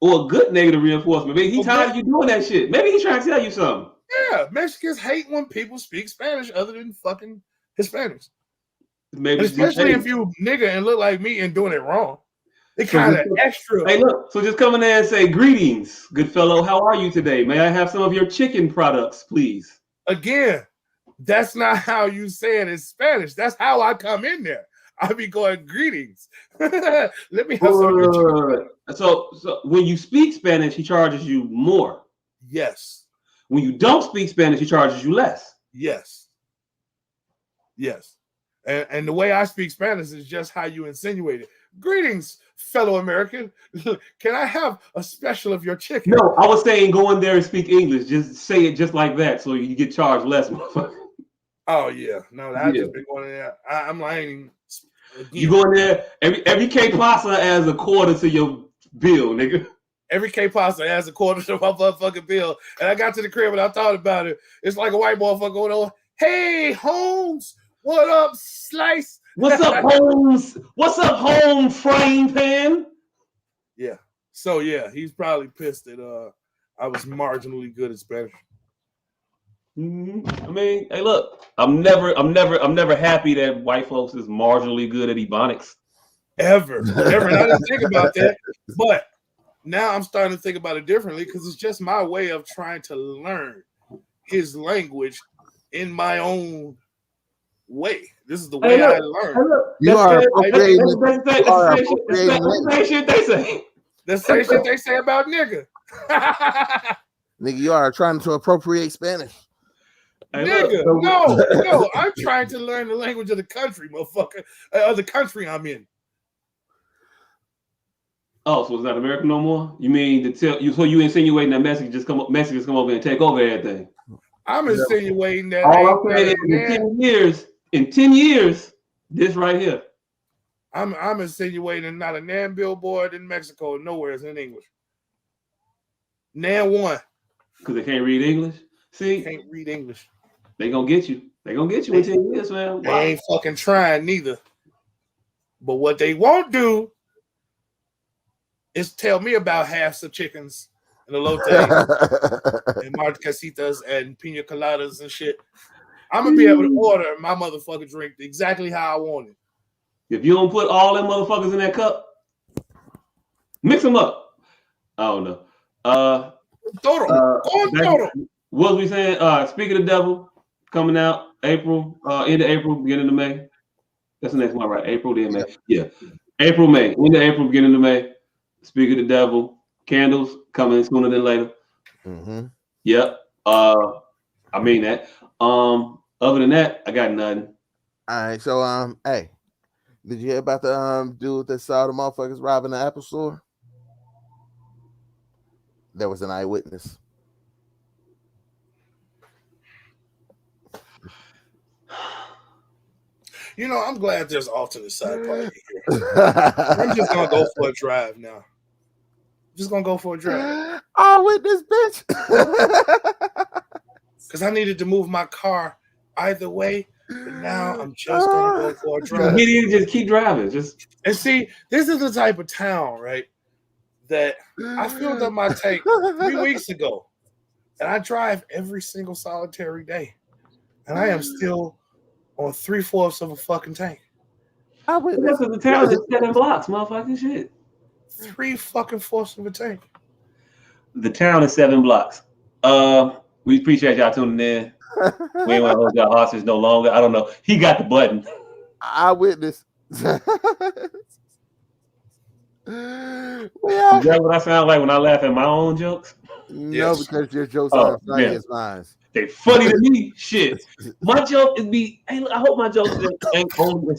Or a good negative reinforcement. Maybe he's tired of you doing that shit. Maybe he's trying to tell you something. Yeah, Mexicans hate when people speak Spanish other than fucking Hispanics. Maybe especially if you nigga and look like me and doing it wrong. They kind of extra. Hey, look, so just come in there and say, greetings, good fellow. How are you today? May I have some of your chicken products, please? Again, that's not how you say it in Spanish. That's how I come in there. I be going, greetings. Let me have some of your chicken. So when you speak Spanish, he charges you more. Yes. When you don't speak Spanish, he charges you less. Yes. Yes. And the way I speak Spanish is just how you insinuate it. Greetings, fellow American. Can I have a special of your chicken? No, I was saying go in there and speak English. Just say it just like that so you get charged less, motherfucker. Oh, yeah. No, I've just been going in there. I'm lying. Again. You go in there, every K Pasa adds a quarter to your bill, nigga. Every K Pasa adds a quarter to my motherfucking bill. And I got to the crib and I thought about it. It's like a white motherfucker going on, hey, Holmes. What up, Slice? What's up, Holmes? What's up, home frying pan? Yeah. So yeah, he's probably pissed that I was marginally good at Spanish. I mean, hey, look, I'm never happy that white folks is marginally good at Ebonics. Ever. And I didn't think about that, but now I'm starting to think about it differently because it's just my way of trying to learn his language in my own way. This is the way I learn. You are appropriating. The same shit they say about nigga. Nigga, you are trying to appropriate Spanish. Nigga, no, I'm trying to learn the language of the country, motherfucker. Of the country I'm in. Oh, so it's not America no more? You mean to tell you? So you insinuating that Mexicans come over and take over everything? I'm insinuating that. All I'm saying is in 10 years, this right here. I'm insinuating not a nan billboard in Mexico nowhere is in English. Nan one. Because they can't read English. See, can't read English. They gonna get you. They gonna get you in 10 years, man. They ain't fucking trying neither. But what they won't do is tell me about halves of chickens and elote and marcasitas and pina coladas and shit. I'm gonna be able to order my motherfucking drink exactly how I want it. If you don't put all them motherfuckers in that cup, mix them up. I don't know. What was we saying? Speak of the Devil coming out April, end of April, beginning of May. That's the next one, right? April, then May. Yeah. April, May. End of April, beginning of May. Speak of the Devil. Candles coming sooner than later. Mm-hmm. Yep. I mean that. Other than that, I got nothing. All right. So hey, did you hear about the dude that saw the motherfuckers robbing the Apple store? There was an eyewitness. You know, I'm glad there's alternate side party here. I'm just gonna go for a drive now. Just gonna go for a drive. Eyewitness, bitch. Because I needed to move my car either way. But now I'm just gonna go for a drive. Just keep driving. And see, this is the type of town, right? That I filled up my tank 3 weeks ago, and I drive every single solitary day, and I am still on 3/4 of a fucking tank. The town is 7 blocks, motherfucking shit. 3/4 of a tank. The town is 7 blocks. We appreciate y'all tuning in. We ain't want to hold y'all hostage no longer. I don't know. He got the button. Eyewitness. Is that what I sound like when I laugh at my own jokes? No, because your jokes aren't funny as mine. They funny to me. Shit. My joke is I hope my jokes ain't only